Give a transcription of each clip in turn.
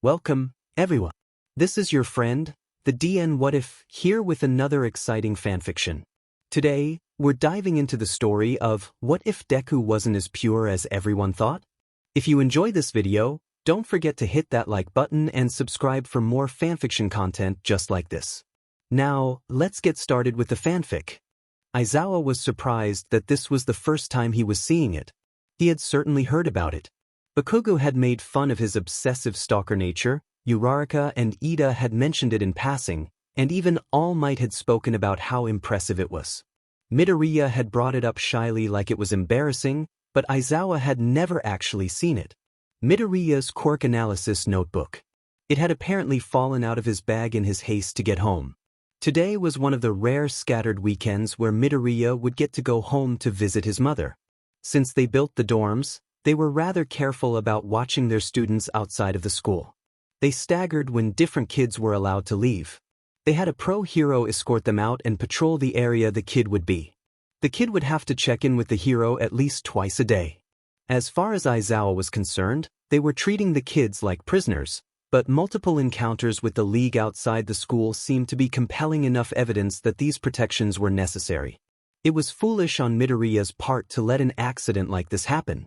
Welcome, everyone. This is your friend, the DN What If, here with another exciting fanfiction. Today, we're diving into the story of What If Deku Wasn't As Pure As Everyone Thought? If you enjoy this video, don't forget to hit that like button and subscribe for more fanfiction content just like this. Now, let's get started with the fanfic. Aizawa was surprised that this was the first time he was seeing it. He had certainly heard about it. Bakugo had made fun of his obsessive stalker nature, Uraraka and Ida had mentioned it in passing, and even All Might had spoken about how impressive it was. Midoriya had brought it up shyly like it was embarrassing, but Aizawa had never actually seen it. Midoriya's quirk analysis notebook. It had apparently fallen out of his bag in his haste to get home. Today was one of the rare scattered weekends where Midoriya would get to go home to visit his mother. Since they built the dorms, they were rather careful about watching their students outside of the school. They staggered when different kids were allowed to leave. They had a pro-hero escort them out and patrol the area the kid would be. The kid would have to check in with the hero at least twice a day. As far as Aizawa was concerned, they were treating the kids like prisoners, but multiple encounters with the League outside the school seemed to be compelling enough evidence that these protections were necessary. It was foolish on Midoriya's part to let an accident like this happen.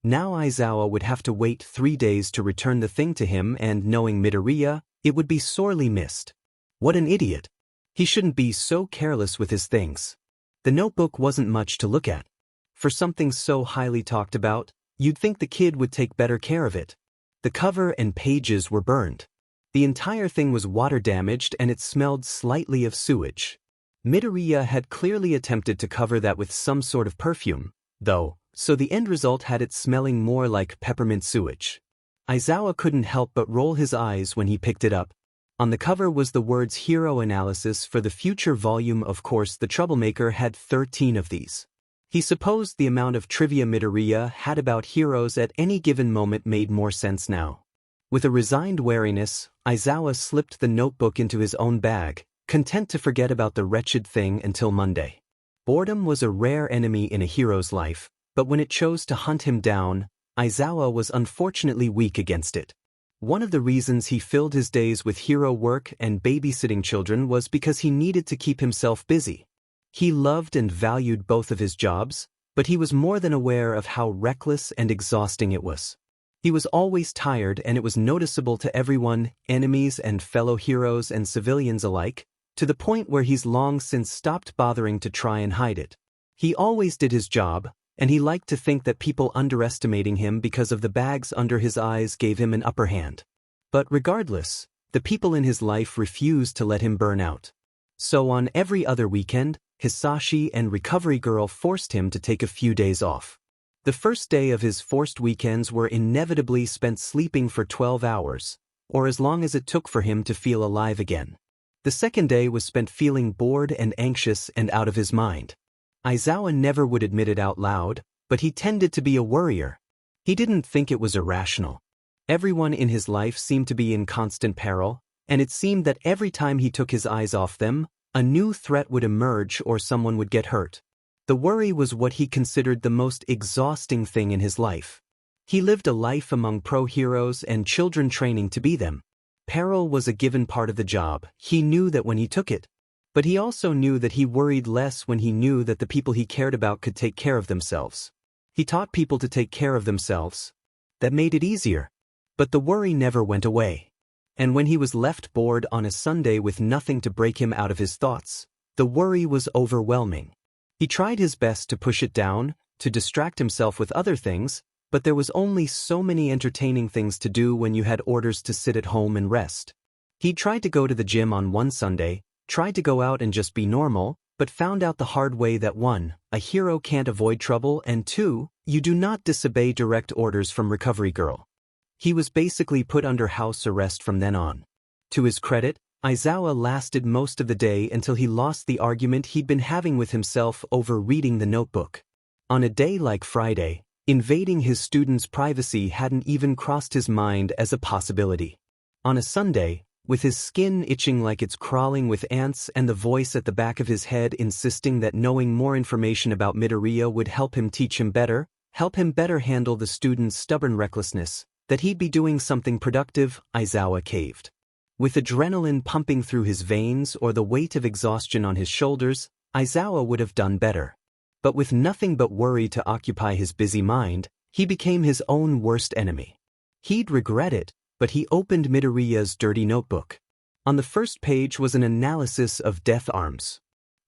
Now Aizawa would have to wait 3 days to return the thing to him, and knowing Midoriya, it would be sorely missed. What an idiot. He shouldn't be so careless with his things. The notebook wasn't much to look at. For something so highly talked about, you'd think the kid would take better care of it. The cover and pages were burned. The entire thing was water damaged and it smelled slightly of sewage. Midoriya had clearly attempted to cover that with some sort of perfume, though, so the end result had it smelling more like peppermint sewage. Aizawa couldn't help but roll his eyes when he picked it up. On the cover was the words Hero Analysis for the future volume. Of course, the troublemaker had 13 of these. He supposed the amount of trivia Midoriya had about heroes at any given moment made more sense now. With a resigned wariness, Aizawa slipped the notebook into his own bag, content to forget about the wretched thing until Monday. Boredom was a rare enemy in a hero's life, but when it chose to hunt him down, Aizawa was unfortunately weak against it. One of the reasons he filled his days with hero work and babysitting children was because he needed to keep himself busy. He loved and valued both of his jobs, but he was more than aware of how reckless and exhausting it was. He was always tired, and it was noticeable to everyone, enemies and fellow heroes and civilians alike, to the point where he's long since stopped bothering to try and hide it. He always did his job, and he liked to think that people underestimating him because of the bags under his eyes gave him an upper hand. But regardless, the people in his life refused to let him burn out. So on every other weekend, Hisashi and Recovery Girl forced him to take a few days off. The first day of his forced weekends were inevitably spent sleeping for 12 hours, or as long as it took for him to feel alive again. The second day was spent feeling bored and anxious and out of his mind. Aizawa never would admit it out loud, but he tended to be a worrier. He didn't think it was irrational. Everyone in his life seemed to be in constant peril, and it seemed that every time he took his eyes off them, a new threat would emerge or someone would get hurt. The worry was what he considered the most exhausting thing in his life. He lived a life among pro-heroes and children training to be them. Peril was a given part of the job. He knew that when he took it. But he also knew that he worried less when he knew that the people he cared about could take care of themselves. He taught people to take care of themselves. That made it easier. But the worry never went away. And when he was left bored on a Sunday with nothing to break him out of his thoughts, the worry was overwhelming. He tried his best to push it down, to distract himself with other things, but there was only so many entertaining things to do when you had orders to sit at home and rest. He tried to go to the gym on one Sunday, tried to go out and just be normal, but found out the hard way that 1, a hero can't avoid trouble, and 2, you do not disobey direct orders from Recovery Girl. He was basically put under house arrest from then on. To his credit, Aizawa lasted most of the day until he lost the argument he'd been having with himself over reading the notebook. On a day like Friday, invading his students' privacy hadn't even crossed his mind as a possibility. On a Sunday, with his skin itching like it's crawling with ants and the voice at the back of his head insisting that knowing more information about Midoriya would help him teach him better, help him better handle the students' stubborn recklessness, that he'd be doing something productive, Aizawa caved. With adrenaline pumping through his veins or the weight of exhaustion on his shoulders, Aizawa would have done better. But with nothing but worry to occupy his busy mind, he became his own worst enemy. He'd regret it, but he opened Midoriya's dirty notebook. On the first page was an analysis of Death Arms.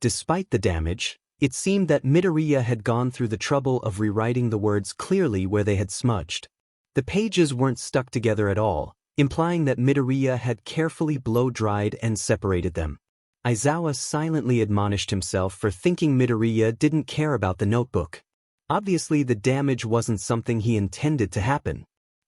Despite the damage, it seemed that Midoriya had gone through the trouble of rewriting the words clearly where they had smudged. The pages weren't stuck together at all, implying that Midoriya had carefully blow-dried and separated them. Aizawa silently admonished himself for thinking Midoriya didn't care about the notebook. Obviously the damage wasn't something he intended to happen.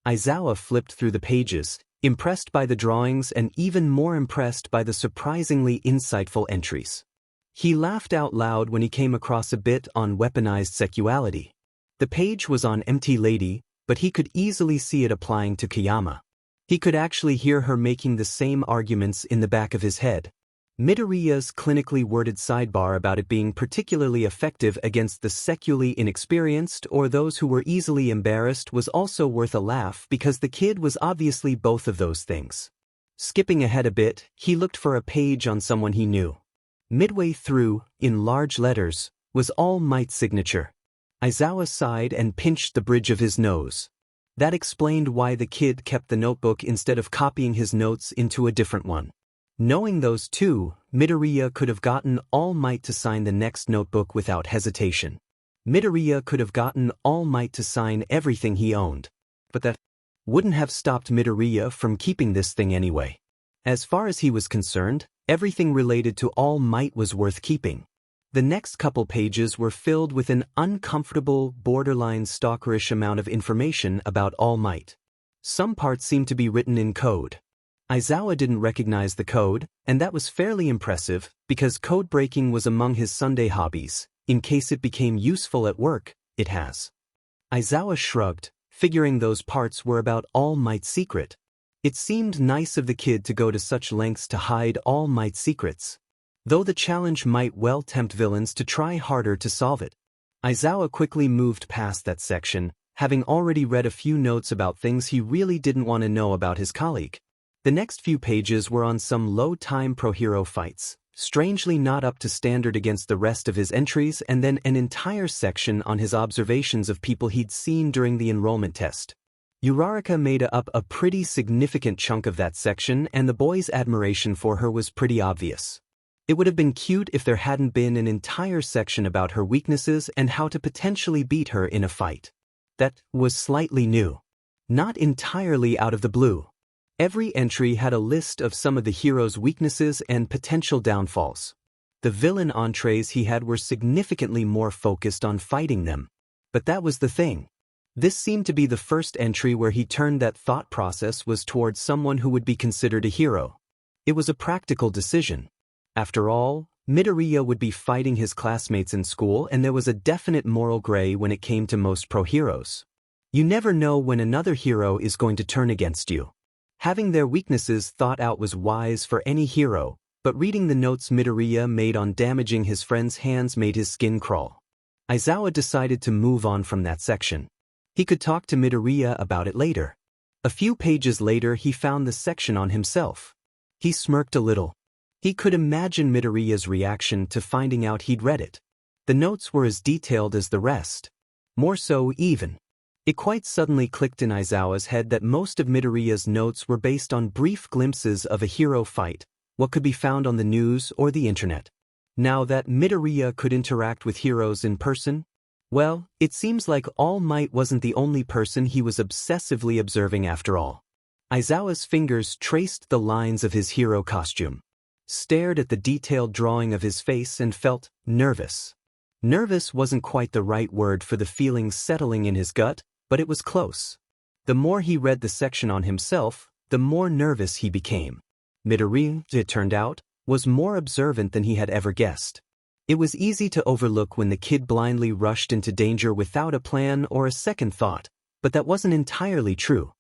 Aizawa flipped through the pages, impressed by the drawings and even more impressed by the surprisingly insightful entries. He laughed out loud when he came across a bit on weaponized sexuality. The page was on Empty Lady, but he could easily see it applying to Kayama. He could actually hear her making the same arguments in the back of his head. Midoriya's clinically worded sidebar about it being particularly effective against the sexually inexperienced or those who were easily embarrassed was also worth a laugh because the kid was obviously both of those things. Skipping ahead a bit, he looked for a page on someone he knew. Midway through, in large letters, was All Might's signature. Aizawa sighed and pinched the bridge of his nose. That explained why the kid kept the notebook instead of copying his notes into a different one. Knowing those two, Midoriya could have gotten All Might to sign the next notebook without hesitation. Midoriya could have gotten All Might to sign everything he owned. But that wouldn't have stopped Midoriya from keeping this thing anyway. As far as he was concerned, everything related to All Might was worth keeping. The next couple pages were filled with an uncomfortable, borderline stalkerish amount of information about All Might. Some parts seemed to be written in code. Aizawa didn't recognize the code, and that was fairly impressive because code breaking was among his Sunday hobbies. In case it became useful at work, it has. Aizawa shrugged, figuring those parts were about All Might's secret. It seemed nice of the kid to go to such lengths to hide All Might's secrets. Though the challenge might well tempt villains to try harder to solve it. Aizawa quickly moved past that section, having already read a few notes about things he really didn't want to know about his colleague. The next few pages were on some low-time pro-hero fights, strangely not up to standard against the rest of his entries, and then an entire section on his observations of people he'd seen during the enrollment test. Uraraka made up a pretty significant chunk of that section, and the boy's admiration for her was pretty obvious. It would have been cute if there hadn't been an entire section about her weaknesses and how to potentially beat her in a fight. That was slightly new. Not entirely out of the blue. Every entry had a list of some of the hero's weaknesses and potential downfalls. The villain entrees he had were significantly more focused on fighting them. But that was the thing. This seemed to be the first entry where he turned that thought process was towards someone who would be considered a hero. It was a practical decision. After all, Midoriya would be fighting his classmates in school, and there was a definite moral gray when it came to most pro-heroes. You never know when another hero is going to turn against you. Having their weaknesses thought out was wise for any hero, but reading the notes Midoriya made on damaging his friend's hands made his skin crawl. Aizawa decided to move on from that section. He could talk to Midoriya about it later. A few pages later he found the section on himself. He smirked a little. He could imagine Midoriya's reaction to finding out he'd read it. The notes were as detailed as the rest. More so, even. It quite suddenly clicked in Aizawa's head that most of Midoriya's notes were based on brief glimpses of a hero fight, what could be found on the news or the internet. Now that Midoriya could interact with heroes in person, well, it seems like All Might wasn't the only person he was obsessively observing after all. Aizawa's fingers traced the lines of his hero costume, stared at the detailed drawing of his face and felt nervous. Nervous wasn't quite the right word for the feeling settling in his gut, but it was close. The more he read the section on himself, the more nervous he became. Midoriya, it turned out, was more observant than he had ever guessed. It was easy to overlook when the kid blindly rushed into danger without a plan or a second thought, but that wasn't entirely true.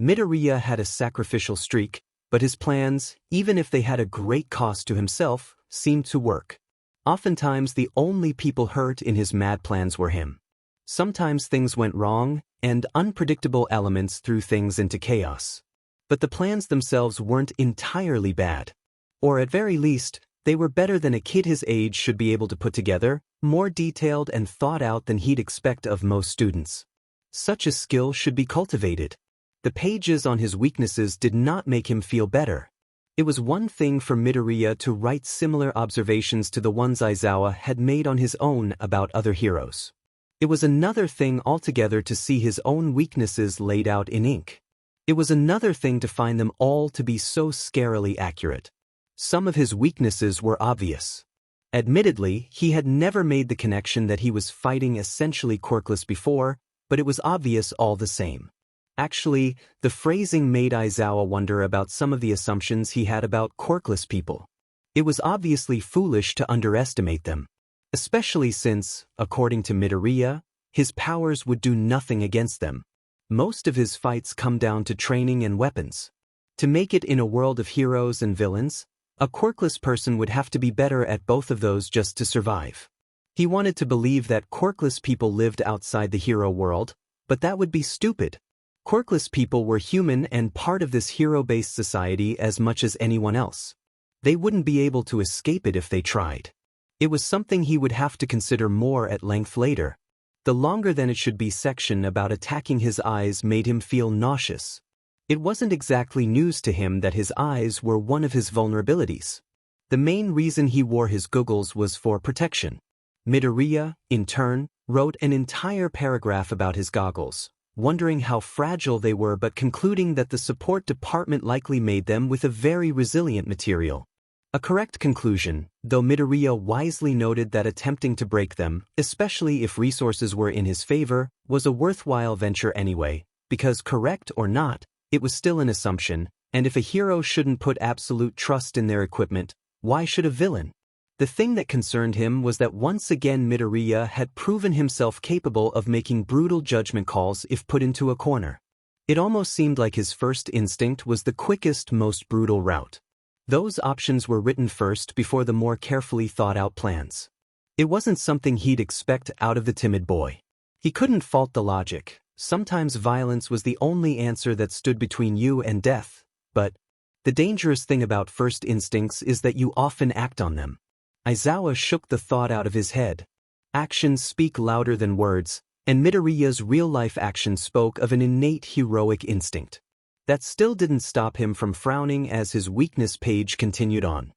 Midoriya had a sacrificial streak, but his plans, even if they had a great cost to himself, seemed to work. Oftentimes the only people hurt in his mad plans were him. Sometimes things went wrong, and unpredictable elements threw things into chaos. But the plans themselves weren't entirely bad. Or at very least, they were better than a kid his age should be able to put together, more detailed and thought out than he'd expect of most students. Such a skill should be cultivated. The pages on his weaknesses did not make him feel better. It was one thing for Midoriya to write similar observations to the ones Aizawa had made on his own about other heroes. It was another thing altogether to see his own weaknesses laid out in ink. It was another thing to find them all to be so scarily accurate. Some of his weaknesses were obvious. Admittedly, he had never made the connection that he was fighting essentially quirkless before, but it was obvious all the same. Actually, the phrasing made Aizawa wonder about some of the assumptions he had about quirkless people. It was obviously foolish to underestimate them. Especially since, according to Midoriya, his powers would do nothing against them. Most of his fights come down to training and weapons. To make it in a world of heroes and villains, a quirkless person would have to be better at both of those just to survive. He wanted to believe that quirkless people lived outside the hero world, but that would be stupid. Quirkless people were human and part of this hero-based society as much as anyone else. They wouldn't be able to escape it if they tried. It was something he would have to consider more at length later. The longer than it should be section about attacking his eyes made him feel nauseous. It wasn't exactly news to him that his eyes were one of his vulnerabilities. The main reason he wore his goggles was for protection. Midoriya, in turn, wrote an entire paragraph about his goggles, wondering how fragile they were but concluding that the support department likely made them with a very resilient material. A correct conclusion, though Midoriya wisely noted that attempting to break them, especially if resources were in his favor, was a worthwhile venture anyway, because correct or not, it was still an assumption, and if a hero shouldn't put absolute trust in their equipment, why should a villain? The thing that concerned him was that once again Midoriya had proven himself capable of making brutal judgment calls if put into a corner. It almost seemed like his first instinct was the quickest, most brutal route. Those options were written first before the more carefully thought-out plans. It wasn't something he'd expect out of the timid boy. He couldn't fault the logic. Sometimes violence was the only answer that stood between you and death, but the dangerous thing about first instincts is that you often act on them. Aizawa shook the thought out of his head. Actions speak louder than words, and Midoriya's real-life action spoke of an innate heroic instinct. That still didn't stop him from frowning as his weakness page continued on.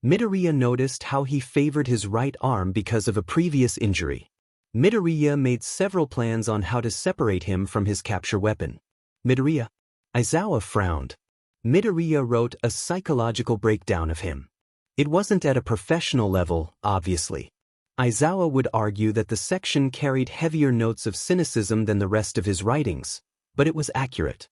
Midoriya noticed how he favored his right arm because of a previous injury. Midoriya made several plans on how to separate him from his capture weapon. Midoriya. Aizawa frowned. Midoriya wrote a psychological breakdown of him. It wasn't at a professional level, obviously. Aizawa would argue that the section carried heavier notes of cynicism than the rest of his writings, but it was accurate.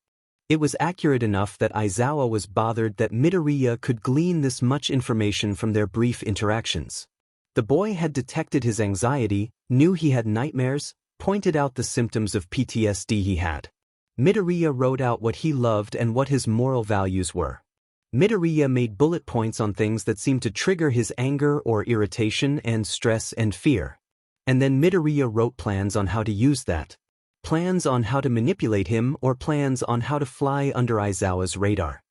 It was accurate enough that Aizawa was bothered that Midoriya could glean this much information from their brief interactions. The boy had detected his anxiety, knew he had nightmares, pointed out the symptoms of PTSD he had. Midoriya wrote out what he loved and what his moral values were. Midoriya made bullet points on things that seemed to trigger his anger or irritation and stress and fear. And then Midoriya wrote plans on how to use that. Plans on how to manipulate him or plans on how to fly under Aizawa's radar.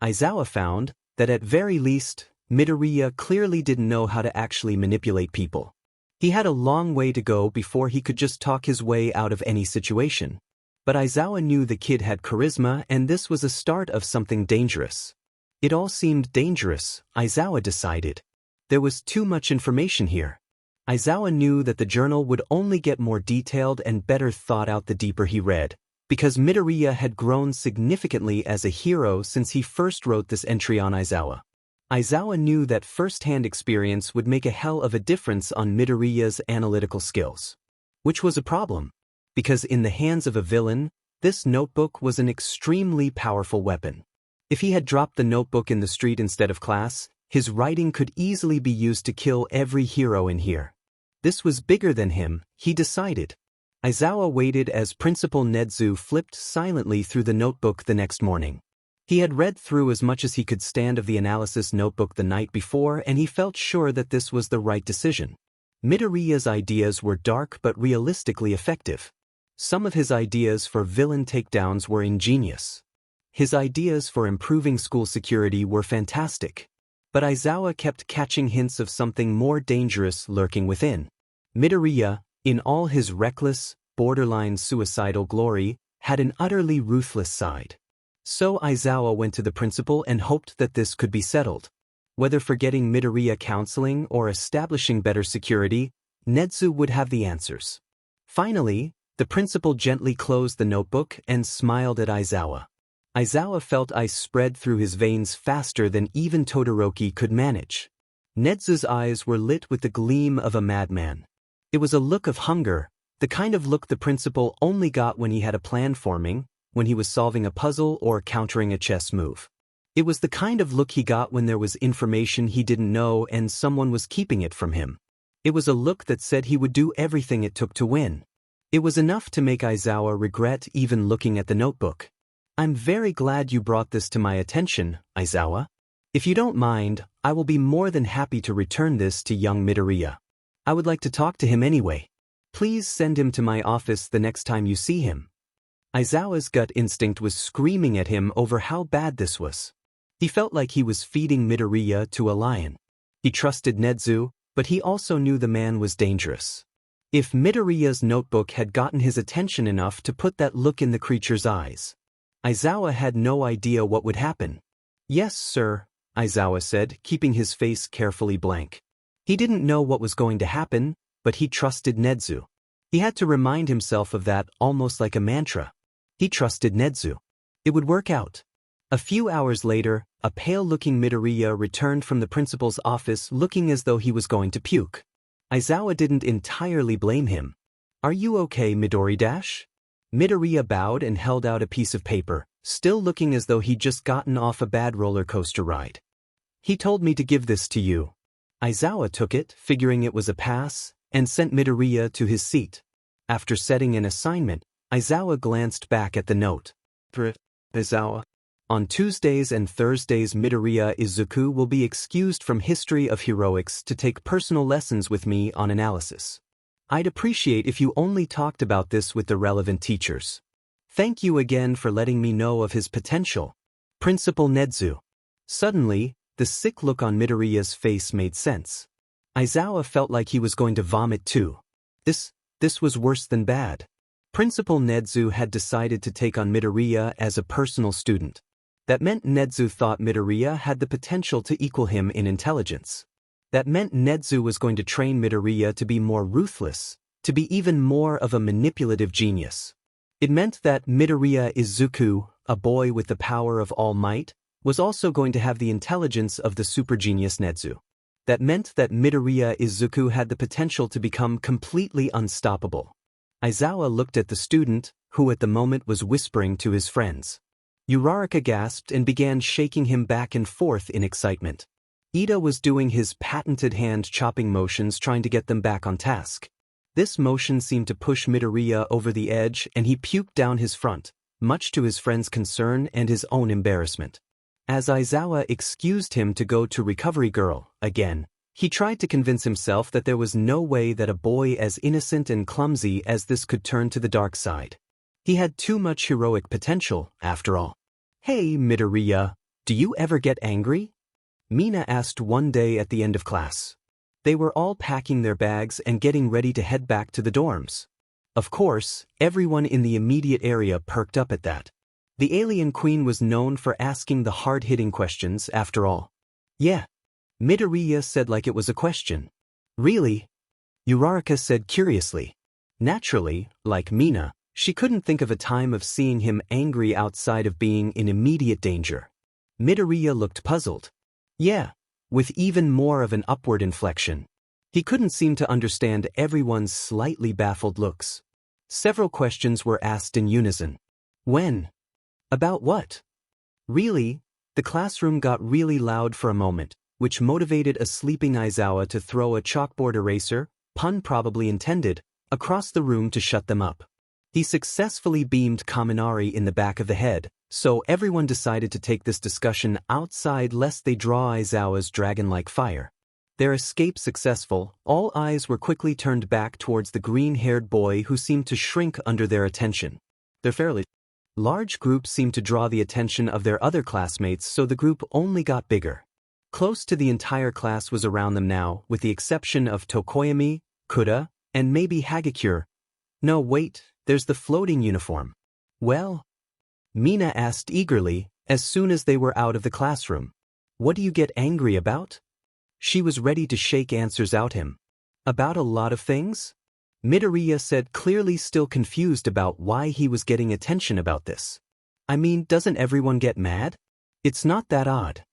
Aizawa found that at very least, Midoriya clearly didn't know how to actually manipulate people. He had a long way to go before he could just talk his way out of any situation. But Aizawa knew the kid had charisma and this was a start of something dangerous. It all seemed dangerous, Aizawa decided. There was too much information here. Aizawa knew that the journal would only get more detailed and better thought out the deeper he read, because Midoriya had grown significantly as a hero since he first wrote this entry on Aizawa. Aizawa knew that first-hand experience would make a hell of a difference on Midoriya's analytical skills. Which was a problem, because in the hands of a villain, this notebook was an extremely powerful weapon. If he had dropped the notebook in the street instead of class, his writing could easily be used to kill every hero in here. This was bigger than him, he decided. Aizawa waited as Principal Nedu flipped silently through the notebook the next morning. He had read through as much as he could stand of the analysis notebook the night before and he felt sure that this was the right decision. Midoriya's ideas were dark but realistically effective. Some of his ideas for villain takedowns were ingenious. His ideas for improving school security were fantastic. But Aizawa kept catching hints of something more dangerous lurking within. Midoriya, in all his reckless, borderline suicidal glory, had an utterly ruthless side. So Aizawa went to the principal and hoped that this could be settled. Whether for getting Midoriya counseling or establishing better security, Nedu would have the answers. Finally, the principal gently closed the notebook and smiled at Aizawa. Aizawa felt ice spread through his veins faster than even Todoroki could manage. Nezu's eyes were lit with the gleam of a madman. It was a look of hunger, the kind of look the principal only got when he had a plan forming, when he was solving a puzzle or countering a chess move. It was the kind of look he got when there was information he didn't know and someone was keeping it from him. It was a look that said he would do everything it took to win. It was enough to make Aizawa regret even looking at the notebook. "I'm very glad you brought this to my attention, Aizawa. If you don't mind, I will be more than happy to return this to young Midoriya. I would like to talk to him anyway. Please send him to my office the next time you see him." Aizawa's gut instinct was screaming at him over how bad this was. He felt like he was feeding Midoriya to a lion. He trusted Nedu, but he also knew the man was dangerous. If Midoriya's notebook had gotten his attention enough to put that look in the creature's eyes, Aizawa had no idea what would happen. "Yes, sir," Aizawa said, keeping his face carefully blank. He didn't know what was going to happen, but he trusted Nedu. He had to remind himself of that almost like a mantra. He trusted Nedu. It would work out. A few hours later, a pale-looking Midoriya returned from the principal's office looking as though he was going to puke. Aizawa didn't entirely blame him. "Are you okay, Midori Dash?" Midoriya bowed and held out a piece of paper, still looking as though he'd just gotten off a bad roller coaster ride. "He told me to give this to you." Aizawa took it, figuring it was a pass, and sent Midoriya to his seat. After setting an assignment, Aizawa glanced back at the note. Aizawa. On Tuesdays and Thursdays Midoriya Izuku will be excused from History of Heroics to take personal lessons with me on analysis. I'd appreciate if you only talked about this with the relevant teachers. Thank you again for letting me know of his potential. Principal Nedu. Suddenly, the sick look on Midoriya's face made sense. Aizawa felt like he was going to vomit too. This was worse than bad. Principal Nedu had decided to take on Midoriya as a personal student. That meant Nedu thought Midoriya had the potential to equal him in intelligence. That meant Nedu was going to train Midoriya to be more ruthless, to be even more of a manipulative genius. It meant that Midoriya Izuku, a boy with the power of all might, was also going to have the intelligence of the super genius Nedu. That meant that Midoriya Izuku had the potential to become completely unstoppable. Aizawa looked at the student, who at the moment was whispering to his friends. Uraraka gasped and began shaking him back and forth in excitement. Ida was doing his patented hand-chopping motions trying to get them back on task. This motion seemed to push Midoriya over the edge and he puked down his front, much to his friend's concern and his own embarrassment. As Aizawa excused him to go to Recovery Girl again, he tried to convince himself that there was no way that a boy as innocent and clumsy as this could turn to the dark side. He had too much heroic potential, after all. "Hey, Midoriya, do you ever get angry?" Mina asked one day at the end of class. They were all packing their bags and getting ready to head back to the dorms. Of course, everyone in the immediate area perked up at that. The alien queen was known for asking the hard-hitting questions, after all. "Yeah," Midoriya said like it was a question. "Really?" Uraraka said curiously. Naturally, like Mina, she couldn't think of a time of seeing him angry outside of being in immediate danger. Midoriya looked puzzled. "Yeah," with even more of an upward inflection. He couldn't seem to understand everyone's slightly baffled looks. Several questions were asked in unison. "When? About what?" Really, the classroom got really loud for a moment, which motivated a sleeping Aizawa to throw a chalkboard eraser, pun probably intended, across the room to shut them up. He successfully beamed Kaminari in the back of the head, so everyone decided to take this discussion outside lest they draw Aizawa's dragon-like fire. Their escape successful, all eyes were quickly turned back towards the green-haired boy who seemed to shrink under their attention. Their fairly large group seemed to draw the attention of their other classmates, so the group only got bigger. Close to the entire class was around them now, with the exception of Tokoyami, Kuda, and maybe Hagakure. No, wait, there's the floating uniform. Well? Mina asked eagerly, as soon as they were out of the classroom. What do you get angry about? She was ready to shake answers out him. About a lot of things? Midoriya said, clearly still confused about why he was getting attention about this. I mean, doesn't everyone get mad? It's not that odd.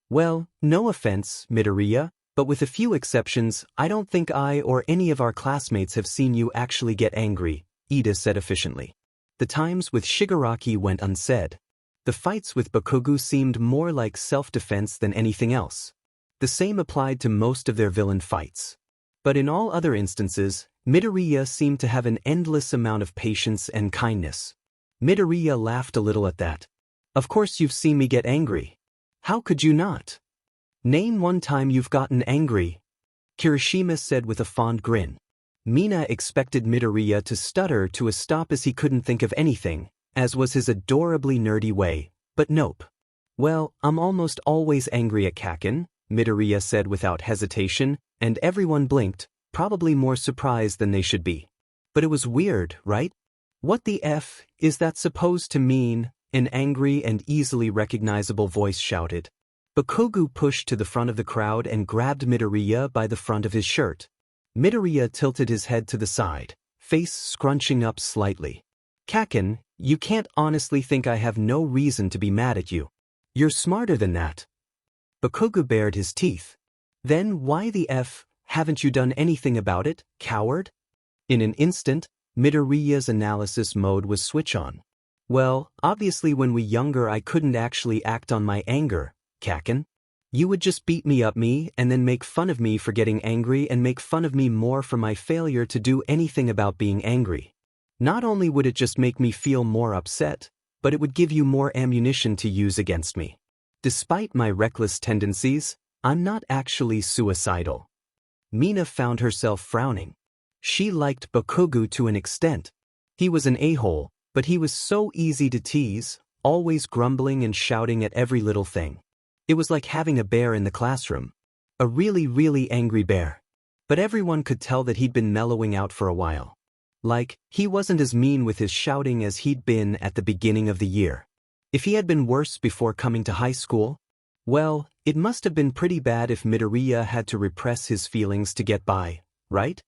Well, no offense, Midoriya, but with a few exceptions, I don't think I or any of our classmates have seen you actually get angry, Ida said efficiently. The times with Shigaraki went unsaid. The fights with Bakugo seemed more like self-defense than anything else. The same applied to most of their villain fights. But in all other instances, Midoriya seemed to have an endless amount of patience and kindness. Midoriya laughed a little at that. Of course you've seen me get angry. How could you not? Name one time you've gotten angry, Kirishima said with a fond grin. Mina expected Midoriya to stutter to a stop as he couldn't think of anything, as was his adorably nerdy way, but nope. Well, I'm almost always angry at Kaken, Midoriya said without hesitation, and everyone blinked, probably more surprised than they should be. But it was weird, right? What the F is that supposed to mean? An angry and easily recognizable voice shouted. Bakugo pushed to the front of the crowd and grabbed Midoriya by the front of his shirt. Midoriya tilted his head to the side, face scrunching up slightly. Kaken, you can't honestly think I have no reason to be mad at you. You're smarter than that. Bakugo bared his teeth. Then why the F, haven't you done anything about it, coward? In an instant, Midoriya's analysis mode was switch on. Well, obviously when we younger I couldn't actually act on my anger, Kaken. You would just beat me up and then make fun of me for getting angry and make fun of me more for my failure to do anything about being angry. Not only would it just make me feel more upset, but it would give you more ammunition to use against me. Despite my reckless tendencies, I'm not actually suicidal. Mina found herself frowning. She liked Bakugo to an extent. He was an a-hole, but he was so easy to tease, always grumbling and shouting at every little thing. It was like having a bear in the classroom. A really, really angry bear. But everyone could tell that he'd been mellowing out for a while. Like, he wasn't as mean with his shouting as he'd been at the beginning of the year. If he had been worse before coming to high school, well, it must have been pretty bad if Midoriya had to repress his feelings to get by, right?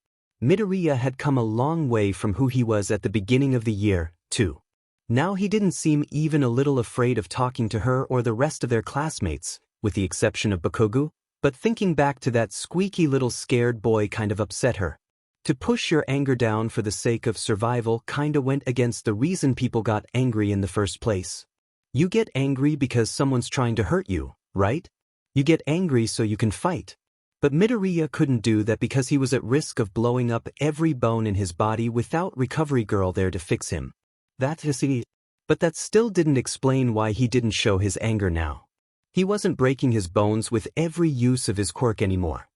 Midoriya had come a long way from who he was at the beginning of the year, too. Now he didn't seem even a little afraid of talking to her or the rest of their classmates, with the exception of Bakugo, but thinking back to that squeaky little scared boy kind of upset her. To push your anger down for the sake of survival kinda went against the reason people got angry in the first place. You get angry because someone's trying to hurt you, right? You get angry so you can fight. But Midoriya couldn't do that because he was at risk of blowing up every bone in his body without Recovery Girl there to fix him. But that still didn't explain why he didn't show his anger now. He wasn't breaking his bones with every use of his quirk anymore.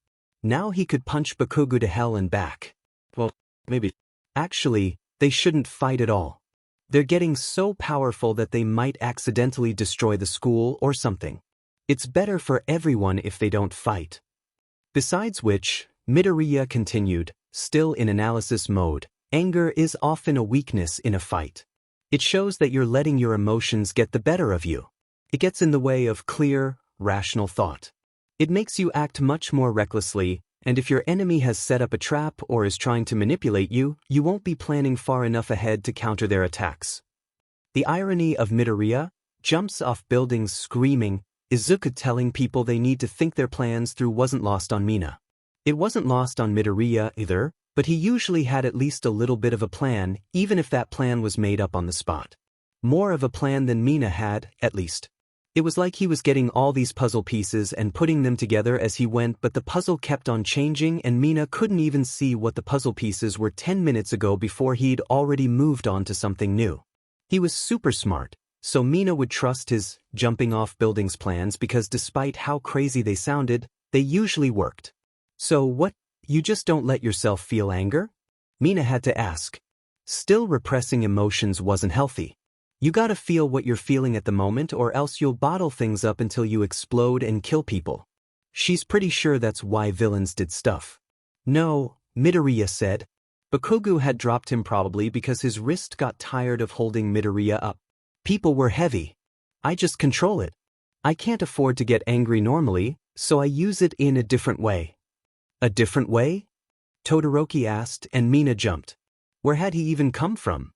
Now he could punch Bakugo to hell and back. Well, maybe. Actually, they shouldn't fight at all. They're getting so powerful that they might accidentally destroy the school or something. It's better for everyone if they don't fight. Besides which, Midoriya continued, still in analysis mode, anger is often a weakness in a fight. It shows that you're letting your emotions get the better of you. It gets in the way of clear, rational thought. It makes you act much more recklessly, and if your enemy has set up a trap or is trying to manipulate you, you won't be planning far enough ahead to counter their attacks. The irony of Midoriya jumps off buildings screaming, Izuku telling people they need to think their plans through wasn't lost on Mina. It wasn't lost on Midoriya either, but he usually had at least a little bit of a plan, even if that plan was made up on the spot. More of a plan than Mina had, at least. It was like he was getting all these puzzle pieces and putting them together as he went, but the puzzle kept on changing and Mina couldn't even see what the puzzle pieces were 10 minutes ago before he'd already moved on to something new. He was super smart, so Mina would trust his jumping off buildings plans because despite how crazy they sounded, they usually worked. So what, you just don't let yourself feel anger? Mina had to ask. Still repressing emotions wasn't healthy. You gotta feel what you're feeling at the moment or else you'll bottle things up until you explode and kill people. She's pretty sure that's why villains did stuff. No, Midoriya said. Bakugo had dropped him probably because his wrist got tired of holding Midoriya up. People were heavy. I just control it. I can't afford to get angry normally, so I use it in a different way. A different way? Todoroki asked and Mina jumped. Where had he even come from?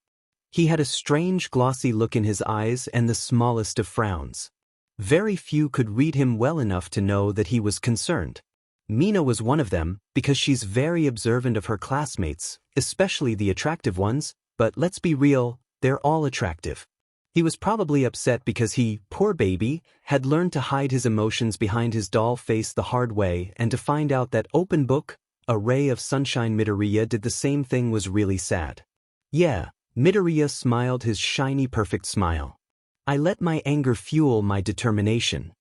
He had a strange glossy look in his eyes and the smallest of frowns. Very few could read him well enough to know that he was concerned. Mina was one of them, because she's very observant of her classmates, especially the attractive ones, but let's be real, they're all attractive. He was probably upset because he, poor baby, had learned to hide his emotions behind his doll face the hard way, and to find out that open book, a ray of sunshine Midoriya did the same thing was really sad. Yeah, Midoriya smiled his shiny perfect smile. I let my anger fuel my determination.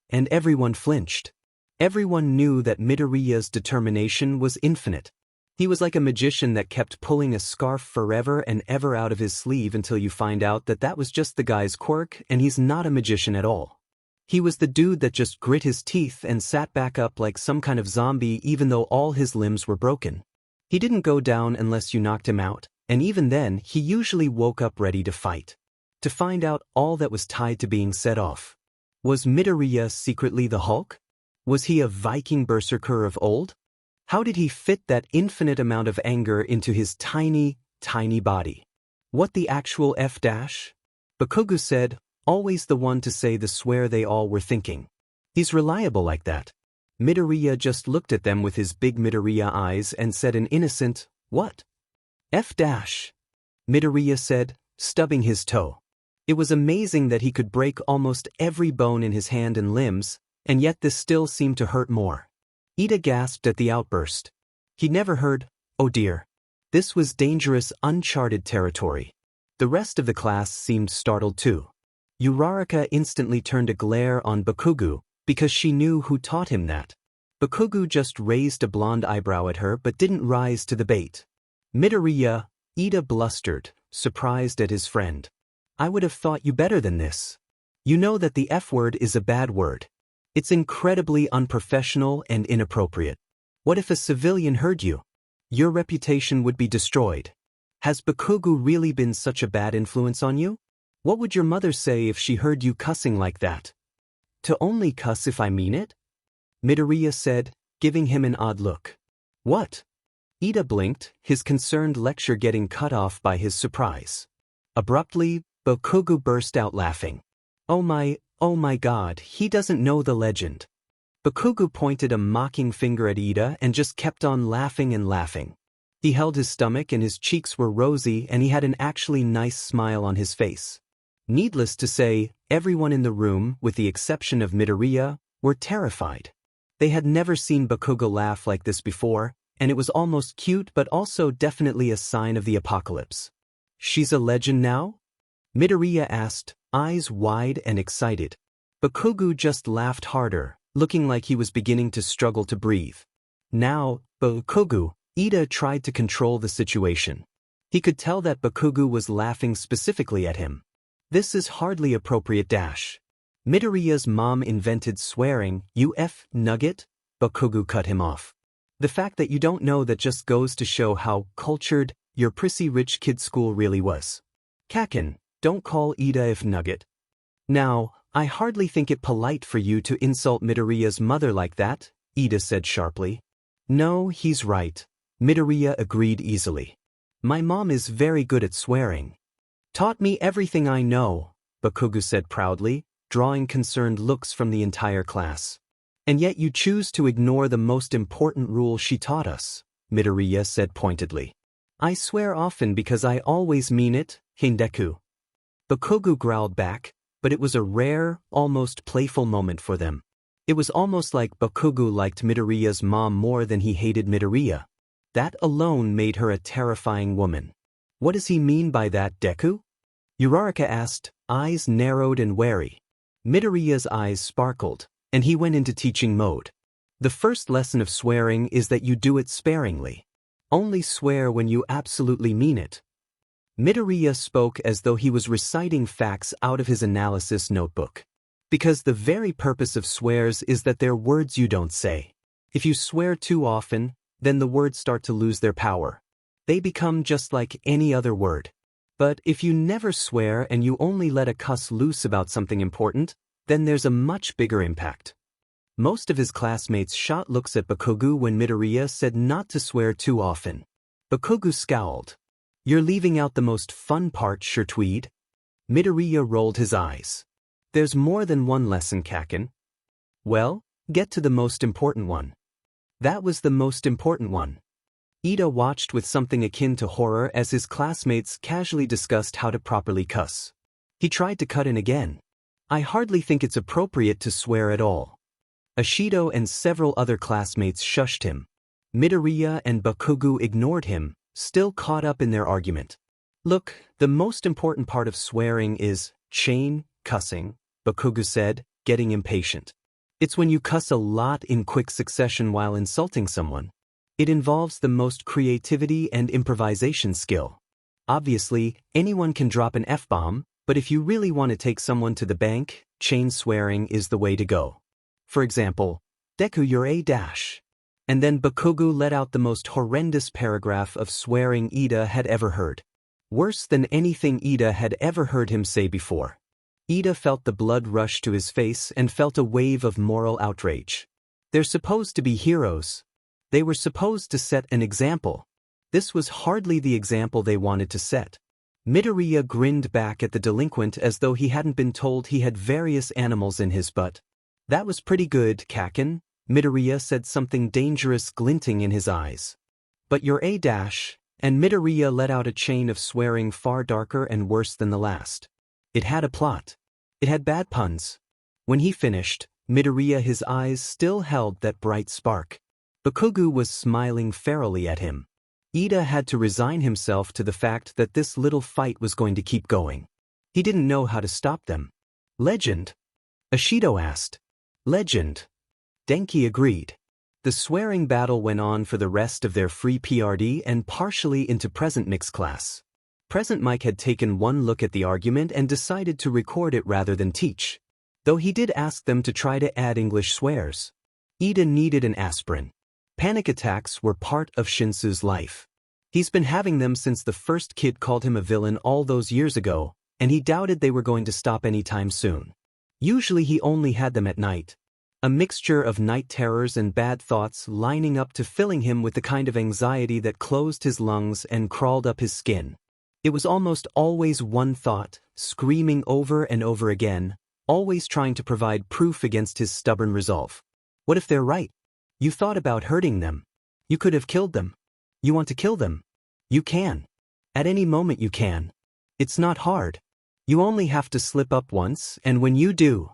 And everyone flinched. Everyone knew that Midoriya's determination was infinite. He was like a magician that kept pulling a scarf forever and ever out of his sleeve until you find out that that was just the guy's quirk and he's not a magician at all. He was the dude that just grit his teeth and sat back up like some kind of zombie even though all his limbs were broken. He didn't go down unless you knocked him out, and even then he usually woke up ready to fight. To find out all that was tied to being set off. Was Midoriya secretly the Hulk? Was he a Viking berserker of old? How did he fit that infinite amount of anger into his tiny, tiny body? What the actual F dash? Bakugo said, always the one to say the swear they all were thinking. He's reliable like that. Midoriya just looked at them with his big Midoriya eyes and said an innocent, what? F dash. Midoriya said, stubbing his toe. It was amazing that he could break almost every bone in his hand and limbs, and yet this still seemed to hurt more. Ida gasped at the outburst. He'd never heard, oh dear. This was dangerous, uncharted territory. The rest of the class seemed startled too. Uraraka instantly turned a glare on Bakugo, because she knew who taught him that. Bakugo just raised a blonde eyebrow at her but didn't rise to the bait. Midoriya, Ida blustered, surprised at his friend. I would have thought you better than this. You know that the F word is a bad word. It's incredibly unprofessional and inappropriate. What if a civilian heard you? Your reputation would be destroyed. Has Bakugo really been such a bad influence on you? What would your mother say if she heard you cussing like that? To only cuss if I mean it? Midoriya said, giving him an odd look. What? Ida blinked, his concerned lecture getting cut off by his surprise. Abruptly, Bakugo burst out laughing. Oh my god, he doesn't know the legend. Bakugo pointed a mocking finger at Ida and just kept on laughing and laughing. He held his stomach and his cheeks were rosy and he had an actually nice smile on his face. Needless to say, everyone in the room, with the exception of Midoriya, were terrified. They had never seen Bakugo laugh like this before, and it was almost cute but also definitely a sign of the apocalypse. She's a legend now? Midoriya asked, eyes wide and excited. Bakugo just laughed harder, looking like he was beginning to struggle to breathe. Now, Bakugo, Ida tried to control the situation. He could tell that Bakugo was laughing specifically at him. This is hardly appropriate dash. Midoriya's mom invented swearing, you F nugget? Bakugo cut him off. The fact that you don't know that just goes to show how cultured your prissy rich kid school really was. Kaken, don't call Ida F nugget. Now, I hardly think it polite for you to insult Midoriya's mother like that, Ida said sharply. No, he's right. Midoriya agreed easily. My mom is very good at swearing. Taught me everything I know, Bakugo said proudly, drawing concerned looks from the entire class. And yet you choose to ignore the most important rule she taught us, Midoriya said pointedly. I swear often because I always mean it, Deku. Bakugo growled back, but it was a rare, almost playful moment for them. It was almost like Bakugo liked Midoriya's mom more than he hated Midoriya. That alone made her a terrifying woman. What does he mean by that, Deku? Uraraka asked, eyes narrowed and wary. Midoriya's eyes sparkled, and he went into teaching mode. The first lesson of swearing is that you do it sparingly. Only swear when you absolutely mean it. Midoriya spoke as though he was reciting facts out of his analysis notebook. Because the very purpose of swears is that they're words you don't say. If you swear too often, then the words start to lose their power. They become just like any other word. But if you never swear and you only let a cuss loose about something important, then there's a much bigger impact. Most of his classmates shot looks at Bakugo when Midoriya said not to swear too often. Bakugo scowled. "You're leaving out the most fun part, Shirtweed." Midoriya rolled his eyes. "There's more than one lesson, Kaken." "Well, get to the most important one." That was the most important one. Ida watched with something akin to horror as his classmates casually discussed how to properly cuss. He tried to cut in again. "I hardly think it's appropriate to swear at all." Ashido and several other classmates shushed him. Midoriya and Bakugo ignored him, still caught up in their argument. "Look, the most important part of swearing is chain cussing," Bakugo said, getting impatient. "It's when you cuss a lot in quick succession while insulting someone. It involves the most creativity and improvisation skill. Obviously, anyone can drop an F-bomb, but if you really want to take someone to the bank, chain swearing is the way to go. For example, Deku, you're a dash." And then Bakugo let out the most horrendous paragraph of swearing Ida had ever heard. Worse than anything Ida had ever heard him say before. Ida felt the blood rush to his face and felt a wave of moral outrage. They're supposed to be heroes. They were supposed to set an example. This was hardly the example they wanted to set. Midoriya grinned back at the delinquent as though he hadn't been told he had various animals in his butt. "That was pretty good, Kaken." Midoriya said, something dangerous glinting in his eyes. "But you're a dash," and Midoriya let out a chain of swearing far darker and worse than the last. It had a plot. It had bad puns. When he finished, Midoriya, his eyes still held that bright spark. Bakugo was smiling ferally at him. Ida had to resign himself to the fact that this little fight was going to keep going. He didn't know how to stop them. "Legend?" Ashido asked. "Legend." Denki agreed. The swearing battle went on for the rest of their free PRD and partially into Present Mix class. Present Mike had taken one look at the argument and decided to record it rather than teach. Though he did ask them to try to add English swears. Ida needed an aspirin. Panic attacks were part of Shinsu's life. He's been having them since the first kid called him a villain all those years ago, and he doubted they were going to stop anytime soon. Usually he only had them at night. A mixture of night terrors and bad thoughts lining up to filling him with the kind of anxiety that closed his lungs and crawled up his skin. It was almost always one thought, screaming over and over again, always trying to provide proof against his stubborn resolve. What if they're right? You thought about hurting them. You could have killed them. You want to kill them. You can. At any moment you can. It's not hard. You only have to slip up once, and when you do,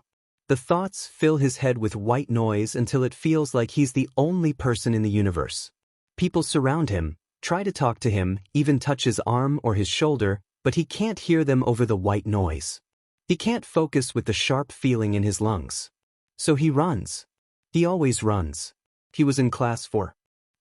the thoughts fill his head with white noise until it feels like he's the only person in the universe. People surround him, try to talk to him, even touch his arm or his shoulder, but he can't hear them over the white noise. He can't focus with the sharp feeling in his lungs. So he runs. He always runs. He was in class for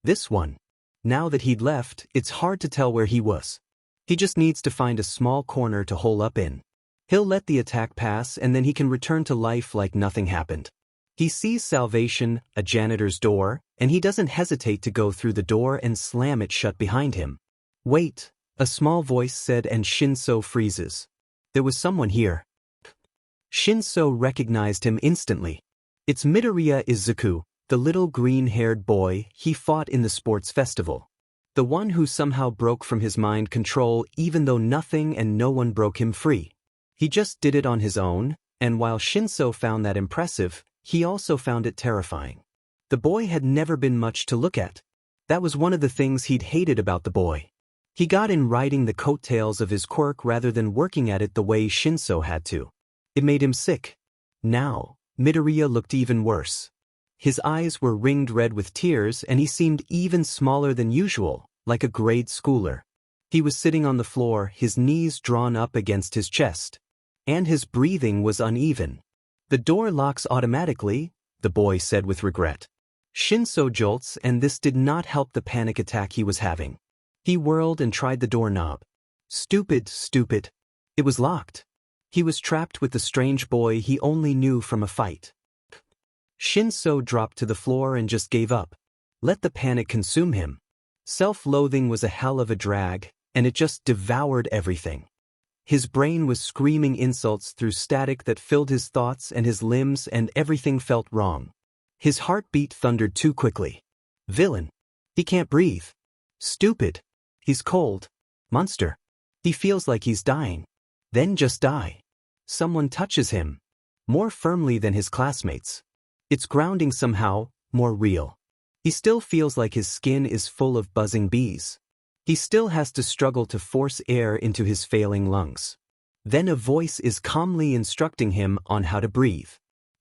this one. Now that he'd left, it's hard to tell where he was. He just needs to find a small corner to hole up in. He'll let the attack pass and then he can return to life like nothing happened. He sees Salvation, a janitor's door, and he doesn't hesitate to go through the door and slam it shut behind him. "Wait," a small voice said, and Shinso freezes. There was someone here. Shinso recognized him instantly. It's Midoriya Izuku, the little green-haired boy he fought in the sports festival. The one who somehow broke from his mind control even though nothing and no one broke him free. He just did it on his own, and while Shinso found that impressive, he also found it terrifying. The boy had never been much to look at. That was one of the things he'd hated about the boy. He got in riding the coattails of his quirk rather than working at it the way Shinso had to. It made him sick. Now, Midoriya looked even worse. His eyes were ringed red with tears and he seemed even smaller than usual, like a grade schooler. He was sitting on the floor, his knees drawn up against his chest. And his breathing was uneven. "The door locks automatically," the boy said with regret. Shinso jolts, and this did not help the panic attack he was having. He whirled and tried the doorknob. Stupid, stupid. It was locked. He was trapped with the strange boy he only knew from a fight. Shinso dropped to the floor and just gave up. Let the panic consume him. Self-loathing was a hell of a drag, and it just devoured everything. His brain was screaming insults through static that filled his thoughts and his limbs, and everything felt wrong. His heartbeat thundered too quickly. Villain. He can't breathe. Stupid. He's cold. Monster. He feels like he's dying. Then just die. Someone touches him. More firmly than his classmates. It's grounding somehow, more real. He still feels like his skin is full of buzzing bees. He still has to struggle to force air into his failing lungs. Then a voice is calmly instructing him on how to breathe.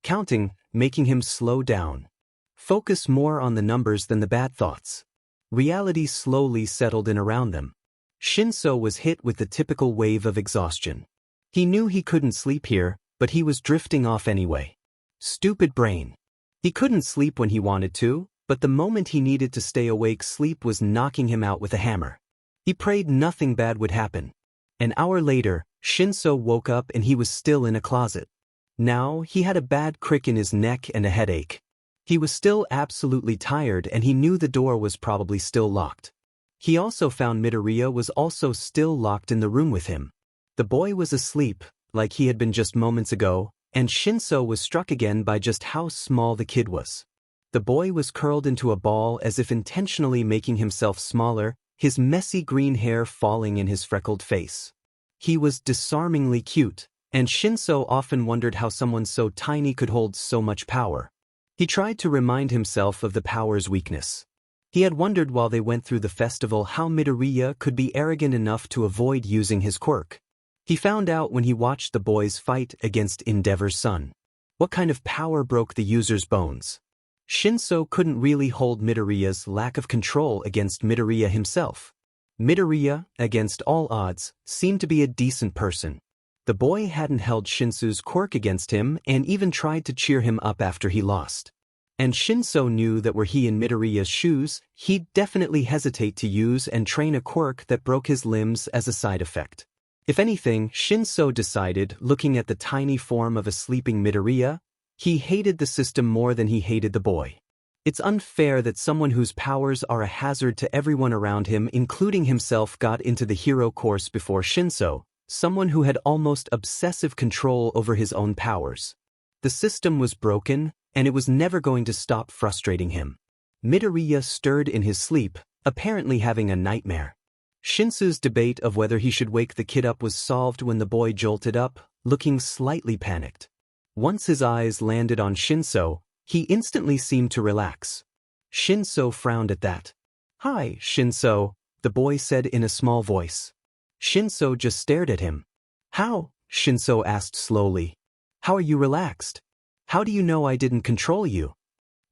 Counting, making him slow down. Focus more on the numbers than the bad thoughts. Reality slowly settled in around them. Shinso was hit with the typical wave of exhaustion. He knew he couldn't sleep here, but he was drifting off anyway. Stupid brain. He couldn't sleep when he wanted to, but the moment he needed to stay awake, sleep was knocking him out with a hammer. He prayed nothing bad would happen. An hour later, Shinso woke up and he was still in a closet. Now, he had a bad crick in his neck and a headache. He was still absolutely tired, and he knew the door was probably still locked. He also found Midoriya was also still locked in the room with him. The boy was asleep, like he had been just moments ago, and Shinso was struck again by just how small the kid was. The boy was curled into a ball, as if intentionally making himself smaller, his messy green hair falling in his freckled face. He was disarmingly cute, and Shinso often wondered how someone so tiny could hold so much power. He tried to remind himself of the power's weakness. He had wondered while they went through the festival how Midoriya could be arrogant enough to avoid using his quirk. He found out when he watched the boys fight against Endeavor's son. What kind of power broke the user's bones? Shinso couldn't really hold Midoriya's lack of control against Midoriya himself. Midoriya, against all odds, seemed to be a decent person. The boy hadn't held Shinso's quirk against him and even tried to cheer him up after he lost. And Shinso knew that were he in Midoriya's shoes, he'd definitely hesitate to use and train a quirk that broke his limbs as a side effect. If anything, Shinso decided, looking at the tiny form of a sleeping Midoriya, he hated the system more than he hated the boy. It's unfair that someone whose powers are a hazard to everyone around him, including himself, got into the hero course before Shinso, someone who had almost obsessive control over his own powers. The system was broken, and it was never going to stop frustrating him. Midoriya stirred in his sleep, apparently having a nightmare. Shinso's debate of whether he should wake the kid up was solved when the boy jolted up, looking slightly panicked. Once his eyes landed on Shinso, he instantly seemed to relax. Shinso frowned at that. "Hi, Shinso," the boy said in a small voice. Shinso just stared at him. "How?" Shinso asked slowly. "How are you relaxed? How do you know I didn't control you?"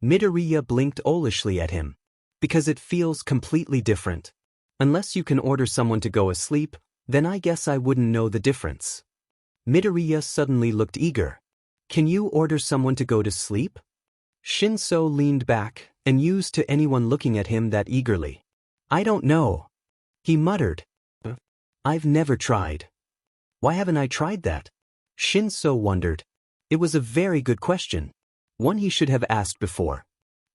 Midoriya blinked owlishly at him. "Because it feels completely different. Unless you can order someone to go asleep, then I guess I wouldn't know the difference." Midoriya suddenly looked eager. "Can you order someone to go to sleep?" Shinso leaned back, amused to anyone looking at him that eagerly. "I don't know," he muttered. "I've never tried." "Why haven't I tried that?" Shinso wondered. It was a very good question. One he should have asked before.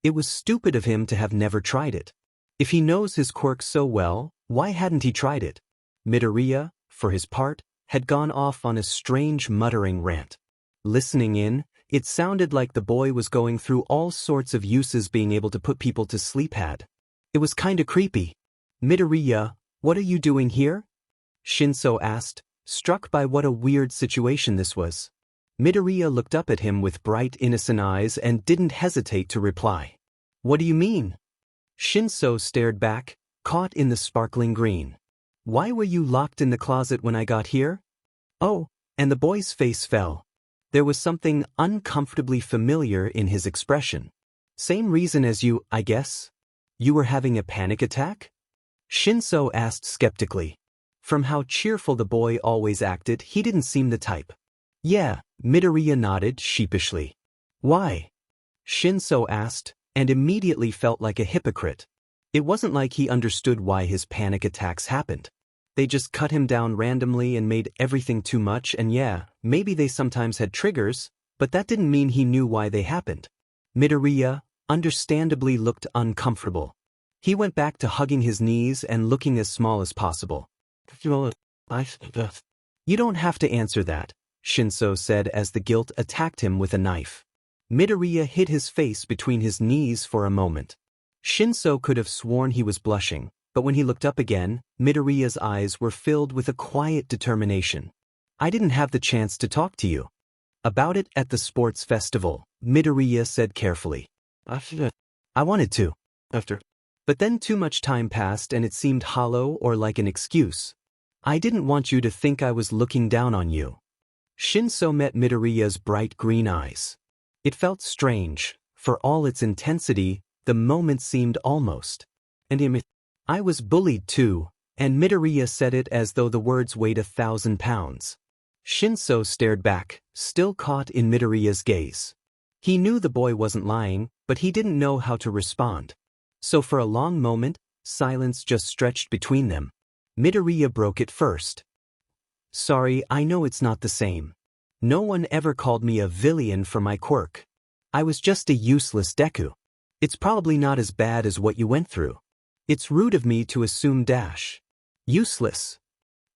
It was stupid of him to have never tried it. If he knows his quirk so well, why hadn't he tried it? Midoriya, for his part, had gone off on a strange muttering rant. Listening in, it sounded like the boy was going through all sorts of uses being able to put people to sleep had. It was kinda creepy. "Midoriya, what are you doing here?" Shinso asked, struck by what a weird situation this was. Midoriya looked up at him with bright, innocent eyes and didn't hesitate to reply. "What do you mean?" Shinso stared back, caught in the sparkling green. "Why were you locked in the closet when I got here?" "Oh," and the boy's face fell. There was something uncomfortably familiar in his expression. "Same reason as you, I guess. You were having a panic attack?" Shinso asked skeptically. From how cheerful the boy always acted, he didn't seem the type. "Yeah," Midoriya nodded sheepishly. "Why?" Shinso asked, and immediately felt like a hypocrite. It wasn't like he understood why his panic attacks happened. They just cut him down randomly and made everything too much, and yeah, maybe they sometimes had triggers, but that didn't mean he knew why they happened. Midoriya, understandably, looked uncomfortable. He went back to hugging his knees and looking as small as possible. You don't have to answer that, Shinso said as the guilt attacked him with a knife. Midoriya hid his face between his knees for a moment. Shinso could have sworn he was blushing, but when he looked up again, Midoriya's eyes were filled with a quiet determination. I didn't have the chance to talk to you about it at the sports festival, Midoriya said carefully. I wanted to. But then too much time passed and it seemed hollow or like an excuse. I didn't want you to think I was looking down on you. Shinso met Midoriya's bright green eyes. It felt strange. For all its intensity, the moment seemed almost. And I was bullied too, and Midoriya said it as though the words weighed 1,000 pounds. Shinso stared back, still caught in Midoriya's gaze. He knew the boy wasn't lying, but he didn't know how to respond. So for a long moment, silence just stretched between them. Midoriya broke it first. Sorry, I know it's not the same. No one ever called me a villain for my quirk. I was just a useless Deku. It's probably not as bad as what you went through. It's rude of me to assume useless.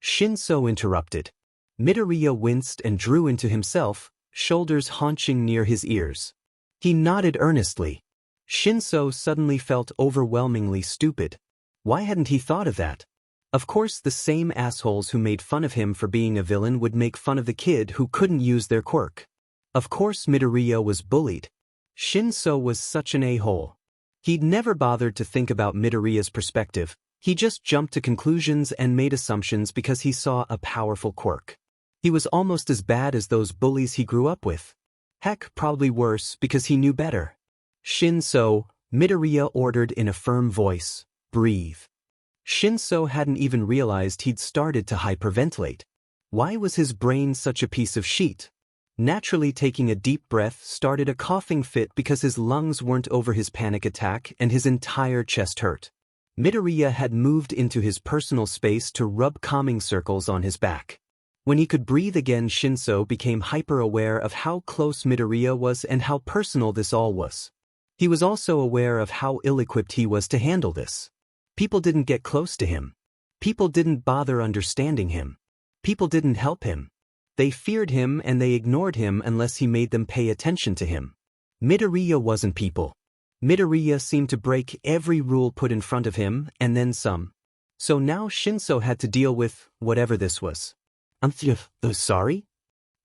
Shinso interrupted. Midoriya winced and drew into himself, shoulders haunching near his ears. He nodded earnestly. Shinso suddenly felt overwhelmingly stupid. Why hadn't he thought of that? Of course the same assholes who made fun of him for being a villain would make fun of the kid who couldn't use their quirk. Of course Midoriya was bullied. Shinso was such an a-hole. He'd never bothered to think about Midoriya's perspective. He just jumped to conclusions and made assumptions because he saw a powerful quirk. He was almost as bad as those bullies he grew up with. Heck, probably worse because he knew better. Shinso, Midoriya ordered in a firm voice, breathe. Shinso hadn't even realized he'd started to hyperventilate. Why was his brain such a piece of shit? Naturally taking a deep breath started a coughing fit because his lungs weren't over his panic attack and his entire chest hurt. Midoriya had moved into his personal space to rub calming circles on his back. When he could breathe again, Shinso became hyper-aware of how close Midoriya was and how personal this all was. He was also aware of how ill-equipped he was to handle this. People didn't get close to him. People didn't bother understanding him. People didn't help him. They feared him and they ignored him unless he made them pay attention to him. Midoriya wasn't people. Midoriya seemed to break every rule put in front of him, and then some. So now Shinso had to deal with whatever this was. Sorry?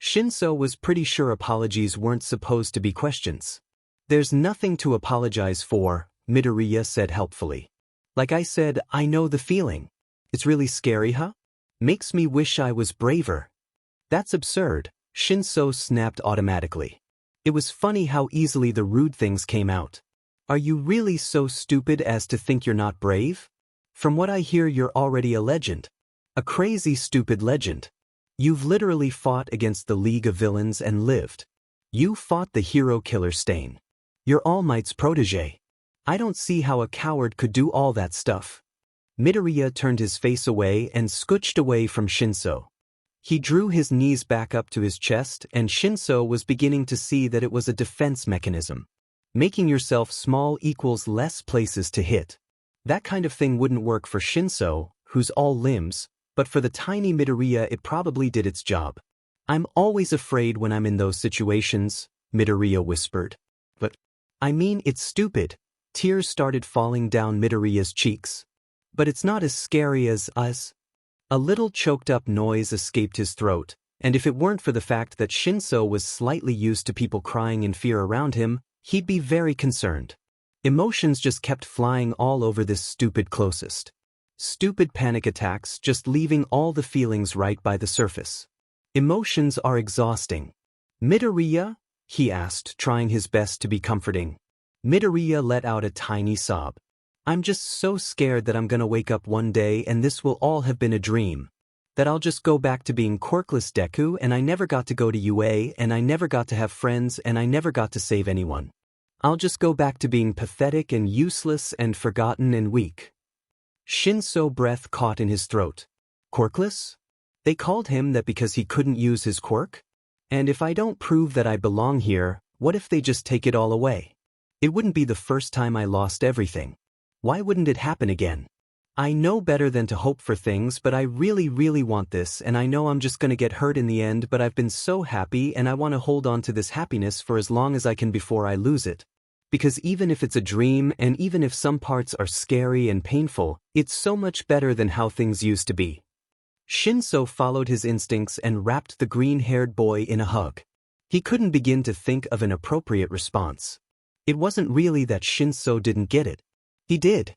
Shinso was pretty sure apologies weren't supposed to be questions. There's nothing to apologize for, Midoriya said helpfully. Like I said, I know the feeling. It's really scary, huh? Makes me wish I was braver. That's absurd, Shinso snapped automatically. It was funny how easily the rude things came out. Are you really so stupid as to think you're not brave? From what I hear, you're already a legend. A crazy, stupid legend. You've literally fought against the League of Villains and lived. You fought the hero killer Stain. You're All Might's protege. I don't see how a coward could do all that stuff. Midoriya turned his face away and scooched away from Shinso. He drew his knees back up to his chest, and Shinso was beginning to see that it was a defense mechanism. Making yourself small equals less places to hit. That kind of thing wouldn't work for Shinso, who's all limbs, but for the tiny Midoriya it probably did its job. I'm always afraid when I'm in those situations, Midoriya whispered. But, I mean, it's stupid. Tears started falling down Midoriya's cheeks. But it's not as scary as us. A little choked-up noise escaped his throat, and if it weren't for the fact that Shinso was slightly used to people crying in fear around him, he'd be very concerned. Emotions just kept flying all over this stupid closest. Stupid panic attacks just leaving all the feelings right by the surface. Emotions are exhausting. Midoriya? He asked, trying his best to be comforting. Midoriya let out a tiny sob. I'm just so scared that I'm gonna wake up one day and this will all have been a dream. That I'll just go back to being quirkless Deku and I never got to go to UA and I never got to have friends and I never got to save anyone. I'll just go back to being pathetic and useless and forgotten and weak. Shinso breath caught in his throat. Quirkless? They called him that because he couldn't use his quirk? And if I don't prove that I belong here, what if they just take it all away? It wouldn't be the first time I lost everything. Why wouldn't it happen again? I know better than to hope for things, but I really want this, and I know I'm just gonna get hurt in the end, but I've been so happy and I want to hold on to this happiness for as long as I can before I lose it. Because even if it's a dream and even if some parts are scary and painful, it's so much better than how things used to be. Shinso followed his instincts and wrapped the green-haired boy in a hug. He couldn't begin to think of an appropriate response. It wasn't really that Shinso didn't get it. He did.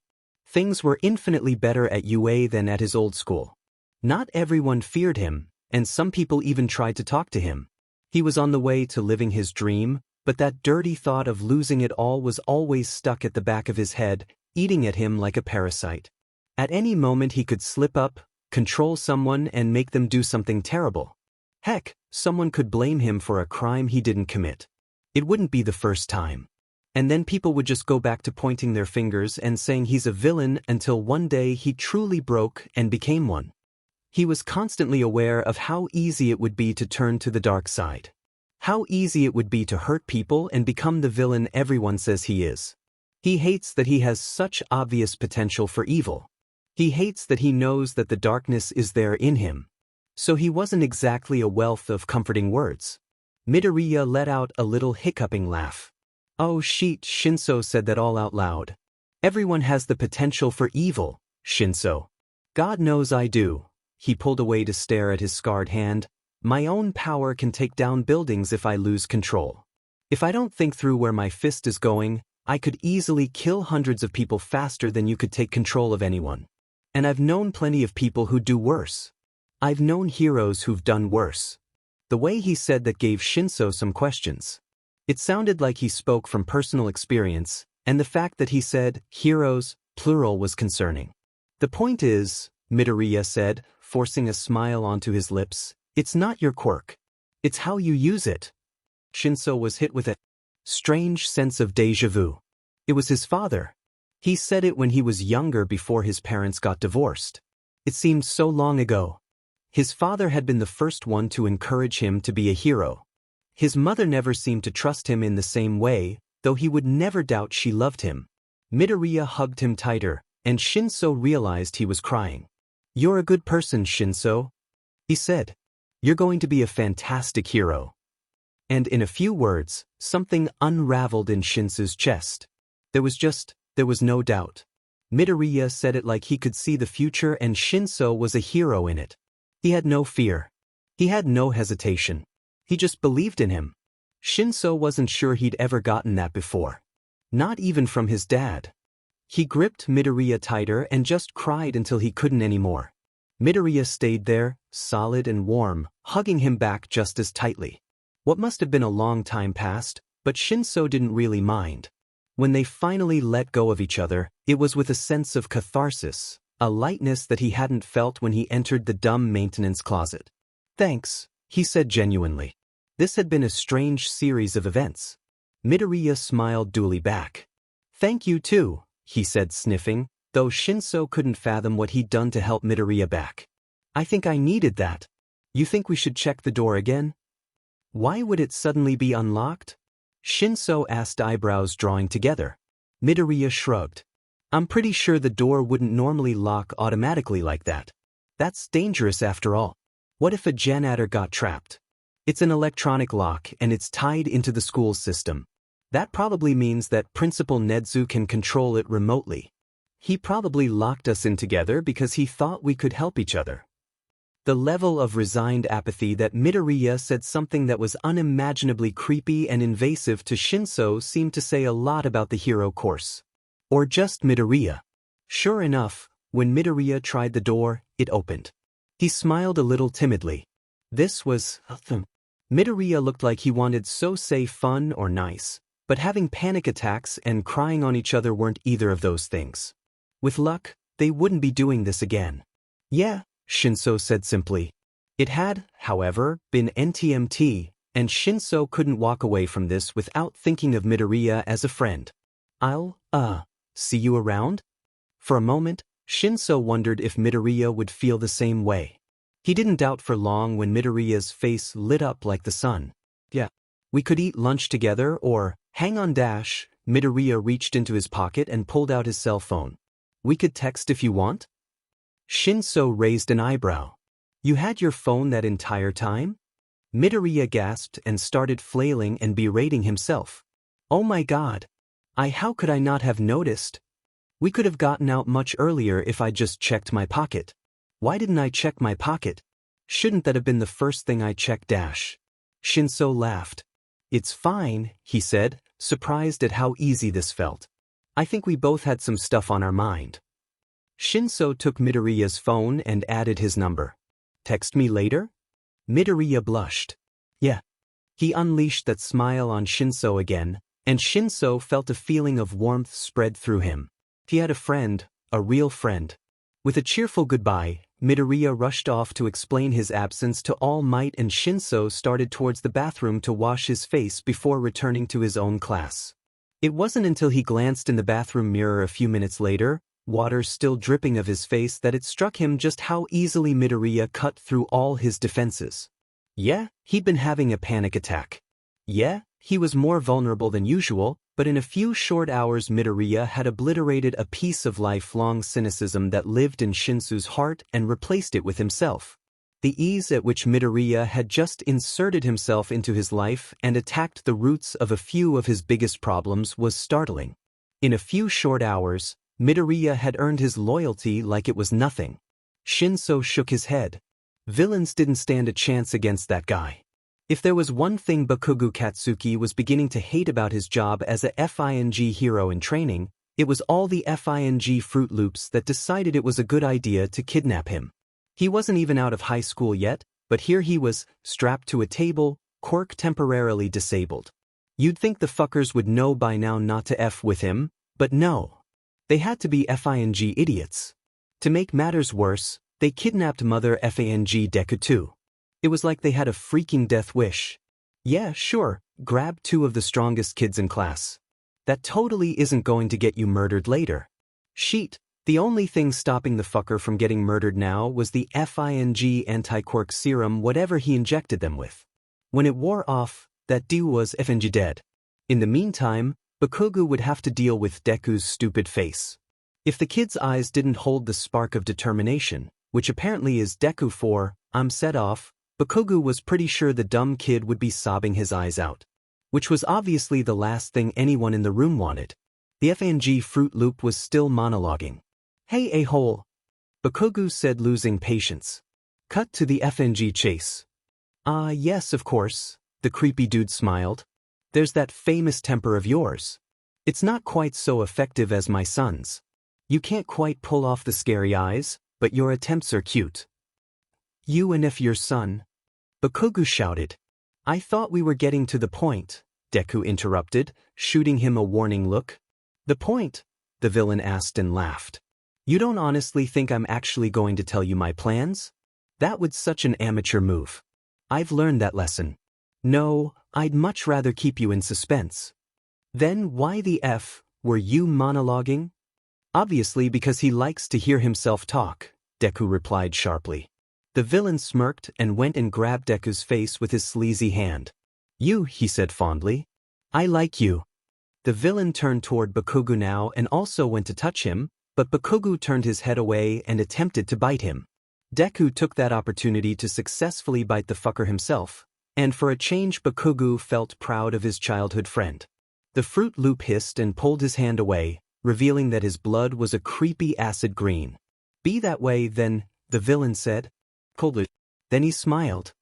Things were infinitely better at UA than at his old school. Not everyone feared him, and some people even tried to talk to him. He was on the way to living his dream, but that dirty thought of losing it all was always stuck at the back of his head, eating at him like a parasite. At any moment he could slip up, control someone and make them do something terrible. Heck, someone could blame him for a crime he didn't commit. It wouldn't be the first time. And then people would just go back to pointing their fingers and saying he's a villain until one day he truly broke and became one. He was constantly aware of how easy it would be to turn to the dark side. How easy it would be to hurt people and become the villain everyone says he is. He hates that he has such obvious potential for evil. He hates that he knows that the darkness is there in him. So he wasn't exactly a wealth of comforting words. Midoriya let out a little hiccuping laugh. Oh shit, Shinso said that all out loud. Everyone has the potential for evil, Shinso. God knows I do. He pulled away to stare at his scarred hand. My own power can take down buildings if I lose control. If I don't think through where my fist is going, I could easily kill hundreds of people faster than you could take control of anyone. And I've known plenty of people who do worse. I've known heroes who've done worse. The way he said that gave Shinso some questions. It sounded like he spoke from personal experience, and the fact that he said heroes, plural, was concerning. The point is, Midoriya said, forcing a smile onto his lips, it's not your quirk. It's how you use it. Shinso was hit with a strange sense of déjà vu. It was his father. He said it when he was younger before his parents got divorced. It seemed so long ago. His father had been the first one to encourage him to be a hero. His mother never seemed to trust him in the same way, though he would never doubt she loved him. Midoriya hugged him tighter, and Shinso realized he was crying. You're a good person, Shinso, he said. You're going to be a fantastic hero. And in a few words, something unraveled in Shinso's chest. There was no doubt. Midoriya said it like he could see the future and Shinso was a hero in it. He had no fear. He had no hesitation. He just believed in him. Shinso wasn't sure he'd ever gotten that before. Not even from his dad. He gripped Midoriya tighter and just cried until he couldn't anymore. Midoriya stayed there, solid and warm, hugging him back just as tightly. What must have been a long time passed, but Shinso didn't really mind. When they finally let go of each other, it was with a sense of catharsis, a lightness that he hadn't felt when he entered the dumb maintenance closet. Thanks, he said genuinely. This had been a strange series of events. Midoriya smiled dully back. Thank you too, he said sniffing, though Shinso couldn't fathom what he'd done to help Midoriya back. I think I needed that. You think we should check the door again? Why would it suddenly be unlocked? Shinso asked, eyebrows drawing together. Midoriya shrugged. I'm pretty sure the door wouldn't normally lock automatically like that. That's dangerous after all. What if a janitor got trapped? It's an electronic lock and it's tied into the school system. That probably means that Principal Nedu can control it remotely. He probably locked us in together because he thought we could help each other. The level of resigned apathy that Midoriya said something that was unimaginably creepy and invasive to Shinso seemed to say a lot about the hero course. Or just Midoriya. Sure enough, when Midoriya tried the door, it opened. He smiled a little timidly. This was Midoriya looked like he wanted so say fun or nice, but having panic attacks and crying on each other weren't either of those things. With luck, they wouldn't be doing this again. Yeah, Shinso said simply. It had, however, been NTMT, and Shinso couldn't walk away from this without thinking of Midoriya as a friend. I'll, see you around? For a moment, Shinso wondered if Midoriya would feel the same way. He didn't doubt for long when Midoriya's face lit up like the sun. Yeah. We could eat lunch together or, hang on dash, Midoriya reached into his pocket and pulled out his cell phone. We could text if you want? Shinso raised an eyebrow. You had your phone that entire time? Midoriya gasped and started flailing and berating himself. Oh my god. How could I not have noticed? We could have gotten out much earlier if I just checked my pocket. Why didn't I check my pocket? Shouldn't that have been the first thing I checked dash? Shinso laughed. It's fine, he said, surprised at how easy this felt. I think we both had some stuff on our mind. Shinso took Midoriya's phone and added his number. Text me later? Midoriya blushed. Yeah. He unleashed that smile on Shinso again, and Shinso felt a feeling of warmth spread through him. He had a friend, a real friend. With a cheerful goodbye, Midoriya rushed off to explain his absence to All Might, and Shinso started towards the bathroom to wash his face before returning to his own class. It wasn't until he glanced in the bathroom mirror a few minutes later, water still dripping of his face, that it struck him just how easily Midoriya cut through all his defenses. Yeah, he'd been having a panic attack. Yeah, he was more vulnerable than usual, but in a few short hours Midoriya had obliterated a piece of lifelong cynicism that lived in Shinsu's heart and replaced it with himself. The ease at which Midoriya had just inserted himself into his life and attacked the roots of a few of his biggest problems was startling. In a few short hours, Midoriya had earned his loyalty like it was nothing. Shinso shook his head. Villains didn't stand a chance against that guy. If there was one thing Bakugo Katsuki was beginning to hate about his job as a FING hero in training, it was all the FING Fruit Loops that decided it was a good idea to kidnap him. He wasn't even out of high school yet, but here he was, strapped to a table, quirk temporarily disabled. You'd think the fuckers would know by now not to F with him, but no. They had to be FING idiots. To make matters worse, they kidnapped Mother FANG Deku too. It was like they had a freaking death wish. Yeah, sure, grab two of the strongest kids in class. That totally isn't going to get you murdered later. Sheet, the only thing stopping the fucker from getting murdered now was the FING anti-quirk serum, whatever he injected them with. When it wore off, that dude was FNG dead. In the meantime, Bakugo would have to deal with Deku's stupid face. If the kid's eyes didn't hold the spark of determination, which apparently is Deku for, I'm set off, Bakugo was pretty sure the dumb kid would be sobbing his eyes out. Which was obviously the last thing anyone in the room wanted. The FNG Fruit Loop was still monologuing. Hey a-hole. Bakugo said, losing patience. Cut to the FNG chase. Yes of course, the creepy dude smiled. There's that famous temper of yours. It's not quite so effective as my son's. You can't quite pull off the scary eyes, but your attempts are cute. You and if your son. Bakugo shouted. I thought we were getting to the point, Deku interrupted, shooting him a warning look. The point? The villain asked and laughed. You don't honestly think I'm actually going to tell you my plans? That would such an amateur move. I've learned that lesson. No, I'd much rather keep you in suspense. Then why the F were you monologuing? Obviously because he likes to hear himself talk, Deku replied sharply. The villain smirked and went and grabbed Deku's face with his sleazy hand. You, he said fondly. I like you. The villain turned toward Bakugo now and also went to touch him, but Bakugo turned his head away and attempted to bite him. Deku took that opportunity to successfully bite the fucker himself, and for a change Bakugo felt proud of his childhood friend. The Fruit Loop hissed and pulled his hand away, revealing that his blood was a creepy acid green. Be that way then, the villain said. Coldly. Then he smiled.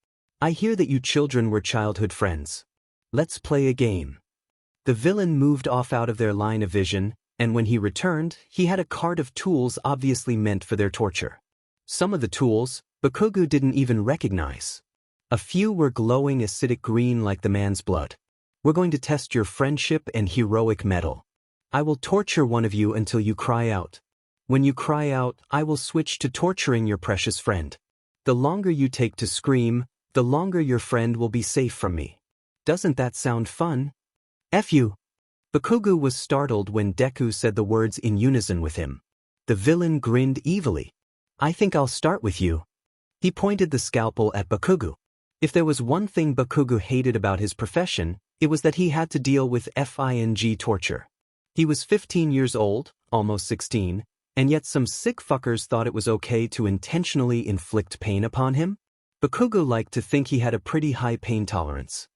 I hear that you children were childhood friends. Let's play a game. The villain moved off out of their line of vision, and when he returned, he had a cart of tools obviously meant for their torture. Some of the tools, Bakugo didn't even recognize. A few were glowing acidic green like the man's blood. We're going to test your friendship and heroic mettle. I will torture one of you until you cry out. When you cry out, I will switch to torturing your precious friend. The longer you take to scream, the longer your friend will be safe from me. Doesn't that sound fun? F you. Bakugo was startled when Deku said the words in unison with him. The villain grinned evilly. I think I'll start with you. He pointed the scalpel at Bakugo. If there was one thing Bakugo hated about his profession, it was that he had to deal with FING torture. He was 15 years old, almost 16, and yet some sick fuckers thought it was okay to intentionally inflict pain upon him? Bakugo liked to think he had a pretty high pain tolerance.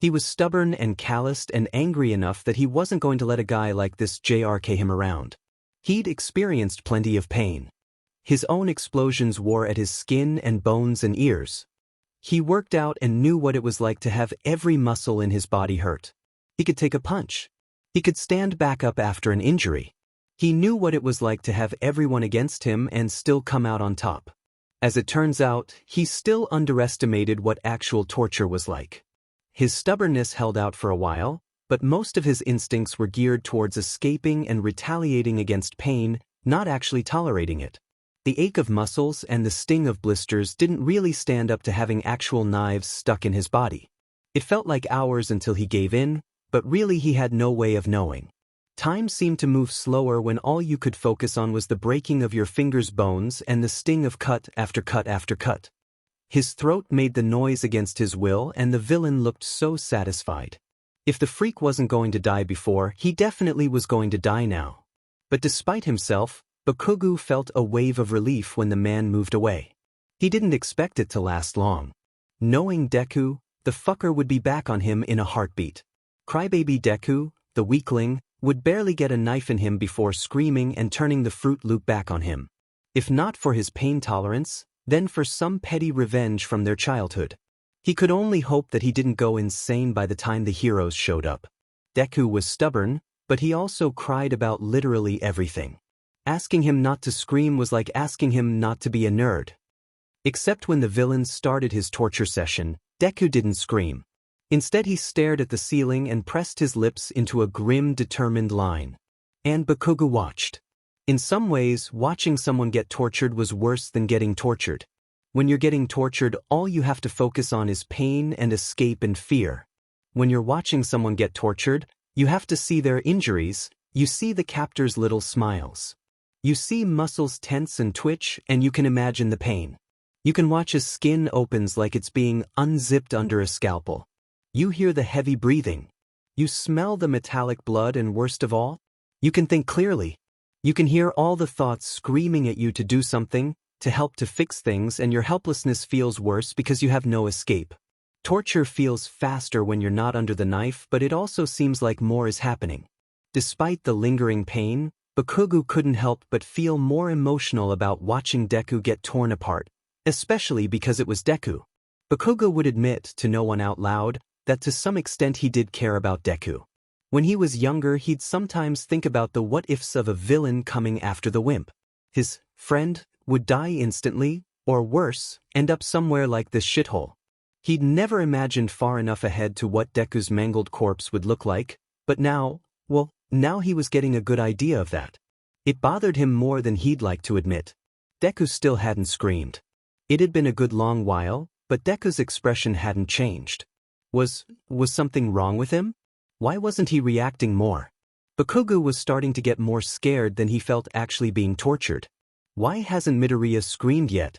He was stubborn and calloused and angry enough that he wasn't going to let a guy like this JRK him around. He'd experienced plenty of pain. His own explosions wore at his skin and bones and ears. He worked out and knew what it was like to have every muscle in his body hurt. He could take a punch. He could stand back up after an injury. He knew what it was like to have everyone against him and still come out on top. As it turns out, he still underestimated what actual torture was like. His stubbornness held out for a while, but most of his instincts were geared towards escaping and retaliating against pain, not actually tolerating it. The ache of muscles and the sting of blisters didn't really stand up to having actual knives stuck in his body. It felt like hours until he gave in, but really he had no way of knowing. Time seemed to move slower when all you could focus on was the breaking of your fingers' bones and the sting of cut after cut after cut. His throat made the noise against his will and the villain looked so satisfied. If the freak wasn't going to die before, he definitely was going to die now. But despite himself, Bakugo felt a wave of relief when the man moved away. He didn't expect it to last long. Knowing Deku, the fucker would be back on him in a heartbeat. Crybaby Deku, the weakling, would barely get a knife in him before screaming and turning the Fruit Loop back on him. If not for his pain tolerance, then for some petty revenge from their childhood. He could only hope that he didn't go insane by the time the heroes showed up. Deku was stubborn, but he also cried about literally everything. Asking him not to scream was like asking him not to be a nerd. Except when the villain started his torture session, Deku didn't scream. Instead he stared at the ceiling and pressed his lips into a grim, determined line. And Bakugo watched. In some ways, watching someone get tortured was worse than getting tortured. When you're getting tortured, all you have to focus on is pain and escape and fear. When you're watching someone get tortured, you have to see their injuries, you see the captor's little smiles. You see muscles tense and twitch, and you can imagine the pain. You can watch as skin opens like it's being unzipped under a scalpel. You hear the heavy breathing. You smell the metallic blood, and worst of all, you can think clearly. You can hear all the thoughts screaming at you to do something, to help to fix things, and your helplessness feels worse because you have no escape. Torture feels faster when you're not under the knife, but it also seems like more is happening. Despite the lingering pain, Bakugo couldn't help but feel more emotional about watching Deku get torn apart, especially because it was Deku. Bakugo would admit to no one out loud that to some extent he did care about Deku. When he was younger, he'd sometimes think about the what-ifs of a villain coming after the wimp. His friend would die instantly, or worse, end up somewhere like this shithole. He'd never imagined far enough ahead to what Deku's mangled corpse would look like, but now he was getting a good idea of that. It bothered him more than he'd like to admit. Deku still hadn't screamed. It had been a good long while, but Deku's expression hadn't changed. Was something wrong with him? Why wasn't he reacting more? Bakugo was starting to get more scared than he felt actually being tortured. Why hasn't Midoriya screamed yet?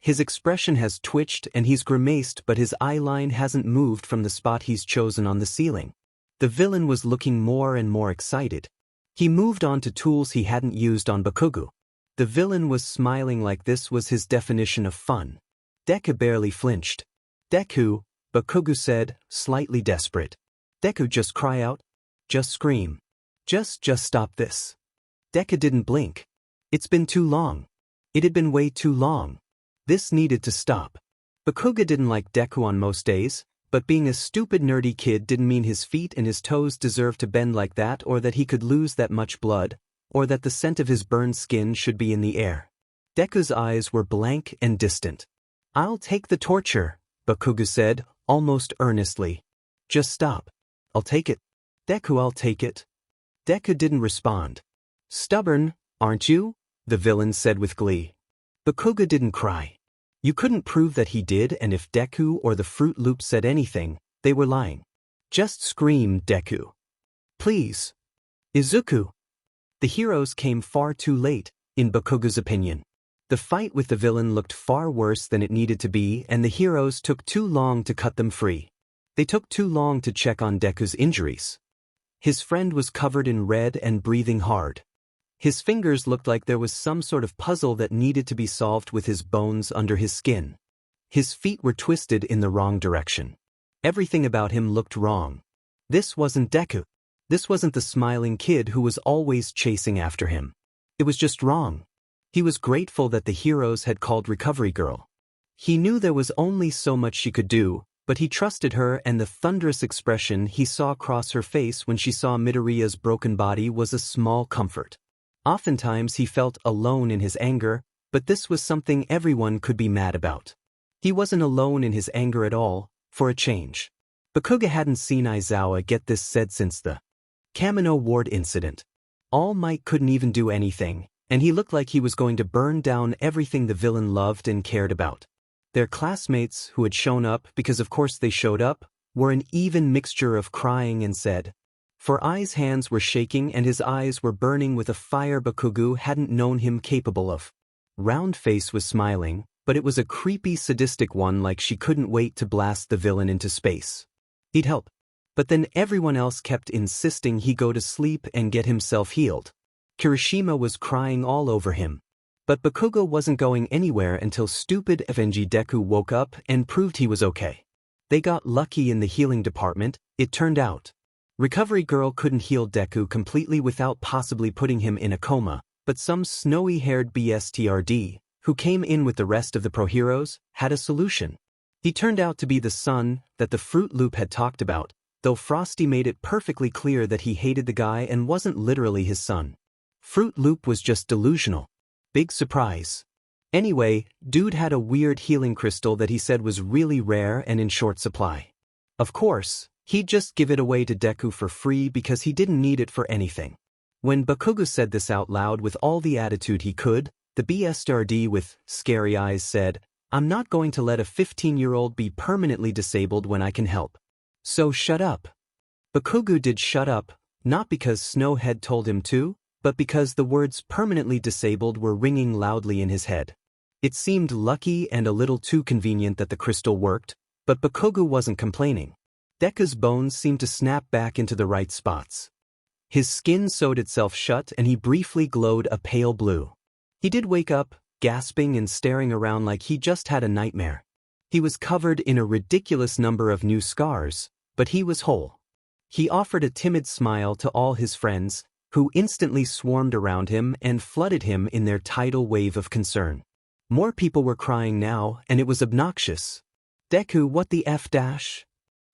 His expression has twitched and he's grimaced, but his eye line hasn't moved from the spot he's chosen on the ceiling. The villain was looking more and more excited. He moved on to tools he hadn't used on Bakugo. The villain was smiling like this was his definition of fun. Deku barely flinched. Deku, Bakugo said, slightly desperate. Deku, just cry out. Just scream. Just stop this. Deku didn't blink. It's been too long. It had been way too long. This needed to stop. Bakugo didn't like Deku on most days, but being a stupid nerdy kid didn't mean his feet and his toes deserved to bend like that, or that he could lose that much blood, or that the scent of his burned skin should be in the air. Deku's eyes were blank and distant. I'll take the torture, Bakugo said, almost earnestly. Just stop. I'll take it. Deku, I'll take it. Deku didn't respond. Stubborn, aren't you? The villain said with glee. Bakugo didn't cry. You couldn't prove that he did, and if Deku or the Fruit Loop said anything, they were lying. Just scream, Deku. Please. Izuku. The heroes came far too late, in Bakugo's opinion. The fight with the villain looked far worse than it needed to be, and the heroes took too long to cut them free. They took too long to check on Deku's injuries. His friend was covered in red and breathing hard. His fingers looked like there was some sort of puzzle that needed to be solved with his bones under his skin. His feet were twisted in the wrong direction. Everything about him looked wrong. This wasn't Deku. This wasn't the smiling kid who was always chasing after him. It was just wrong. He was grateful that the heroes had called Recovery Girl. He knew there was only so much she could do, but he trusted her, and the thunderous expression he saw cross her face when she saw Midoriya's broken body was a small comfort. Oftentimes he felt alone in his anger, but this was something everyone could be mad about. He wasn't alone in his anger at all, for a change. Bakugo hadn't seen Aizawa get this said since the Kamino Ward incident. All Might couldn't even do anything, and he looked like he was going to burn down everything the villain loved and cared about. Their classmates, who had shown up because of course they showed up, were an even mixture of crying and sad. For Ai's hands were shaking and his eyes were burning with a fire Bakugo hadn't known him capable of. Round Face was smiling, but it was a creepy sadistic one, like she couldn't wait to blast the villain into space. He'd help. But then everyone else kept insisting he go to sleep and get himself healed. Kirishima was crying all over him. But Bakugo wasn't going anywhere until stupid FNG Deku woke up and proved he was okay. They got lucky in the healing department, it turned out. Recovery Girl couldn't heal Deku completely without possibly putting him in a coma, but some snowy-haired BSTRD, who came in with the rest of the pro heroes, had a solution. He turned out to be the son that the Fruit Loop had talked about, though Frosty made it perfectly clear that he hated the guy and wasn't literally his son. Fruit Loop was just delusional. Big surprise. Anyway, dude had a weird healing crystal that he said was really rare and in short supply. Of course, he'd just give it away to Deku for free because he didn't need it for anything. When Bakugo said this out loud with all the attitude he could, the BSRD with scary eyes said, "I'm not going to let a 15-year-old be permanently disabled when I can help. So shut up." Bakugo did shut up, not because Snowhead told him to, but because the words permanently disabled were ringing loudly in his head. It seemed lucky and a little too convenient that the crystal worked, but Bakugo wasn't complaining. Deku's bones seemed to snap back into the right spots. His skin sewed itself shut and he briefly glowed a pale blue. He did wake up, gasping and staring around like he just had a nightmare. He was covered in a ridiculous number of new scars, but he was whole. He offered a timid smile to all his friends, who instantly swarmed around him and flooded him in their tidal wave of concern. More people were crying now, and it was obnoxious. Deku, what the F dash?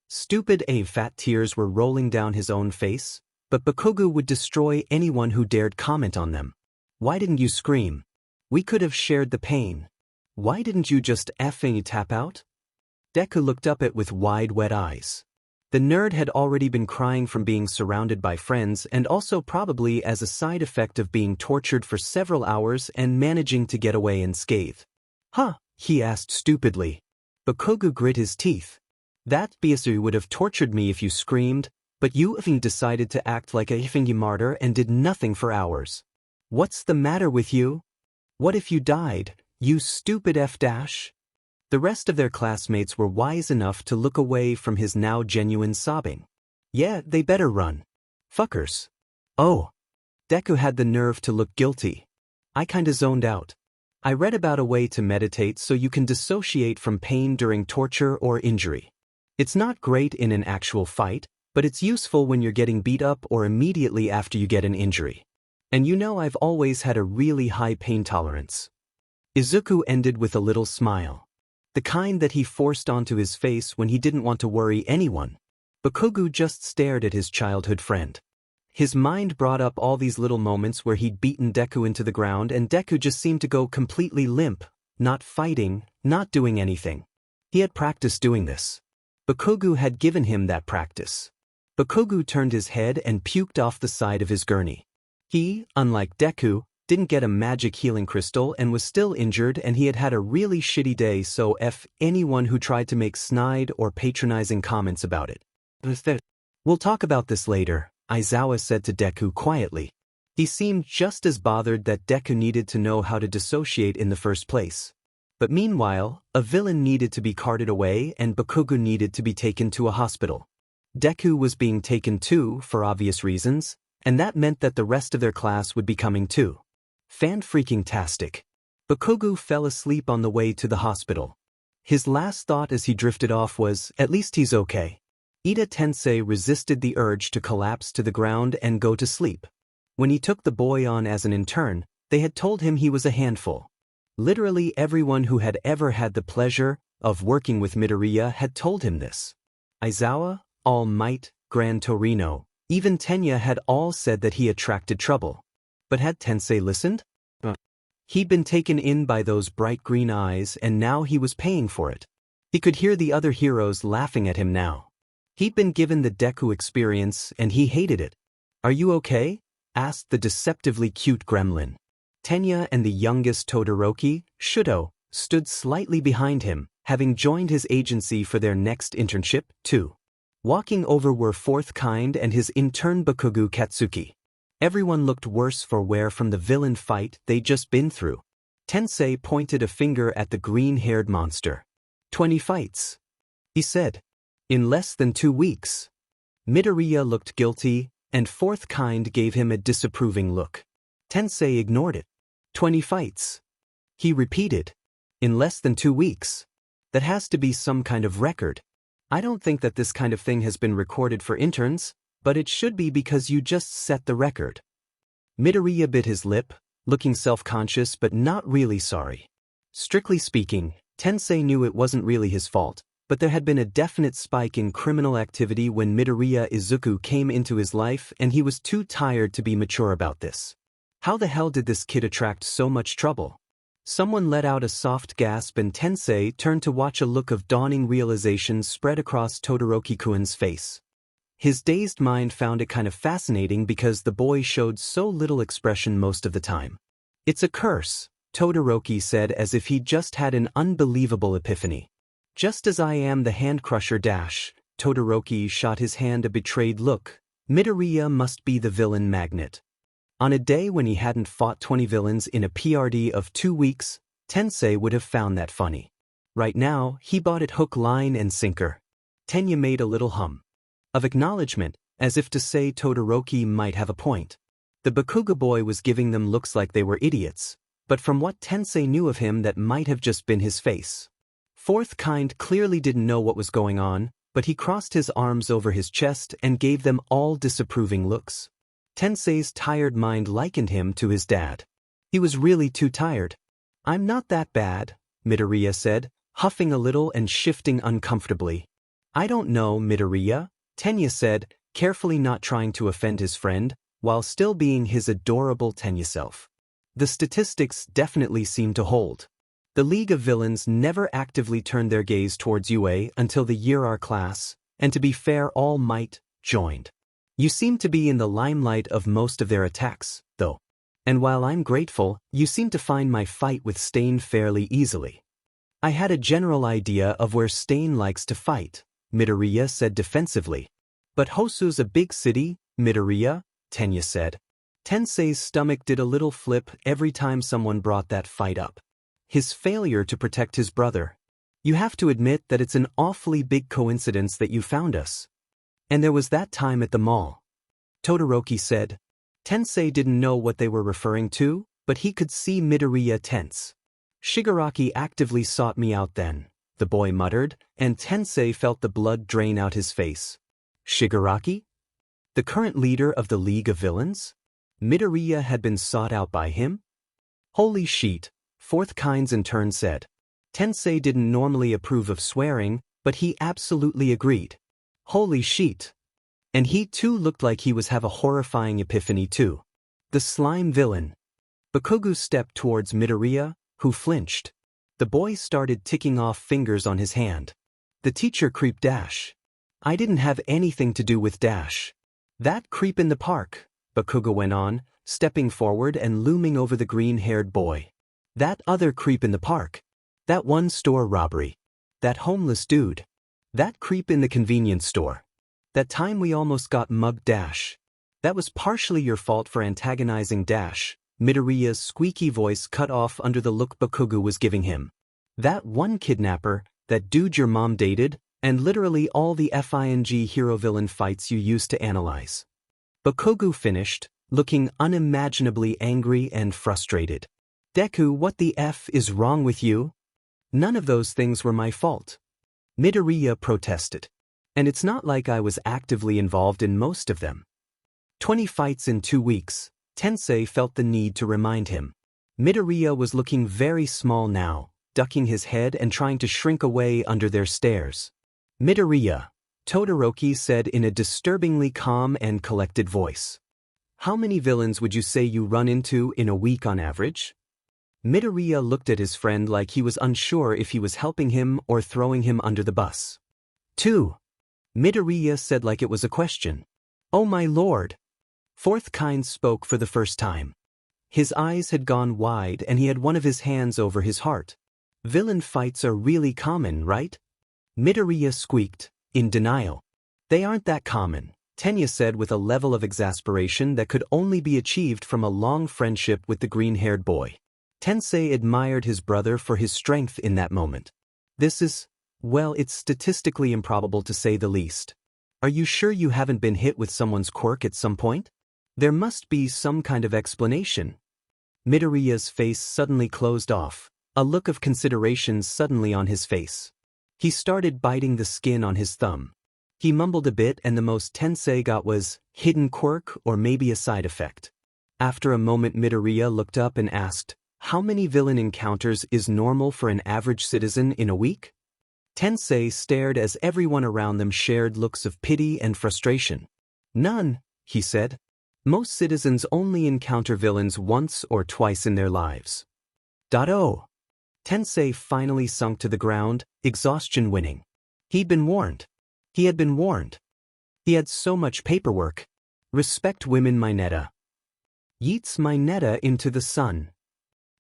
Stupid fat tears were rolling down his own face, but Bakugo would destroy anyone who dared comment on them. Why didn't you scream? We could have shared the pain. Why didn't you just effing tap out? Deku looked up at with wide wet eyes. The nerd had already been crying from being surrounded by friends and also probably as a side effect of being tortured for several hours and managing to get away unscathed. Huh? He asked stupidly. Bakugo grit his teeth. That BSU would have tortured me if you screamed, but you even decided to act like a effing martyr and did nothing for hours. What's the matter with you? What if you died, you stupid F dash? The rest of their classmates were wise enough to look away from his now genuine sobbing. Yeah, they better run. Fuckers. Oh. Deku had the nerve to look guilty. I kinda zoned out. I read about a way to meditate so you can dissociate from pain during torture or injury. It's not great in an actual fight, but it's useful when you're getting beat up or immediately after you get an injury. And you know I've always had a really high pain tolerance. Izuku ended with a little smile. The kind that he forced onto his face when he didn't want to worry anyone. Bakugo just stared at his childhood friend. His mind brought up all these little moments where he'd beaten Deku into the ground and Deku just seemed to go completely limp, not fighting, not doing anything. He had practiced doing this. Bakugo had given him that practice. Bakugo turned his head and puked off the side of his gurney. He, unlike Deku, didn't get a magic healing crystal and was still injured, and he had had a really shitty day, so F anyone who tried to make snide or patronizing comments about it. We'll talk about this later, Aizawa said to Deku quietly. He seemed just as bothered that Deku needed to know how to dissociate in the first place. But meanwhile, a villain needed to be carted away and Bakugo needed to be taken to a hospital. Deku was being taken too, for obvious reasons, and that meant that the rest of their class would be coming too. Fan-freaking-tastic. Bakugo fell asleep on the way to the hospital. His last thought as he drifted off was, at least he's okay. Ida Tensei resisted the urge to collapse to the ground and go to sleep. When he took the boy on as an intern, they had told him he was a handful. Literally everyone who had ever had the pleasure of working with Midoriya had told him this. Aizawa, All Might, Gran Torino, even Tenya had all said that he attracted trouble. But had Tensei listened? He'd been taken in by those bright green eyes and now he was paying for it. He could hear the other heroes laughing at him now. He'd been given the Deku experience and he hated it. Are you okay? Asked the deceptively cute gremlin. Tenya and the youngest Todoroki, Shudo, stood slightly behind him, having joined his agency for their next internship, too. Walking over were Fourth Kind and his intern Bakugo Katsuki. Everyone looked worse for wear from the villain fight they'd just been through. Tensei pointed a finger at the green-haired monster. 20 fights, he said. In less than 2 weeks. Midoriya looked guilty, and Fourth Kind gave him a disapproving look. Tensei ignored it. 20 fights. He repeated. In less than 2 weeks. That has to be some kind of record. I don't think that this kind of thing has been recorded for interns, but it should be because you just set the record. Midoriya bit his lip, looking self-conscious but not really sorry. Strictly speaking, Tensei knew it wasn't really his fault, but there had been a definite spike in criminal activity when Midoriya Izuku came into his life and he was too tired to be mature about this. How the hell did this kid attract so much trouble? Someone let out a soft gasp and Tensei turned to watch a look of dawning realization spread across Todoroki-kun's face. His dazed mind found it kind of fascinating because the boy showed so little expression most of the time. It's a curse, Todoroki said as if he'd just had an unbelievable epiphany. Just as I am the hand crusher dash, Todoroki shot his hand a betrayed look. Midoriya must be the villain magnet. On a day when he hadn't fought 20 villains in a PRD of 2 weeks, Tensei would have found that funny. Right now, he bought it hook, line, and sinker. Tenya made a little hum of acknowledgement, as if to say Todoroki might have a point. The Bakugo boy was giving them looks like they were idiots, but from what Tensei knew of him that might have just been his face. Fourth Kind clearly didn't know what was going on, but he crossed his arms over his chest and gave them all disapproving looks. Tensei's tired mind likened him to his dad. He was really too tired. I'm not that bad, Midoriya said, huffing a little and shifting uncomfortably. I don't know, Midoriya, Tenya said, carefully not trying to offend his friend, while still being his adorable Tenya self. The statistics definitely seemed to hold. The League of Villains never actively turned their gaze towards UA until the year our class, and to be fair, All Might joined. You seem to be in the limelight of most of their attacks, though. And while I'm grateful, you seem to find my fight with Stain fairly easily. I had a general idea of where Stain likes to fight, Midoriya said defensively. But Hosu's a big city, Midoriya, Tenya said. Tensei's stomach did a little flip every time someone brought that fight up. His failure to protect his brother. You have to admit that it's an awfully big coincidence that you found us. And there was that time at the mall. Todoroki said. Tensei didn't know what they were referring to, but he could see Midoriya tense. Shigaraki actively sought me out then, the boy muttered, and Tensei felt the blood drain out his face. Shigaraki? The current leader of the League of Villains? Midoriya had been sought out by him? Holy shit, Fourth Kinds in turn said. Tensei didn't normally approve of swearing, but he absolutely agreed. Holy shit. And he too looked like he was have a horrifying epiphany too. The slime villain. Bakugo stepped towards Midoriya, who flinched. The boy started ticking off fingers on his hand. The teacher creep dash. I didn't have anything to do with dash. That creep in the park, Bakugo went on, stepping forward and looming over the green-haired boy. That other creep in the park. That one store robbery. That homeless dude. That creep in the convenience store. That time we almost got mugged dash. That was partially your fault for antagonizing dash. Midoriya's squeaky voice cut off under the look Bakugo was giving him. That one kidnapper, that dude your mom dated, and literally all the FING hero-villain fights you used to analyze. Bakugo finished, looking unimaginably angry and frustrated. Deku, what the F is wrong with you? None of those things were my fault. Midoriya protested. And it's not like I was actively involved in most of them. 20 fights in 2 weeks, Tensei felt the need to remind him. Midoriya was looking very small now, ducking his head and trying to shrink away under their stares. Midoriya, Todoroki said in a disturbingly calm and collected voice. How many villains would you say you run into in a week on average? Midoriya looked at his friend like he was unsure if he was helping him or throwing him under the bus. 2. Midoriya said like it was a question. Oh my lord. Fourth Kind spoke for the first time. His eyes had gone wide and he had one of his hands over his heart. Villain fights are really common, right? Midoriya squeaked, in denial. They aren't that common, Tenya said with a level of exasperation that could only be achieved from a long friendship with the green-haired boy. Tensei admired his brother for his strength in that moment. This is, well, it's statistically improbable to say the least. Are you sure you haven't been hit with someone's quirk at some point? There must be some kind of explanation. Midoriya's face suddenly closed off, a look of consideration suddenly on his face. He started biting the skin on his thumb. He mumbled a bit and the most Tensei got was, hidden quirk or maybe a side effect. After a moment Midoriya looked up and asked, how many villain encounters is normal for an average citizen in a week? Tensei stared as everyone around them shared looks of pity and frustration. None, he said. Most citizens only encounter villains once or twice in their lives. Oh. Tensei finally sunk to the ground, exhaustion winning. He'd been warned. He had been warned. He had so much paperwork. Respect women, my Netta. Yeets my Netta into the sun.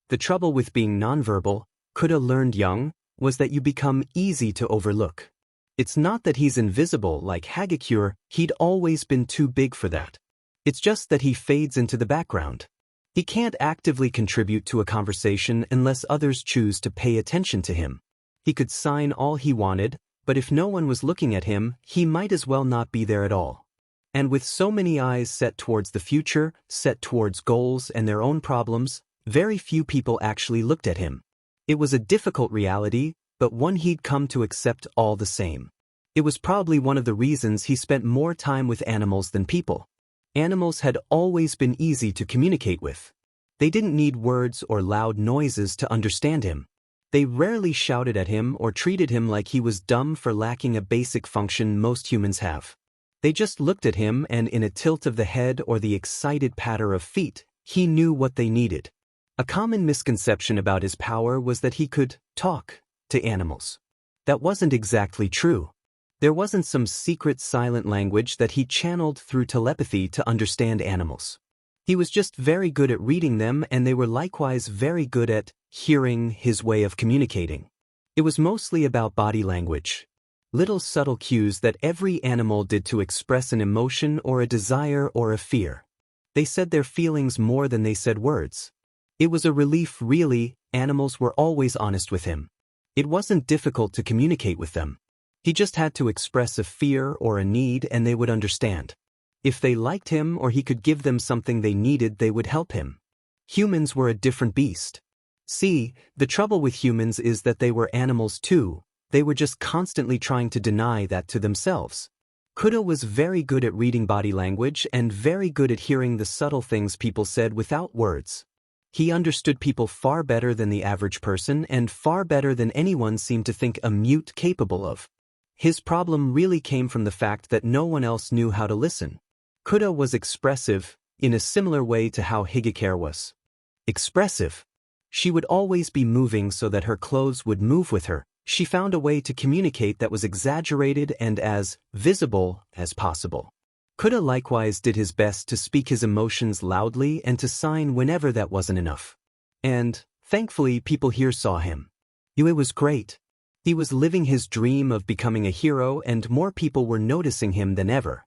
The trouble with being nonverbal, Kuda learned young, was that you become easy to overlook. It's not that he's invisible like Hagakure, he'd always been too big for that. It's just that he fades into the background. He can't actively contribute to a conversation unless others choose to pay attention to him. He could sign all he wanted, but if no one was looking at him, he might as well not be there at all. And with so many eyes set towards the future, set towards goals and their own problems, very few people actually looked at him. It was a difficult reality, but one he'd come to accept all the same. It was probably one of the reasons he spent more time with animals than people. Animals had always been easy to communicate with. They didn't need words or loud noises to understand him. They rarely shouted at him or treated him like he was dumb for lacking a basic function most humans have. They just looked at him and in a tilt of the head or the excited patter of feet, he knew what they needed. A common misconception about his power was that he could talk to animals. That wasn't exactly true. There wasn't some secret silent language that he channeled through telepathy to understand animals. He was just very good at reading them and they were likewise very good at hearing his way of communicating. It was mostly about body language. Little subtle cues that every animal did to express an emotion or a desire or a fear. They said their feelings more than they said words. It was a relief really, animals were always honest with him. It wasn't difficult to communicate with them. He just had to express a fear or a need and they would understand. If they liked him or he could give them something they needed, they would help him. Humans were a different beast. See, the trouble with humans is that they were animals too. They were just constantly trying to deny that to themselves. Kuda was very good at reading body language and very good at hearing the subtle things people said without words. He understood people far better than the average person and far better than anyone seemed to think a mute capable of. His problem really came from the fact that no one else knew how to listen. Kuda was expressive, in a similar way to how Higakure was. Expressive. She would always be moving so that her clothes would move with her. She found a way to communicate that was exaggerated and as visible as possible. Kuda likewise did his best to speak his emotions loudly and to sign whenever that wasn't enough. And, thankfully, people here saw him. It was great. He was living his dream of becoming a hero, and more people were noticing him than ever.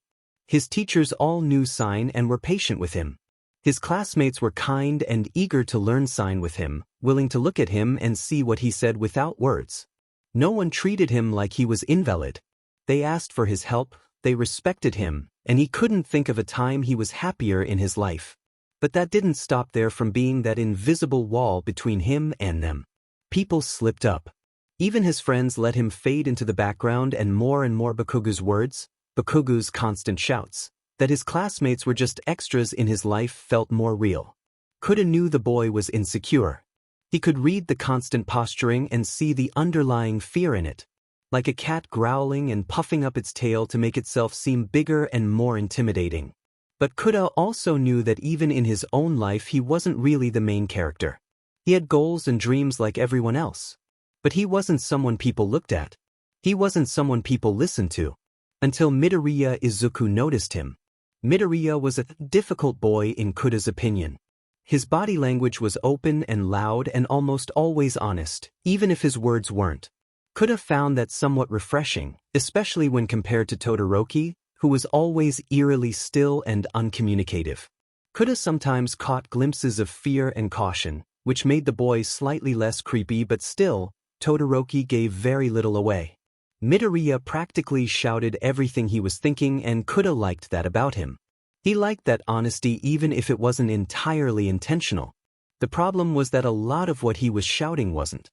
His teachers all knew sign and were patient with him. His classmates were kind and eager to learn sign with him, willing to look at him and see what he said without words. No one treated him like he was invalid. They asked for his help, they respected him, and he couldn't think of a time he was happier in his life. But that didn't stop there from being that invisible wall between him and them. People slipped up. Even his friends let him fade into the background, and more Bakugu's words, Bakugu's constant shouts, that his classmates were just extras in his life felt more real. Kuda knew the boy was insecure. He could read the constant posturing and see the underlying fear in it, like a cat growling and puffing up its tail to make itself seem bigger and more intimidating. But Kuda also knew that even in his own life he wasn't really the main character. He had goals and dreams like everyone else. But he wasn't someone people looked at. He wasn't someone people listened to. Until Midoriya Izuku noticed him. Midoriya was a difficult boy in Kuda's opinion. His body language was open and loud and almost always honest, even if his words weren't. Kuda found that somewhat refreshing, especially when compared to Todoroki, who was always eerily still and uncommunicative. Kuda sometimes caught glimpses of fear and caution, which made the boy slightly less creepy, but still, Todoroki gave very little away. Midoriya practically shouted everything he was thinking, and Kuda liked that about him. He liked that honesty even if it wasn't entirely intentional. The problem was that a lot of what he was shouting wasn't.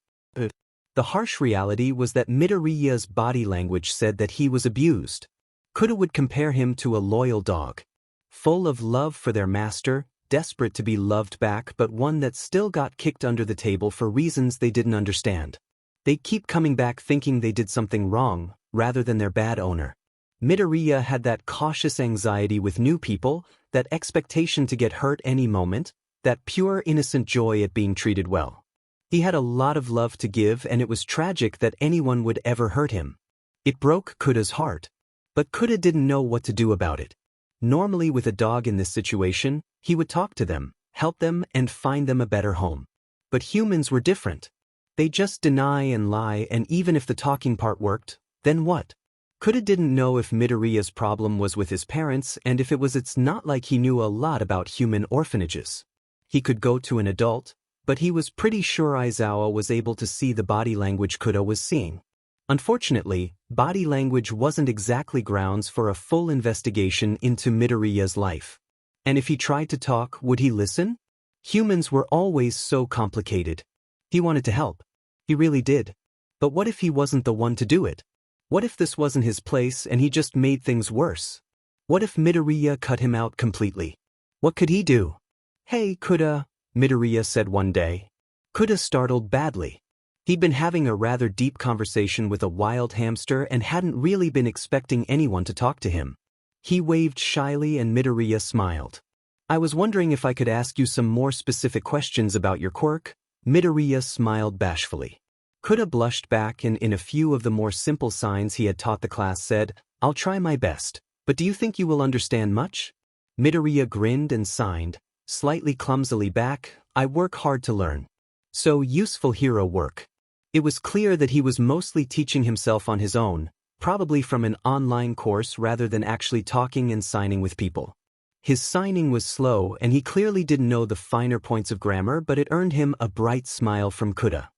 The harsh reality was that Midoriya's body language said that he was abused. Kuda would compare him to a loyal dog, full of love for their master, desperate to be loved back, but one that still got kicked under the table for reasons they didn't understand. They'd keep coming back thinking they did something wrong, rather than their bad owner. Midoriya had that cautious anxiety with new people, that expectation to get hurt any moment, that pure innocent joy at being treated well. He had a lot of love to give, and it was tragic that anyone would ever hurt him. It broke Kuda's heart. But Kuda didn't know what to do about it. Normally with a dog in this situation, he would talk to them, help them, and find them a better home. But humans were different. They just deny and lie, and even if the talking part worked, then what? Kuda didn't know if Midoriya's problem was with his parents, and if it was, it's not like he knew a lot about human orphanages. He could go to an adult, but he was pretty sure Aizawa was able to see the body language Kuda was seeing. Unfortunately, body language wasn't exactly grounds for a full investigation into Midoriya's life. And if he tried to talk, would he listen? Humans were always so complicated. He wanted to help. He really did. But what if he wasn't the one to do it? What if this wasn't his place and he just made things worse? What if Midoriya cut him out completely? What could he do? "Hey, Kuda," Midoriya said one day. Kuda startled badly. He'd been having a rather deep conversation with a wild hamster and hadn't really been expecting anyone to talk to him. He waved shyly and Midoriya smiled. "I was wondering if I could ask you some more specific questions about your quirk." Midoriya smiled bashfully. Kuda blushed back and in a few of the more simple signs he had taught the class said, "I'll try my best, but do you think you will understand much?" Midoriya grinned and signed, slightly clumsily back, "I work hard to learn." So useful hero work. It was clear that he was mostly teaching himself on his own, probably from an online course rather than actually talking and signing with people. His signing was slow and he clearly didn't know the finer points of grammar, but it earned him a bright smile from Kuda.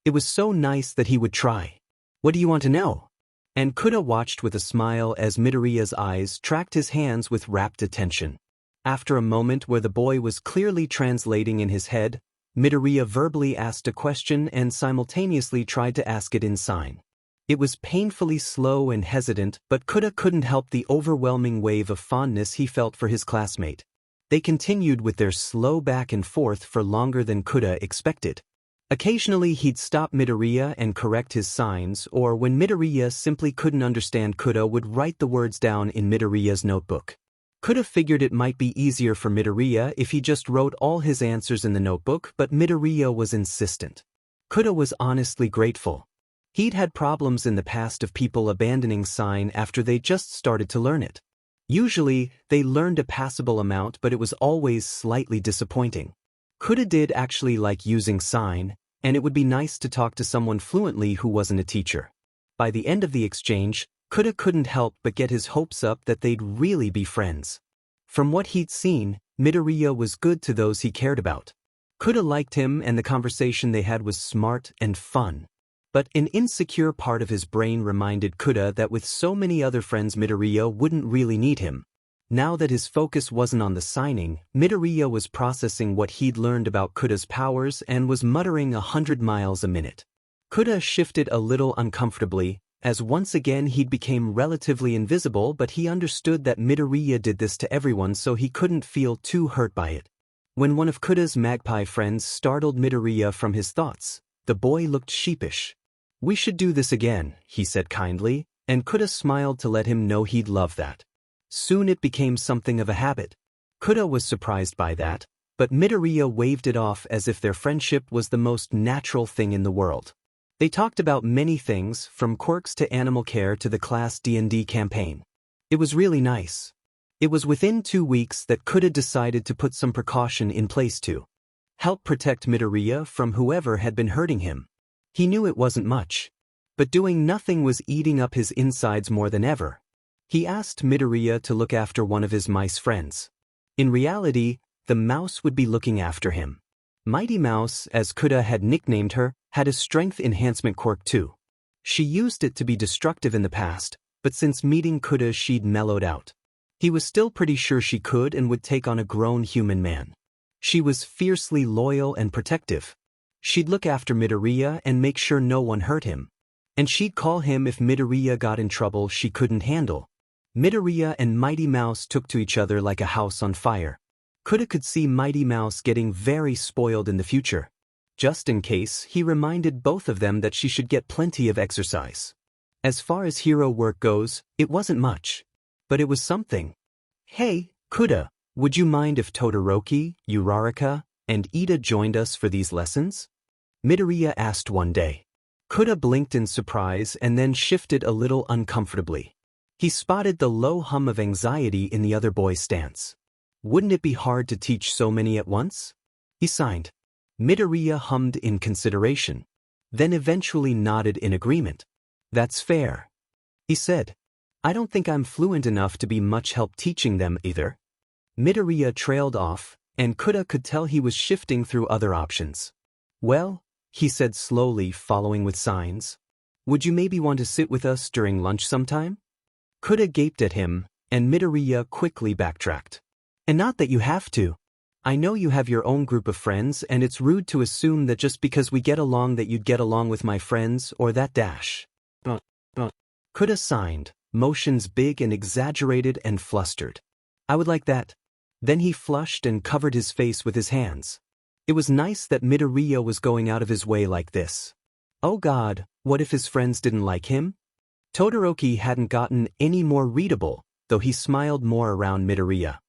It was so nice that he would try. "What do you want to know?" And Kuda watched with a smile as Midoriya's eyes tracked his hands with rapt attention. After a moment where the boy was clearly translating in his head, Midoriya verbally asked a question and simultaneously tried to ask it in sign. It was painfully slow and hesitant, but Kuda couldn't help the overwhelming wave of fondness he felt for his classmate. They continued with their slow back and forth for longer than Kuda expected. Occasionally he'd stop Midoriya and correct his signs, or when Midoriya simply couldn't understand, Kuda would write the words down in Midoriya's notebook. Kuda figured it might be easier for Midoriya if he just wrote all his answers in the notebook, but Midoriya was insistent. Kuda was honestly grateful. He'd had problems in the past of people abandoning sign after they just started to learn it. Usually, they learned a passable amount, but it was always slightly disappointing. Kuda did actually like using sign, and it would be nice to talk to someone fluently who wasn't a teacher. By the end of the exchange, Kuda couldn't help but get his hopes up that they'd really be friends. From what he'd seen, Midoriya was good to those he cared about. Kuda liked him and the conversation they had was smart and fun. But an insecure part of his brain reminded Kuda that with so many other friends Midoriya wouldn't really need him. Now that his focus wasn't on the signing, Midoriya was processing what he'd learned about Kuda's powers and was muttering 100 miles a minute. Kuda shifted a little uncomfortably, as once again he'd became relatively invisible, but he understood that Midoriya did this to everyone, so he couldn't feel too hurt by it. When one of Kuda's magpie friends startled Midoriya from his thoughts, the boy looked sheepish. "We should do this again," he said kindly, and Kuda smiled to let him know he'd love that. Soon it became something of a habit. Kuda was surprised by that, but Midoriya waved it off as if their friendship was the most natural thing in the world. They talked about many things, from quirks to animal care to the class D&D campaign. It was really nice. It was within 2 weeks that Kuda decided to put some precaution in place to help protect Midoriya from whoever had been hurting him. He knew it wasn't much, but doing nothing was eating up his insides more than ever. He asked Midoriya to look after one of his mice friends. In reality, the mouse would be looking after him. Mighty Mouse, as Kuda had nicknamed her, had a strength enhancement quirk too. She used it to be destructive in the past, but since meeting Kuda she'd mellowed out. He was still pretty sure she could and would take on a grown human man. She was fiercely loyal and protective. She'd look after Midoriya and make sure no one hurt him. And she'd call him if Midoriya got in trouble she couldn't handle. Midoriya and Mighty Mouse took to each other like a house on fire. Kuda could see Mighty Mouse getting very spoiled in the future. Just in case, he reminded both of them that she should get plenty of exercise. As far as hero work goes, it wasn't much. But it was something. "Hey, Kuda, would you mind if Todoroki, Uraraka, and Ida joined us for these lessons?" Midoriya asked one day. Kuda blinked in surprise and then shifted a little uncomfortably. He spotted the low hum of anxiety in the other boy's stance. Wouldn't it be hard to teach so many at once? He signed. Midoriya hummed in consideration, then eventually nodded in agreement. "That's fair," he said. "I don't think I'm fluent enough to be much help teaching them either." Midoriya trailed off, and Kuda could tell he was shifting through other options. "Well," he said slowly, following with signs, "would you maybe want to sit with us during lunch sometime?" Kuda gaped at him, and Midoriya quickly backtracked. "And not that you have to. I know you have your own group of friends, and it's rude to assume that just because we get along that you'd get along with my friends or that dash." Kuda signed, motions big and exaggerated and flustered. "I would like that." Then he flushed and covered his face with his hands. It was nice that Midoriya was going out of his way like this. Oh God, what if his friends didn't like him? Todoroki hadn't gotten any more readable, though he smiled more around Midoriya.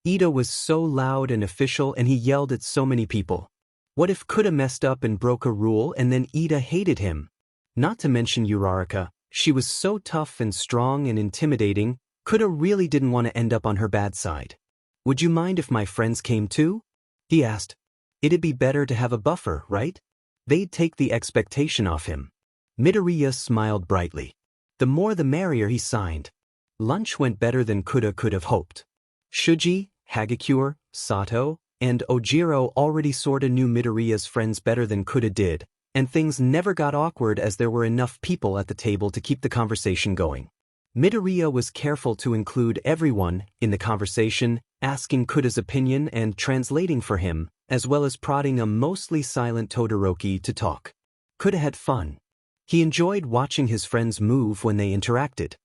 Ida was so loud and official and he yelled at so many people. What if Kuda messed up and broke a rule and then Ida hated him? Not to mention Uraraka, she was so tough and strong and intimidating, Kuda really didn't want to end up on her bad side. "Would you mind if my friends came too?" he asked. It'd be better to have a buffer, right? They'd take the expectation off him. Midoriya smiled brightly. The more the merrier, he signed. Lunch went better than Kuda could have hoped. Shuji, Hagakure, Sato, and Ojiro already sorta knew Midoriya's friends better than Kuda did, and things never got awkward as there were enough people at the table to keep the conversation going. Midoriya was careful to include everyone in the conversation, asking Kuda's opinion and translating for him, as well as prodding a mostly silent Todoroki to talk. Kuda had fun. He enjoyed watching his friends move when they interacted.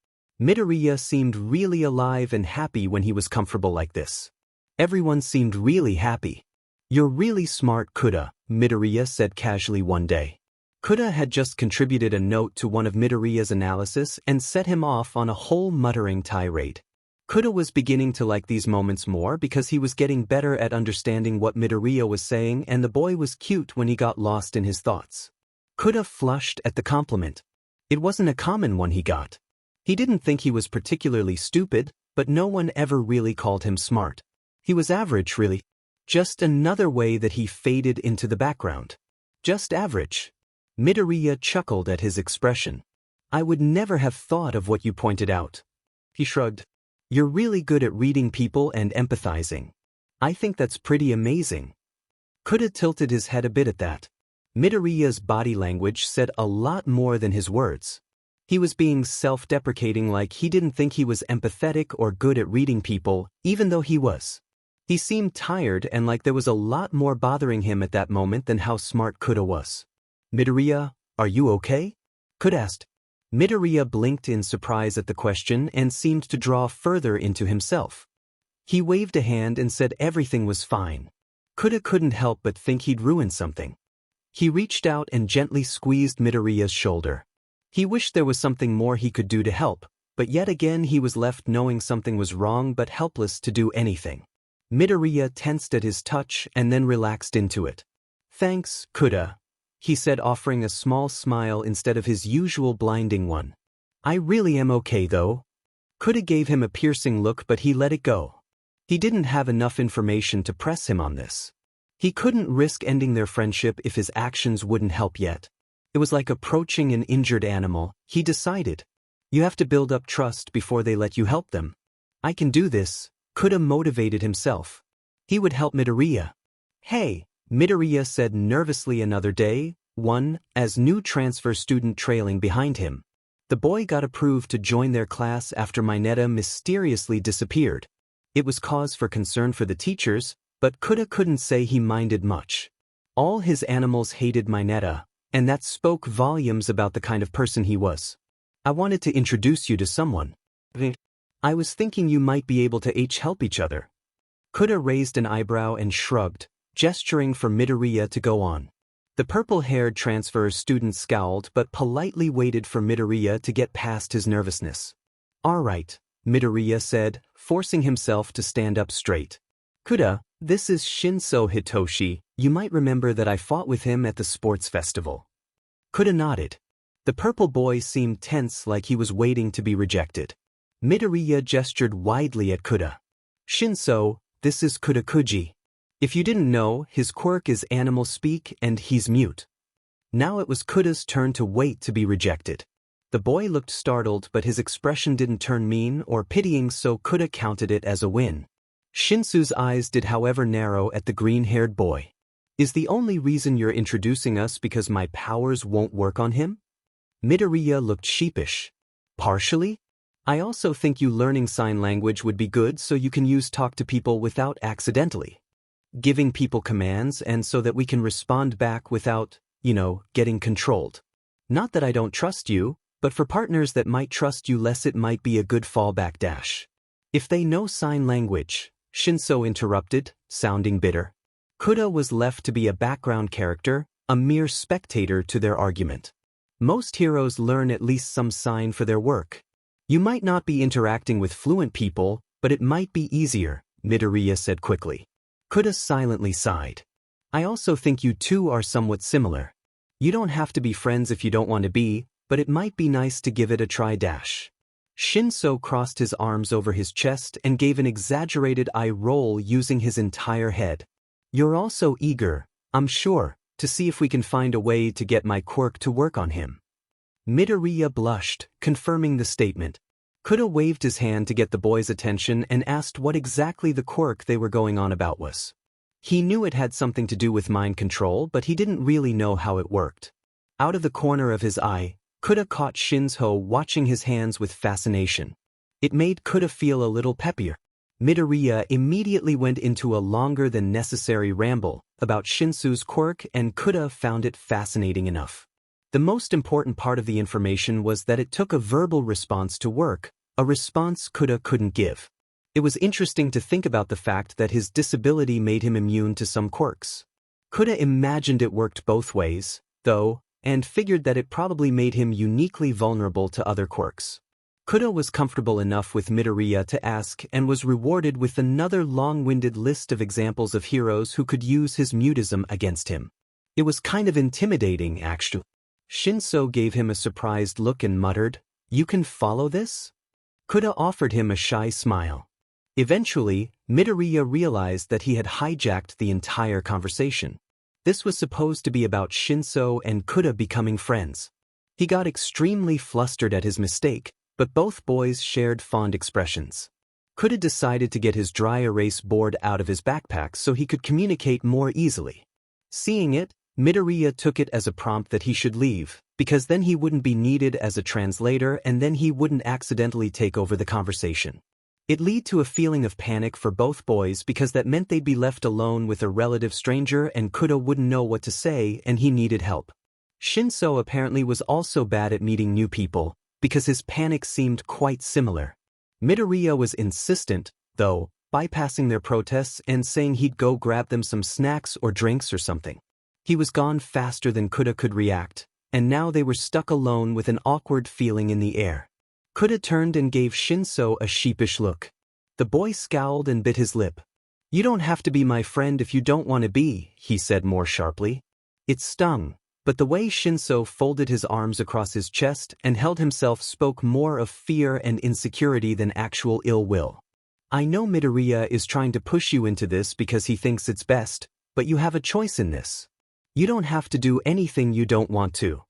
Midoriya seemed really alive and happy when he was comfortable like this. Everyone seemed really happy. "You're really smart, Kuda," Midoriya said casually one day. Kuda had just contributed a note to one of Midoriya's analysis and set him off on a whole muttering tirade. Kuda was beginning to like these moments more because he was getting better at understanding what Midoriya was saying, and the boy was cute when he got lost in his thoughts. Kuda flushed at the compliment. It wasn't a common one he got. He didn't think he was particularly stupid, but no one ever really called him smart. He was average, really. Just another way that he faded into the background. Just average. Midoriya chuckled at his expression. I would never have thought of what you pointed out. He shrugged. You're really good at reading people and empathizing. I think that's pretty amazing. Kuda tilted his head a bit at that. Midoriya's body language said a lot more than his words. He was being self-deprecating, like he didn't think he was empathetic or good at reading people, even though he was. He seemed tired and like there was a lot more bothering him at that moment than how smart Kuda was. Midoriya, are you okay? Kuda asked. Midoriya blinked in surprise at the question and seemed to draw further into himself. He waved a hand and said everything was fine. Kuda couldn't help but think he'd ruined something. He reached out and gently squeezed Midoriya's shoulder. He wished there was something more he could do to help, but yet again he was left knowing something was wrong but helpless to do anything. Midoriya tensed at his touch and then relaxed into it. Thanks, Kuda, he said, offering a small smile instead of his usual blinding one. I really am okay though. Kuda gave him a piercing look, but he let it go. He didn't have enough information to press him on this. He couldn't risk ending their friendship if his actions wouldn't help yet. It was like approaching an injured animal, he decided. You have to build up trust before they let you help them. I can do this, Kuda motivated himself. He would help Midoriya. Hey, Midoriya said nervously. Another day, one, as new transfer student trailing behind him. The boy got approved to join their class after Mineta mysteriously disappeared. It was cause for concern for the teachers, but Kuda couldn't say he minded much. All his animals hated Mineta, and that spoke volumes about the kind of person he was. I wanted to introduce you to someone. I was thinking you might be able to help each other. Kuda raised an eyebrow and shrugged, gesturing for Midoriya to go on. The purple-haired transfer student scowled but politely waited for Midoriya to get past his nervousness. All right, Midoriya said, forcing himself to stand up straight. Kuda, this is Shinso Hitoshi. You might remember that I fought with him at the sports festival. Kuda nodded. The purple boy seemed tense, like he was waiting to be rejected. Midoriya gestured widely at Kuda. Shinso, this is Kuda-kuji. If you didn't know, his quirk is animal speak and he's mute. Now it was Kuda's turn to wait to be rejected. The boy looked startled, but his expression didn't turn mean or pitying, so Kuda counted it as a win. Shinsu's eyes did, however, narrow at the green-haired boy. Is the only reason you're introducing us because my powers won't work on him? Midoriya looked sheepish. Partially? I also think you learning sign language would be good so you can use talk to people without accidentally giving people commands, and so that we can respond back without, getting controlled. Not that I don't trust you, but for partners that might trust you less it might be a good fallback dash. If they know sign language, Shinso interrupted, sounding bitter. Kuda was left to be a background character, a mere spectator to their argument. Most heroes learn at least some sign for their work. You might not be interacting with fluent people, but it might be easier, Midoriya said quickly. Kuda silently sighed. I also think you two are somewhat similar. You don't have to be friends if you don't want to be, but it might be nice to give it a try dash. Shinso crossed his arms over his chest and gave an exaggerated eye roll using his entire head. You're also eager, I'm sure, to see if we can find a way to get my quirk to work on him. Midoriya blushed, confirming the statement. Kuda waved his hand to get the boy's attention and asked what exactly the quirk they were going on about was. He knew it had something to do with mind control, but he didn't really know how it worked. Out of the corner of his eye, Kuda caught Shinso watching his hands with fascination. It made Kuda feel a little peppier. Midoriya immediately went into a longer than necessary ramble about Shinsu's quirk, and Kuda found it fascinating enough. The most important part of the information was that it took a verbal response to work, a response Kuda couldn't give. It was interesting to think about the fact that his disability made him immune to some quirks. Kuda imagined it worked both ways, though, and figured that it probably made him uniquely vulnerable to other quirks. Kuda was comfortable enough with Midoriya to ask and was rewarded with another long-winded list of examples of heroes who could use his mutism against him. It was kind of intimidating, actually. Shinso gave him a surprised look and muttered, "You can follow this?" Kuda offered him a shy smile. Eventually, Midoriya realized that he had hijacked the entire conversation. This was supposed to be about Shinso and Kuda becoming friends. He got extremely flustered at his mistake, but both boys shared fond expressions. Kuda decided to get his dry erase board out of his backpack so he could communicate more easily. Seeing it, Midoriya took it as a prompt that he should leave, because then he wouldn't be needed as a translator and then he wouldn't accidentally take over the conversation. It led to a feeling of panic for both boys because that meant they'd be left alone with a relative stranger and Kuda wouldn't know what to say and he needed help. Shinso apparently was also bad at meeting new people, because his panic seemed quite similar. Midoriya was insistent, though, bypassing their protests and saying he'd go grab them some snacks or drinks or something. He was gone faster than Kuda could react, and now they were stuck alone with an awkward feeling in the air. Kuda turned and gave Shinso a sheepish look. The boy scowled and bit his lip. "You don't have to be my friend if you don't want to be," he said more sharply. It stung, but the way Shinso folded his arms across his chest and held himself spoke more of fear and insecurity than actual ill will. "I know Midoriya is trying to push you into this because he thinks it's best, but you have a choice in this. You don't have to do anything you don't want to."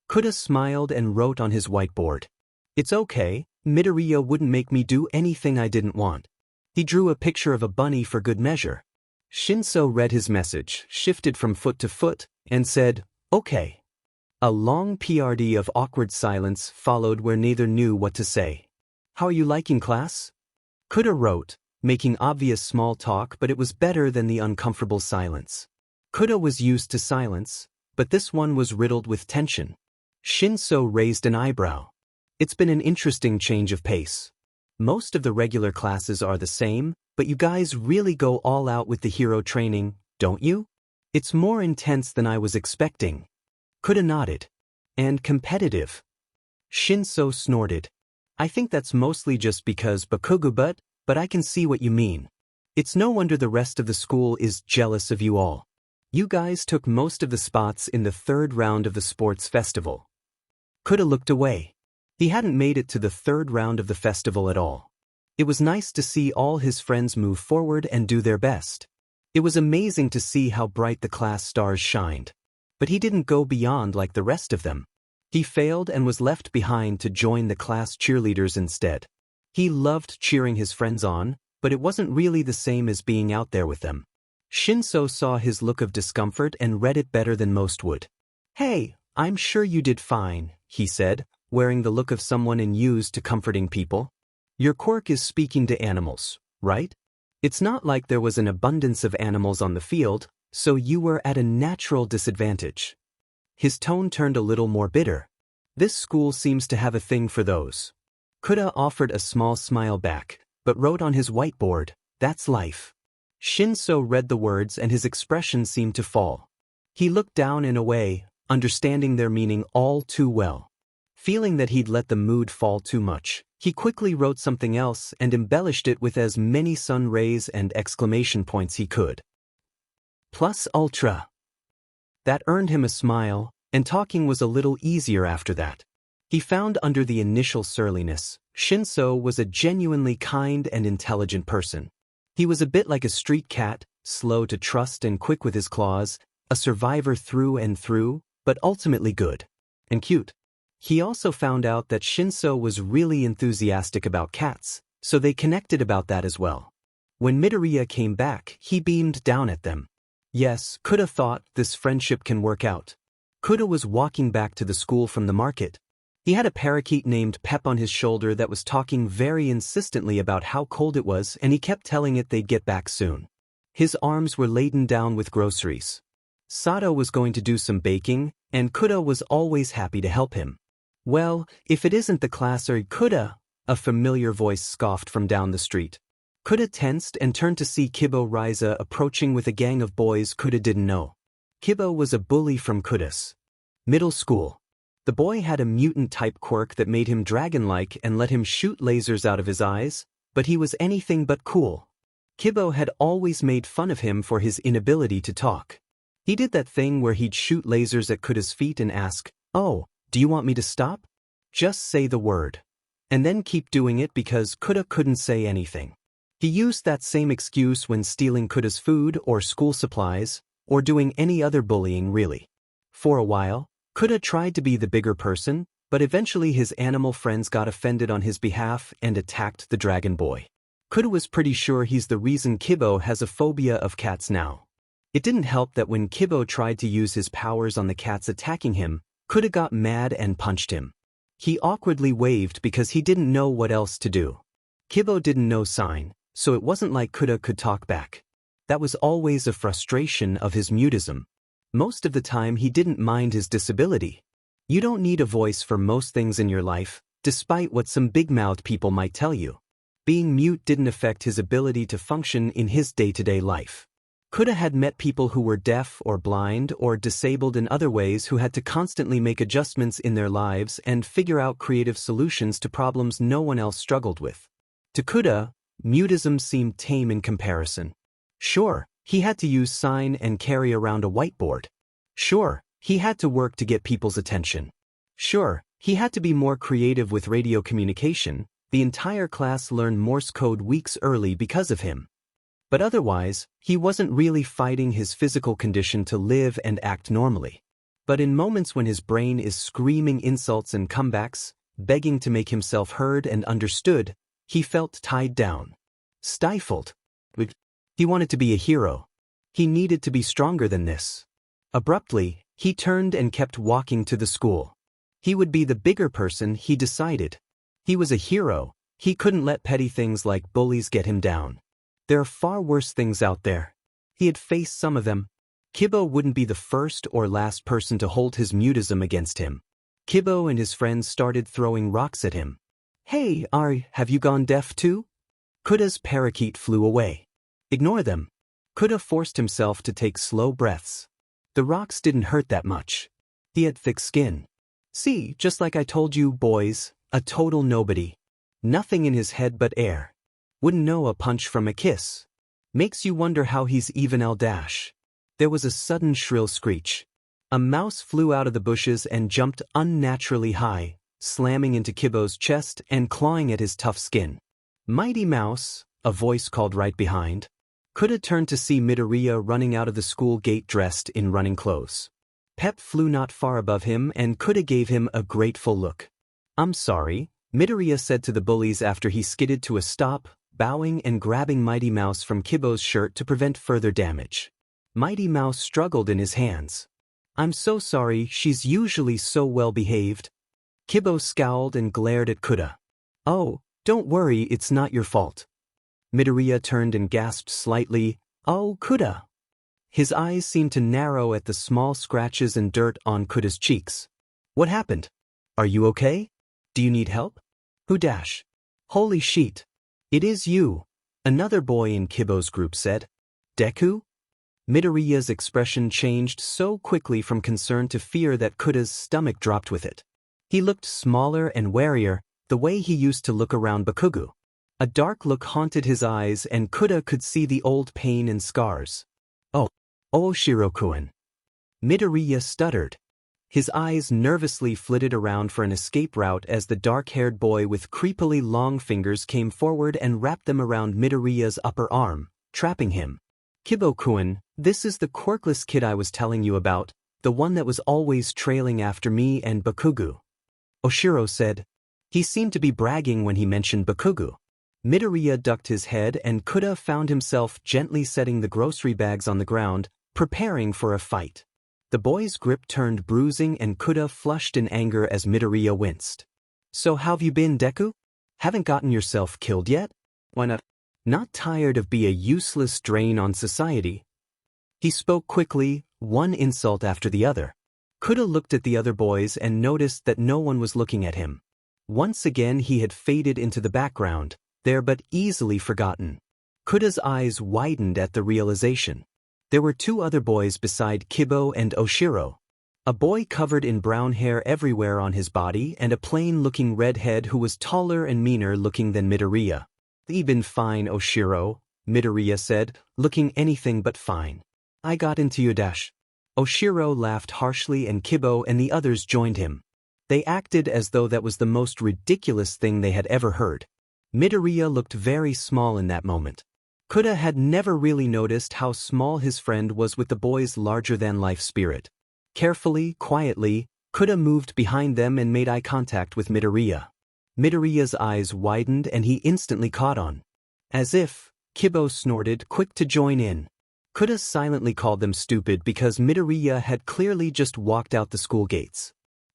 Kuda smiled and wrote on his whiteboard. "It's okay, Midoriya wouldn't make me do anything I didn't want." He drew a picture of a bunny for good measure. Shinso read his message, shifted from foot to foot, and said, "Okay." A long PRD of awkward silence followed where neither knew what to say. "How are you liking class?" Kuda wrote, making obvious small talk, but it was better than the uncomfortable silence. Kuda was used to silence, but this one was riddled with tension. Shinso raised an eyebrow. "It's been an interesting change of pace. Most of the regular classes are the same, but you guys really go all out with the hero training, don't you? It's more intense than I was expecting." Kuda nodded. "And competitive." Shinso snorted. "I think that's mostly just because Bakugo, but I can see what you mean. It's no wonder the rest of the school is jealous of you all. You guys took most of the spots in the third round of the sports festival." Kuda looked away. He hadn't made it to the third round of the festival at all. It was nice to see all his friends move forward and do their best. It was amazing to see how bright the class stars shined. But he didn't go beyond like the rest of them. He failed and was left behind to join the class cheerleaders instead. He loved cheering his friends on, but it wasn't really the same as being out there with them. Shinso saw his look of discomfort and read it better than most would. "Hey, I'm sure you did fine," he said, wearing the look of someone used to comforting people. "Your quirk is speaking to animals, right? It's not like there was an abundance of animals on the field, so you were at a natural disadvantage." His tone turned a little more bitter. "This school seems to have a thing for those." Kuda offered a small smile back, but wrote on his whiteboard, "That's life." Shinso read the words and his expression seemed to fall. He looked down and away, understanding their meaning all too well. Feeling that he'd let the mood fall too much, he quickly wrote something else and embellished it with as many sun rays and exclamation points he could. "Plus ultra." That earned him a smile, and talking was a little easier after that. He found under the initial surliness, Shinso was a genuinely kind and intelligent person. He was a bit like a street cat, slow to trust and quick with his claws, a survivor through and through, but ultimately good. And cute. He also found out that Shinso was really enthusiastic about cats, so they connected about that as well. When Midoriya came back, he beamed down at them. Yes, Kuda thought this friendship can work out. Kuda was walking back to the school from the market. He had a parakeet named Pep on his shoulder that was talking very insistently about how cold it was and he kept telling it they'd get back soon. His arms were laden down with groceries. Sato was going to do some baking, and Kuda was always happy to help him. "Well, if it isn't the class or Kuda," a familiar voice scoffed from down the street. Kuda tensed and turned to see Kibo Raiza approaching with a gang of boys Kuda didn't know. Kibo was a bully from Kuda's middle school. The boy had a mutant-type quirk that made him dragon-like and let him shoot lasers out of his eyes, but he was anything but cool. Kibo had always made fun of him for his inability to talk. He did that thing where he'd shoot lasers at Kuda's feet and ask, "Oh, do you want me to stop?" Just say the word. And then keep doing it because Kuda couldn't say anything. He used that same excuse when stealing Kuda's food or school supplies, or doing any other bullying really. For a while, Kuda tried to be the bigger person, but eventually his animal friends got offended on his behalf and attacked the dragon boy. Kuda was pretty sure he's the reason Kibo has a phobia of cats now. It didn't help that when Kibo tried to use his powers on the cats attacking him, Kuda got mad and punched him. He awkwardly waved because he didn't know what else to do. Kibo didn't know sign, so it wasn't like Kuda could talk back. That was always a frustration of his mutism. Most of the time he didn't mind his disability. You don't need a voice for most things in your life, despite what some big-mouthed people might tell you. Being mute didn't affect his ability to function in his day-to-day life. Kuda had met people who were deaf or blind or disabled in other ways who had to constantly make adjustments in their lives and figure out creative solutions to problems no one else struggled with. To Kuda, mutism seemed tame in comparison. Sure, he had to use sign and carry around a whiteboard. Sure, he had to work to get people's attention. Sure, he had to be more creative with radio communication. The entire class learned Morse code weeks early because of him. But otherwise, he wasn't really fighting his physical condition to live and act normally. But in moments when his brain is screaming insults and comebacks, begging to make himself heard and understood, he felt tied down. Stifled. He wanted to be a hero. He needed to be stronger than this. Abruptly, he turned and kept walking to the school. He would be the bigger person, he decided. He was a hero. He couldn't let petty things like bullies get him down. There are far worse things out there. He had faced some of them. Kibo wouldn't be the first or last person to hold his mutism against him. Kibo and his friends started throwing rocks at him. Hey, have you gone deaf too? Kuda's parakeet flew away. Ignore them. Kuda forced himself to take slow breaths. The rocks didn't hurt that much. He had thick skin. See, just like I told you, boys, a total nobody. Nothing in his head but air. Wouldn't know a punch from a kiss. Makes you wonder how he's even L-dash. There was a sudden shrill screech. A mouse flew out of the bushes and jumped unnaturally high, slamming into Kibo's chest and clawing at his tough skin. Mighty Mouse, a voice called right behind. Kuda turned to see Midoriya running out of the school gate dressed in running clothes. Pep flew not far above him and Kuda gave him a grateful look. I'm sorry, Midoriya said to the bullies after he skidded to a stop, bowing and grabbing Mighty Mouse from Kibo's shirt to prevent further damage. Mighty Mouse struggled in his hands. I'm so sorry, she's usually so well behaved. Kibo scowled and glared at Kuda. Oh, don't worry, it's not your fault. Midoriya turned and gasped slightly, Oh, Kuda. His eyes seemed to narrow at the small scratches and dirt on Kuda's cheeks. What happened? Are you okay? Do you need help? Who dash? Holy shit. It is you, another boy in Kibo's group said. Deku? Midoriya's expression changed so quickly from concern to fear that Kuda's stomach dropped with it. He looked smaller and warier, the way he used to look around Bakugo. A dark look haunted his eyes and Kuda could see the old pain and scars. Oh Shirokuen. Midoriya stuttered. His eyes nervously flitted around for an escape route as the dark-haired boy with creepily long fingers came forward and wrapped them around Midoriya's upper arm, trapping him. Kibo-kun, this is the quirkless kid I was telling you about, the one that was always trailing after me and Bakugo. Oshiro said. He seemed to be bragging when he mentioned Bakugo. Midoriya ducked his head and Kuda found himself gently setting the grocery bags on the ground, preparing for a fight. The boy's grip turned bruising and Kuda flushed in anger as Midoriya winced. So how've you been, Deku? Haven't gotten yourself killed yet? Why not? Not tired of being a useless drain on society? He spoke quickly, one insult after the other. Kuda looked at the other boys and noticed that no one was looking at him. Once again he had faded into the background, there but easily forgotten. Kuda's eyes widened at the realization. There were two other boys beside Kibo and Oshiro. A boy covered in brown hair everywhere on his body and a plain-looking redhead who was taller and meaner-looking than Midoriya. You've been fine, Oshiro, Midoriya said, looking anything but fine. I got into your dash. Oshiro laughed harshly and Kibo and the others joined him. They acted as though that was the most ridiculous thing they had ever heard. Midoriya looked very small in that moment. Kuda had never really noticed how small his friend was with the boy's larger-than-life spirit. Carefully, quietly, Kuda moved behind them and made eye contact with Midoriya. Midoriya's eyes widened and he instantly caught on. As if, Kibo snorted, quick to join in. Kuda silently called them stupid because Midoriya had clearly just walked out the school gates.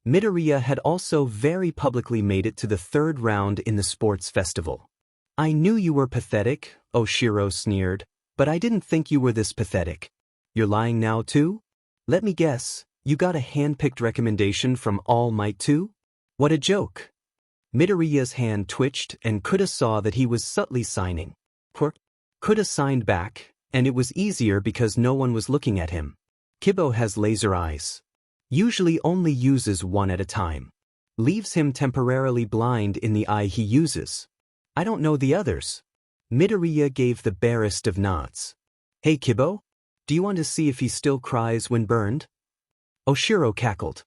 Midoriya had also very publicly made it to the third round in the sports festival. I knew you were pathetic, Oshiro sneered, but I didn't think you were this pathetic. You're lying now too? Let me guess, you got a hand-picked recommendation from All Might too? What a joke. Midoriya's hand twitched and Kuda saw that he was subtly signing. Kuda signed back, and it was easier because no one was looking at him. Kibo has laser eyes. Usually only uses one at a time. Leaves him temporarily blind in the eye he uses. I don't know the others. Midoriya gave the barest of nods. Hey Kibo? Do you want to see if he still cries when burned? Oshiro cackled.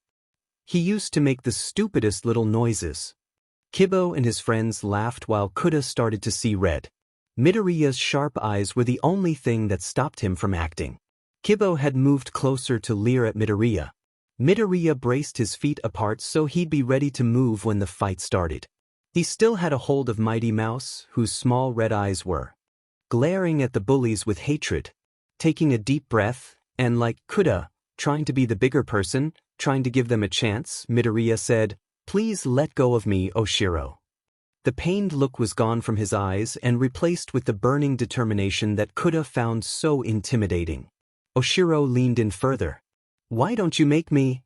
He used to make the stupidest little noises. Kibo and his friends laughed while Kuda started to see red. Midoriya's sharp eyes were the only thing that stopped him from acting. Kibo had moved closer to leer at Midoriya. Midoriya braced his feet apart so he'd be ready to move when the fight started. He still had a hold of Mighty Mouse, whose small red eyes were glaring at the bullies with hatred. Taking a deep breath, and like Kuda, trying to be the bigger person, trying to give them a chance, Midoriya said, "Please let go of me, Oshiro." The pained look was gone from his eyes and replaced with the burning determination that Kuda found so intimidating. Oshiro leaned in further. "Why don't you make me?"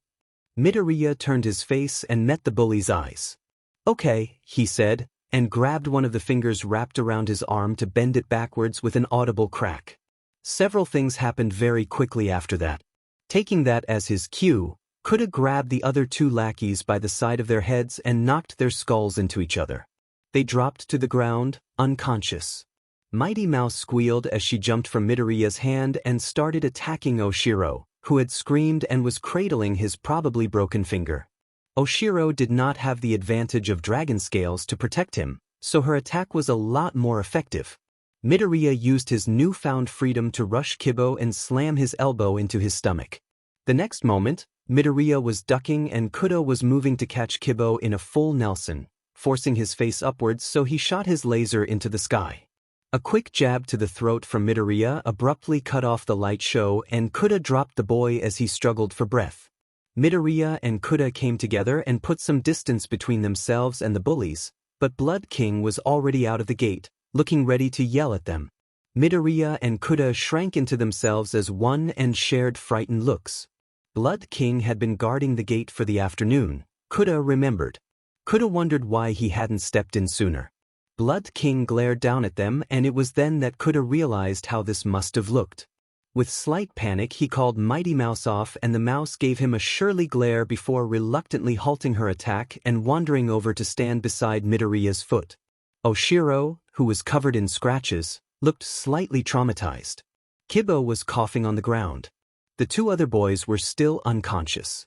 Midoriya turned his face and met the bully's eyes. "Okay," he said, and grabbed one of the fingers wrapped around his arm to bend it backwards with an audible crack. Several things happened very quickly after that. Taking that as his cue, Kuda grabbed the other two lackeys by the side of their heads and knocked their skulls into each other. They dropped to the ground, unconscious. Mighty Mouse squealed as she jumped from Midoriya's hand and started attacking Oshiro, who had screamed and was cradling his probably broken finger. Oshiro did not have the advantage of dragon scales to protect him, so her attack was a lot more effective. Midoriya used his newfound freedom to rush Kibo and slam his elbow into his stomach. The next moment, Midoriya was ducking and Kuda was moving to catch Kibo in a full Nelson, forcing his face upwards so he shot his laser into the sky. A quick jab to the throat from Midoriya abruptly cut off the light show and Kuda dropped the boy as he struggled for breath. Midoriya and Kuda came together and put some distance between themselves and the bullies, but Blood King was already out of the gate, looking ready to yell at them. Midoriya and Kuda shrank into themselves as one and shared frightened looks. Blood King had been guarding the gate for the afternoon, Kuda remembered. Kuda wondered why he hadn't stepped in sooner. Blood King glared down at them and it was then that Kuda realized how this must have looked. With slight panic he called Mighty Mouse off and the mouse gave him a surly glare before reluctantly halting her attack and wandering over to stand beside Midoriya's foot. Oshiro, who was covered in scratches, looked slightly traumatized. Kibo was coughing on the ground. The two other boys were still unconscious.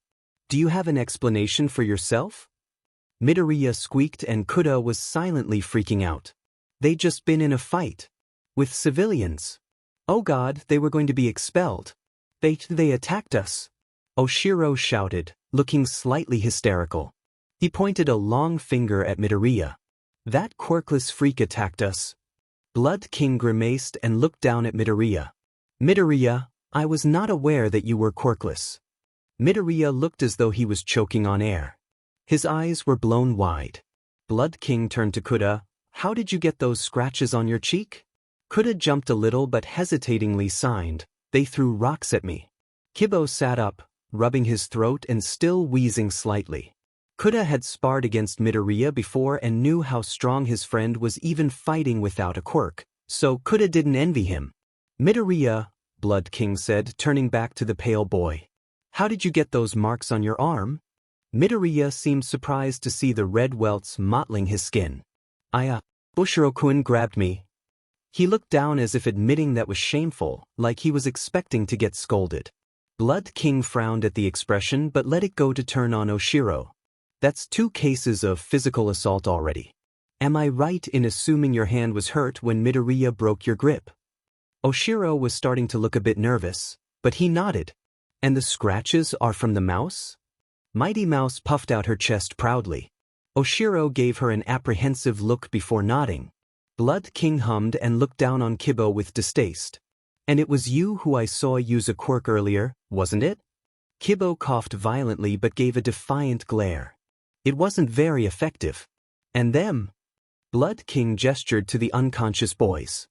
"Do you have an explanation for yourself?" Midoriya squeaked and Kuda was silently freaking out. They'd just been in a fight. With civilians. Oh God, they were going to be expelled. They attacked us. Oshiro shouted, looking slightly hysterical. He pointed a long finger at Midoriya. That quirkless freak attacked us. Blood King grimaced and looked down at Midoriya. Midoriya, I was not aware that you were quirkless. Midoriya looked as though he was choking on air. His eyes were blown wide. Blood King turned to Kuda. How did you get those scratches on your cheek? Kuda jumped a little but hesitatingly signed. They threw rocks at me. Kibo sat up, rubbing his throat and still wheezing slightly. Kuda had sparred against Midoriya before and knew how strong his friend was even fighting without a quirk, so Kuda didn't envy him. Midoriya, Blood King said, turning back to the pale boy. How did you get those marks on your arm? Midoriya seemed surprised to see the red welts mottling his skin. Bushiro-kun grabbed me. He looked down as if admitting that was shameful, like he was expecting to get scolded. Blood King frowned at the expression but let it go to turn on Oshiro. That's 2 cases of physical assault already. Am I right in assuming your hand was hurt when Midoriya broke your grip? Oshiro was starting to look a bit nervous, but he nodded. And the scratches are from the mouse? Mighty Mouse puffed out her chest proudly. Oshiro gave her an apprehensive look before nodding. Blood King hummed and looked down on Kibo with distaste. And it was you who I saw use a quirk earlier, wasn't it? Kibo coughed violently but gave a defiant glare. It wasn't very effective. And them? Blood King gestured to the unconscious boys.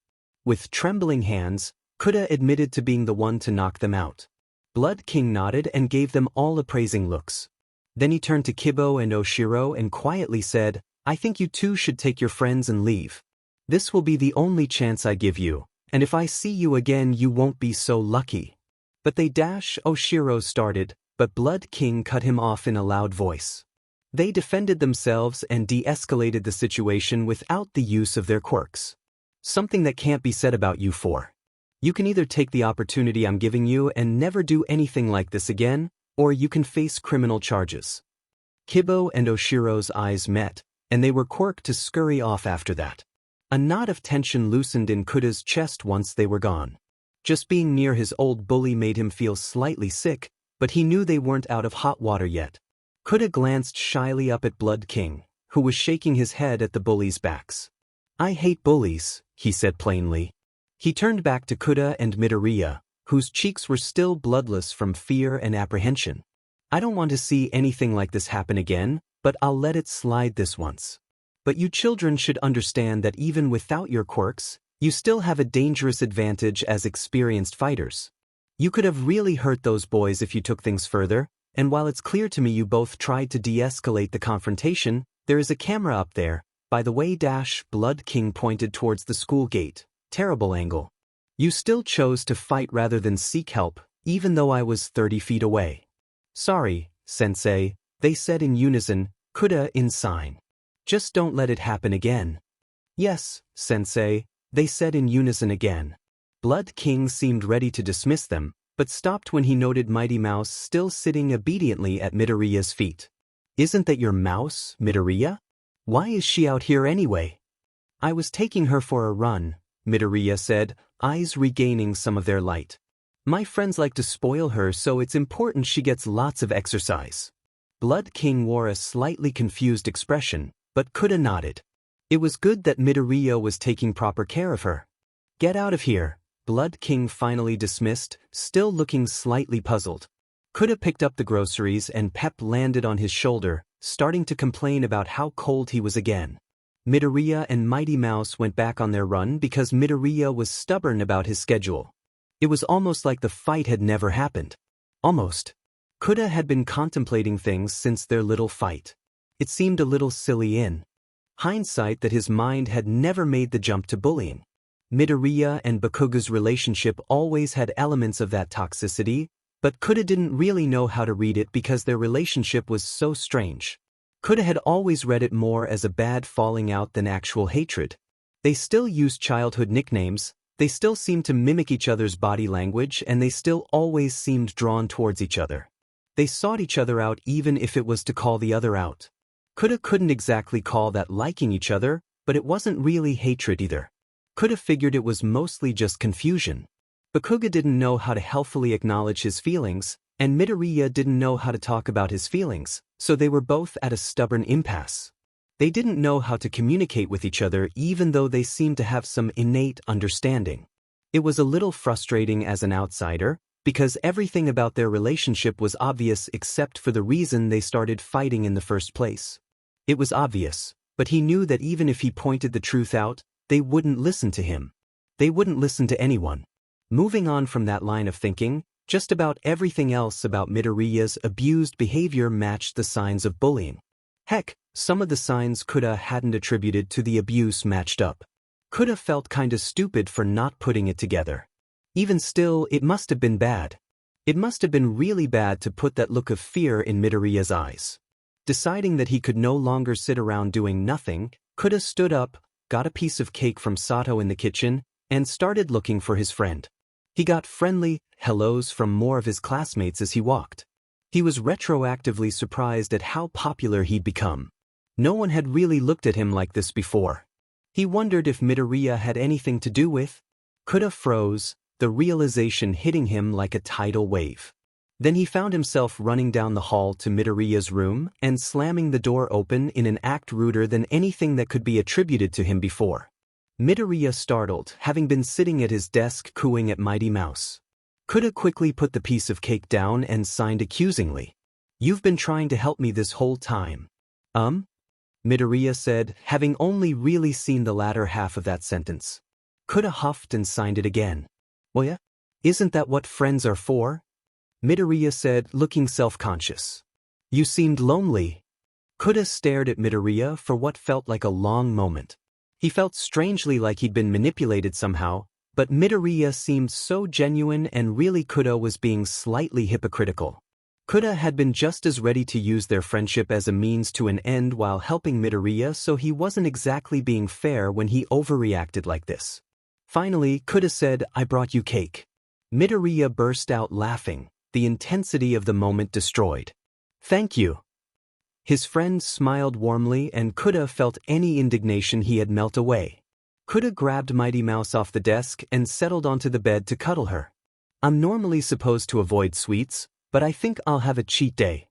With trembling hands, Kuda admitted to being the one to knock them out. Blood King nodded and gave them all appraising looks. Then he turned to Kibo and Oshiro and quietly said, I think you two should take your friends and leave. This will be the only chance I give you, and if I see you again you won't be so lucky. But Oshiro started, but Blood King cut him off in a loud voice. They defended themselves and de-escalated the situation without the use of their quirks. Something that can't be said about you four. You can either take the opportunity I'm giving you and never do anything like this again, or you can face criminal charges. Kibo and Oshiro's eyes met, and they were quirked to scurry off after that. A knot of tension loosened in Kuda's chest once they were gone. Just being near his old bully made him feel slightly sick, but he knew they weren't out of hot water yet. Kuda glanced shyly up at Blood King, who was shaking his head at the bullies' backs. I hate bullies, he said plainly. He turned back to Kuda and Midoriya, whose cheeks were still bloodless from fear and apprehension. I don't want to see anything like this happen again, but I'll let it slide this once. But you children should understand that even without your quirks, you still have a dangerous advantage as experienced fighters. You could have really hurt those boys if you took things further, and while it's clear to me you both tried to de-escalate the confrontation, there is a camera up there. By the way, Blood King pointed towards the school gate. Terrible angle. You still chose to fight rather than seek help, even though I was 30 feet away. Sorry, Sensei, they said in unison, Kuda in sign. Just don't let it happen again. Yes, Sensei, they said in unison again. Blood King seemed ready to dismiss them, but stopped when he noted Mighty Mouse still sitting obediently at Midoriya's feet. Isn't that your mouse, Midoriya? Why is she out here anyway? I was taking her for a run, Midoriya said, eyes regaining some of their light. My friends like to spoil her, so it's important she gets lots of exercise. Blood King wore a slightly confused expression, but Kuda nodded. It was good that Midoriya was taking proper care of her. Get out of here, Blood King finally dismissed, still looking slightly puzzled. Kuda picked up the groceries and Pep landed on his shoulder, starting to complain about how cold he was again. Midoriya and Mighty Mouse went back on their run because Midoriya was stubborn about his schedule. It was almost like the fight had never happened. Almost. Kuda had been contemplating things since their little fight. It seemed a little silly in hindsight that his mind had never made the jump to bullying. Midoriya and Bakuga's relationship always had elements of that toxicity, but Kuda didn't really know how to read it because their relationship was so strange. Kuda had always read it more as a bad falling out than actual hatred. They still used childhood nicknames, they still seemed to mimic each other's body language, and they still always seemed drawn towards each other. They sought each other out even if it was to call the other out. Kuda couldn't exactly call that liking each other, but it wasn't really hatred either. Kuda figured it was mostly just confusion. Bakuga didn't know how to healthfully acknowledge his feelings, and Midoriya didn't know how to talk about his feelings, so they were both at a stubborn impasse. They didn't know how to communicate with each other even though they seemed to have some innate understanding. It was a little frustrating as an outsider, because everything about their relationship was obvious except for the reason they started fighting in the first place. It was obvious, but he knew that even if he pointed the truth out, they wouldn't listen to him. They wouldn't listen to anyone. Moving on from that line of thinking, just about everything else about Midoriya's abused behavior matched the signs of bullying. Heck, some of the signs Kuda hadn't attributed to the abuse matched up. Kuda felt kinda stupid for not putting it together. Even still, it must have been bad. It must have been really bad to put that look of fear in Midoriya's eyes. Deciding that he could no longer sit around doing nothing, Kuda stood up, got a piece of cake from Sato in the kitchen, and started looking for his friend. He got friendly hellos from more of his classmates as he walked. He was retroactively surprised at how popular he'd become. No one had really looked at him like this before. He wondered if Midoriya had anything to do with Kuda froze, the realization hitting him like a tidal wave. Then he found himself running down the hall to Midoriya's room and slamming the door open in an act ruder than anything that could be attributed to him before. Midoriya startled, having been sitting at his desk cooing at Mighty Mouse. Kuda quickly put the piece of cake down and signed accusingly. "You've been trying to help me this whole time." Midoriya said, having only really seen the latter half of that sentence. Kuda huffed and signed it again. "Well, yeah? Isn't that what friends are for?" Midoriya said, looking self-conscious. "You seemed lonely." Kuda stared at Midoriya for what felt like a long moment. He felt strangely like he'd been manipulated somehow, but Midoriya seemed so genuine and really Kuda was being slightly hypocritical. Kuda had been just as ready to use their friendship as a means to an end while helping Midoriya, so he wasn't exactly being fair when he overreacted like this. Finally, Kuda said, "I brought you cake." Midoriya burst out laughing, the intensity of the moment destroyed. "Thank you." His friend smiled warmly and Kuda felt any indignation he had melt away. Kuda grabbed Mighty Mouse off the desk and settled onto the bed to cuddle her. "I'm normally supposed to avoid sweets, but I think I'll have a cheat day."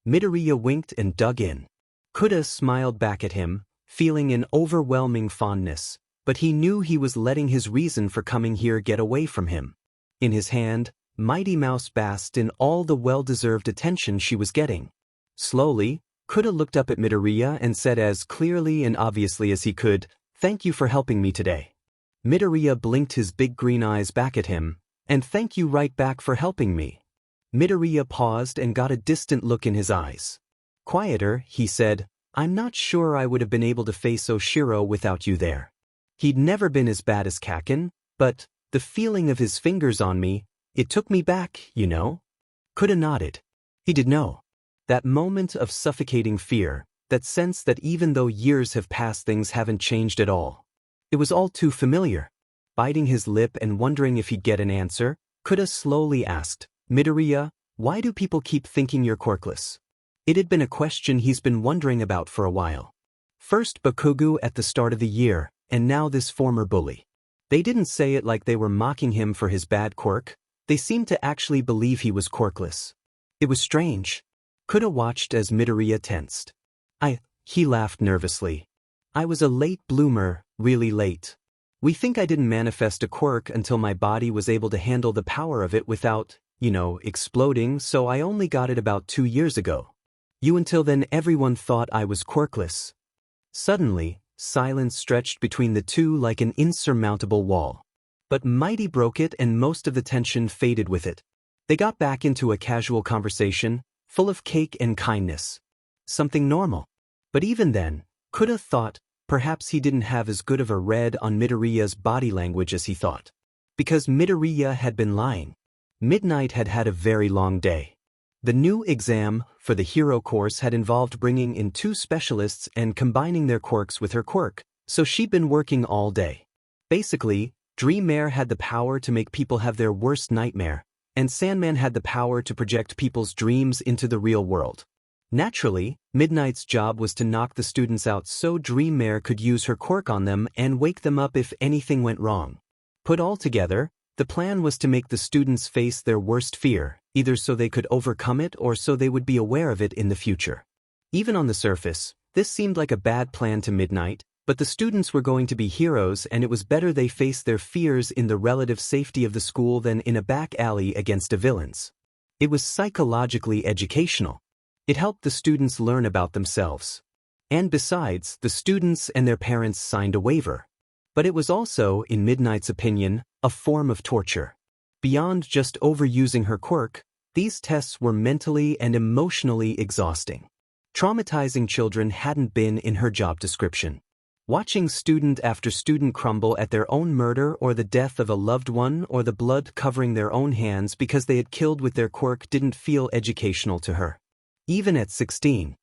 Midoriya winked and dug in. Kuda smiled back at him, feeling an overwhelming fondness, but he knew he was letting his reason for coming here get away from him. In his hand, Mighty Mouse basked in all the well-deserved attention she was getting. Slowly, Kuda looked up at Midoriya and said as clearly and obviously as he could, "Thank you for helping me today." Midoriya blinked his big green eyes back at him, "And thank you right back for helping me." Midoriya paused and got a distant look in his eyes. Quieter, he said, "I'm not sure I would have been able to face Oshiro without you there. He'd never been as bad as Kaken, but the feeling of his fingers on me, it took me back, you know?" Kuda nodded. He did know. That moment of suffocating fear, that sense that even though years have passed things haven't changed at all. It was all too familiar. Biting his lip and wondering if he'd get an answer, Kuda slowly asked, "Midoriya, why do people keep thinking you're quirkless?" It had been a question he's been wondering about for a while. First Bakugo at the start of the year, and now this former bully. They didn't say it like they were mocking him for his bad quirk, they seemed to actually believe he was quirkless. It was strange. Kuda watched as Midoriya tensed. He laughed nervously. "I was a late bloomer, really late. We think I didn't manifest a quirk until my body was able to handle the power of it without, exploding, so I only got it about 2 years ago. Until then everyone thought I was quirkless." Suddenly, silence stretched between the two like an insurmountable wall. But Mighty broke it and most of the tension faded with it. They got back into a casual conversation, full of cake and kindness. Something normal. But even then, Kuda thought, perhaps he didn't have as good of a read on Midoriya's body language as he thought. Because Midoriya had been lying. Midnight had had a very long day. The new exam for the hero course had involved bringing in 2 specialists and combining their quirks with her quirk, so she'd been working all day. Basically, Dream Mare had the power to make people have their worst nightmare, and Sandman had the power to project people's dreams into the real world. Naturally, Midnight's job was to knock the students out so Dream Mare could use her quirk on them and wake them up if anything went wrong. Put all together, the plan was to make the students face their worst fear, either so they could overcome it or so they would be aware of it in the future. Even on the surface, this seemed like a bad plan to Midnight, but the students were going to be heroes and it was better they face their fears in the relative safety of the school than in a back alley against the villains. It was psychologically educational. It helped the students learn about themselves. And besides, the students and their parents signed a waiver. But it was also, in Midnight's opinion, a form of torture. Beyond just overusing her quirk, these tests were mentally and emotionally exhausting. Traumatizing children hadn't been in her job description. Watching student after student crumble at their own murder or the death of a loved one or the blood covering their own hands because they had killed with their quirk didn't feel educational to her. Even at 16,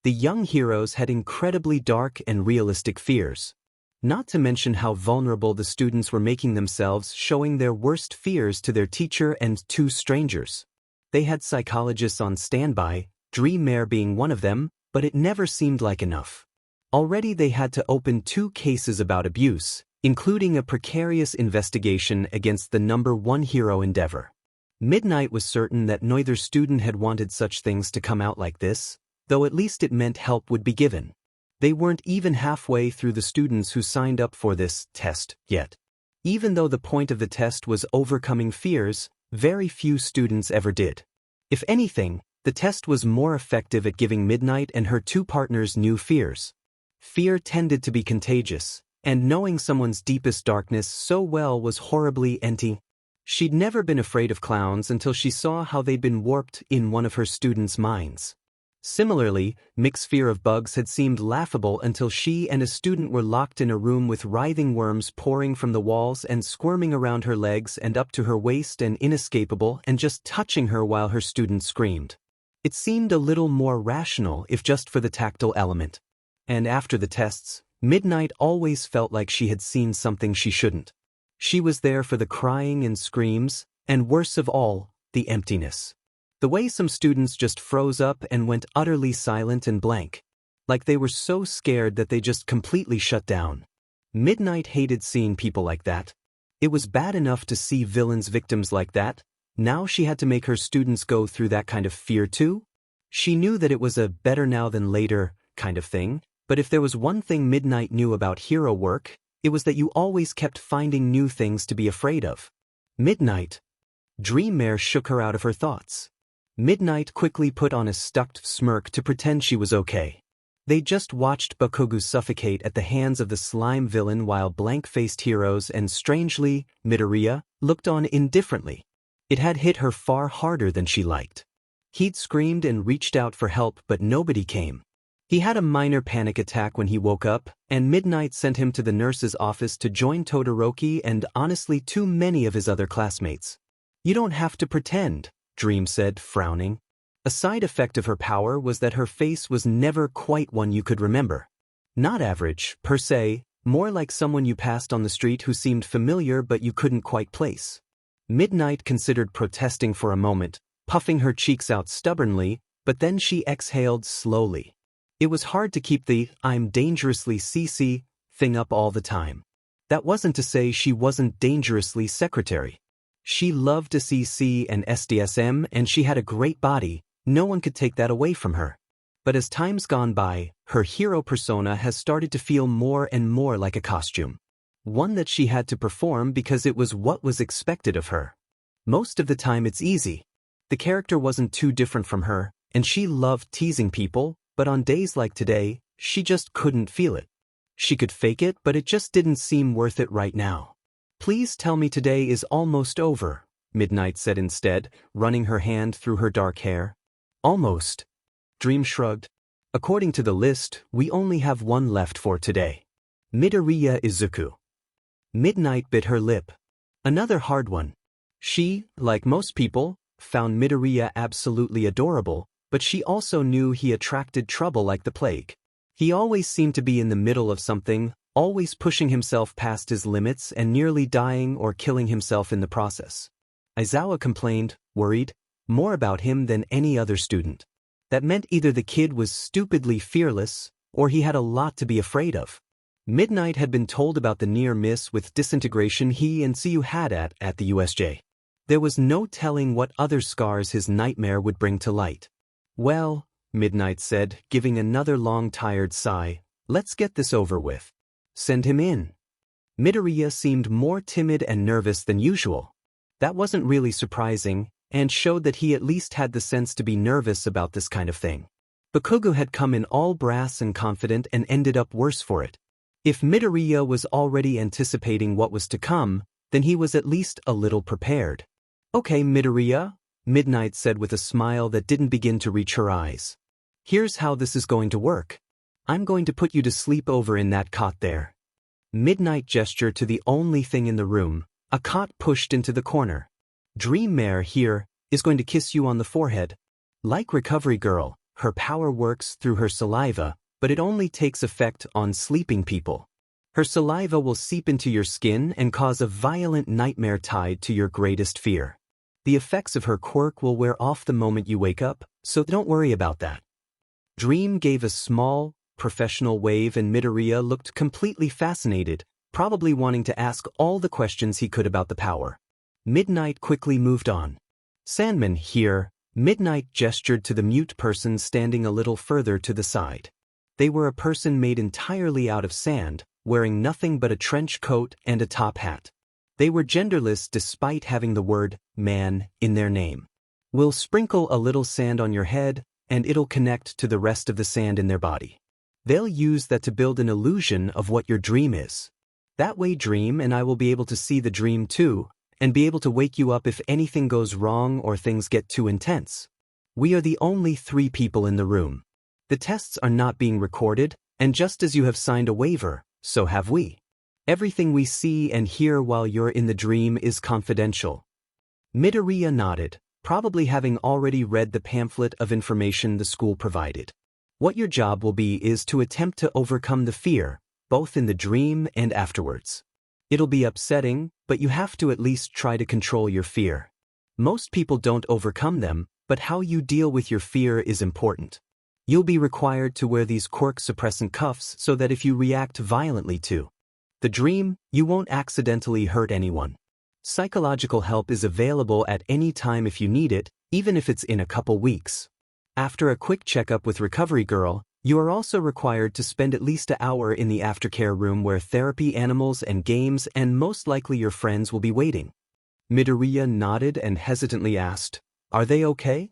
the young heroes had incredibly dark and realistic fears. Not to mention how vulnerable the students were making themselves, showing their worst fears to their teacher and 2 strangers. They had psychologists on standby, Dream Mare being one of them, but it never seemed like enough. Already they had to open 2 cases about abuse, including a precarious investigation against the #1 hero endeavor. Midnight was certain that neither student had wanted such things to come out like this, though at least it meant help would be given. They weren't even halfway through the students who signed up for this test yet. Even though the point of the test was overcoming fears, very few students ever did. If anything, the test was more effective at giving Midnight and her two partners new fears. Fear tended to be contagious, and knowing someone's deepest darkness so well was horribly empty. She'd never been afraid of clowns until she saw how they'd been warped in one of her students' minds. Similarly, Mick's fear of bugs had seemed laughable until she and a student were locked in a room with writhing worms pouring from the walls and squirming around her legs and up to her waist and inescapable and just touching her while her student screamed. It seemed a little more rational if just for the tactile element. And after the tests, Midnight always felt like she had seen something she shouldn't. She was there for the crying and screams, and worst of all, the emptiness. The way some students just froze up and went utterly silent and blank. Like they were so scared that they just completely shut down. Midnight hated seeing people like that. It was bad enough to see villains' victims like that. Now she had to make her students go through that kind of fear too? She knew that it was a better now than later kind of thing, but if there was one thing Midnight knew about hero work, it was that you always kept finding new things to be afraid of. Midnight. Dreammare shook her out of her thoughts. Midnight quickly put on a stuck smirk to pretend she was okay. They just watched Bakugo suffocate at the hands of the slime villain while blank-faced heroes and, strangely, Midoriya, looked on indifferently. It had hit her far harder than she liked. He'd screamed and reached out for help, but nobody came. He had a minor panic attack when he woke up, and Midnight sent him to the nurse's office to join Todoroki and honestly too many of his other classmates. "You don't have to pretend," Dream said, frowning. A side effect of her power was that her face was never quite one you could remember. Not average, per se, more like someone you passed on the street who seemed familiar but you couldn't quite place. Midnight considered protesting for a moment, puffing her cheeks out stubbornly, but then she exhaled slowly. It was hard to keep the "I'm dangerously CC" thing up all the time. That wasn't to say she wasn't dangerously secretary. She loved to CC and SDSM and she had a great body, no one could take that away from her. But as time's gone by, her hero persona has started to feel more and more like a costume. One that she had to perform because it was what was expected of her. Most of the time it's easy. The character wasn't too different from her, and she loved teasing people, but on days like today, she just couldn't feel it. She could fake it, but it just didn't seem worth it right now. "Please tell me today is almost over," Midnight said instead, running her hand through her dark hair. "Almost." Dream shrugged. "According to the list, we only have one left for today. Midoriya Izuku." Midnight bit her lip. Another hard one. She, like most people, found Midoriya absolutely adorable, but she also knew he attracted trouble like the plague. He always seemed to be in the middle of something, always pushing himself past his limits and nearly dying or killing himself in the process. Aizawa complained, worried, more about him than any other student. That meant either the kid was stupidly fearless, or he had a lot to be afraid of. Midnight had been told about the near miss with disintegration he and CU had at the USJ. There was no telling what other scars his nightmare would bring to light. "Well," Midnight said, giving another long tired sigh, "let's get this over with. Send him in." Midoriya seemed more timid and nervous than usual. That wasn't really surprising, and showed that he at least had the sense to be nervous about this kind of thing. Bakugo had come in all brass and confident and ended up worse for it. If Midoriya was already anticipating what was to come, then he was at least a little prepared. "Okay, Midoriya," Midnight said with a smile that didn't begin to reach her eyes. "Here's how this is going to work. I'm going to put you to sleep over in that cot there." Midnight gestured to the only thing in the room, a cot pushed into the corner. "Dreammare here is going to kiss you on the forehead. Like Recovery Girl, her power works through her saliva, but it only takes effect on sleeping people. Her saliva will seep into your skin and cause a violent nightmare tied to your greatest fear. The effects of her quirk will wear off the moment you wake up, so don't worry about that." Dream gave a small, professional wave and Midoriya looked completely fascinated, probably wanting to ask all the questions he could about the power. Midnight quickly moved on. Sandman, here, Midnight gestured to the mute person standing a little further to the side. They were a person made entirely out of sand, wearing nothing but a trench coat and a top hat. They were genderless despite having the word man in their name. We'll sprinkle a little sand on your head, and it'll connect to the rest of the sand in their body. They'll use that to build an illusion of what your dream is. That way Dream and I will be able to see the dream too, and be able to wake you up if anything goes wrong or things get too intense. We are the only 3 people in the room. The tests are not being recorded, and just as you have signed a waiver, so have we. Everything we see and hear while you're in the dream is confidential. Midoriya nodded, probably having already read the pamphlet of information the school provided. What your job will be is to attempt to overcome the fear, both in the dream and afterwards. It'll be upsetting, but you have to at least try to control your fear. Most people don't overcome them, but how you deal with your fear is important. You'll be required to wear these quirk-suppressant cuffs so that if you react violently to the dream, you won't accidentally hurt anyone. Psychological help is available at any time if you need it, even if it's in a couple weeks. After a quick checkup with Recovery Girl, you are also required to spend at least an hour in the aftercare room where therapy animals and games and most likely your friends will be waiting. Midoriya nodded and hesitantly asked, "Are they okay?"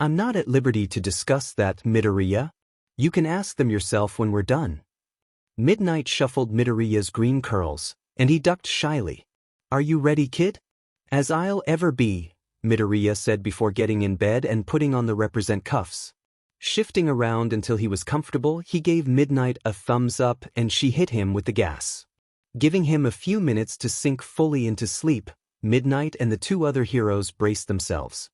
"I'm not at liberty to discuss that, Midoriya. You can ask them yourself when we're done." Midnight shuffled Midoriya's green curls, and he ducked shyly. "Are you ready, kid?" "As I'll ever be," Midoriya said before getting in bed and putting on the represent cuffs. Shifting around until he was comfortable, he gave Midnight a thumbs up and she hit him with the gas. Giving him a few minutes to sink fully into sleep, Midnight and the 2 other heroes braced themselves.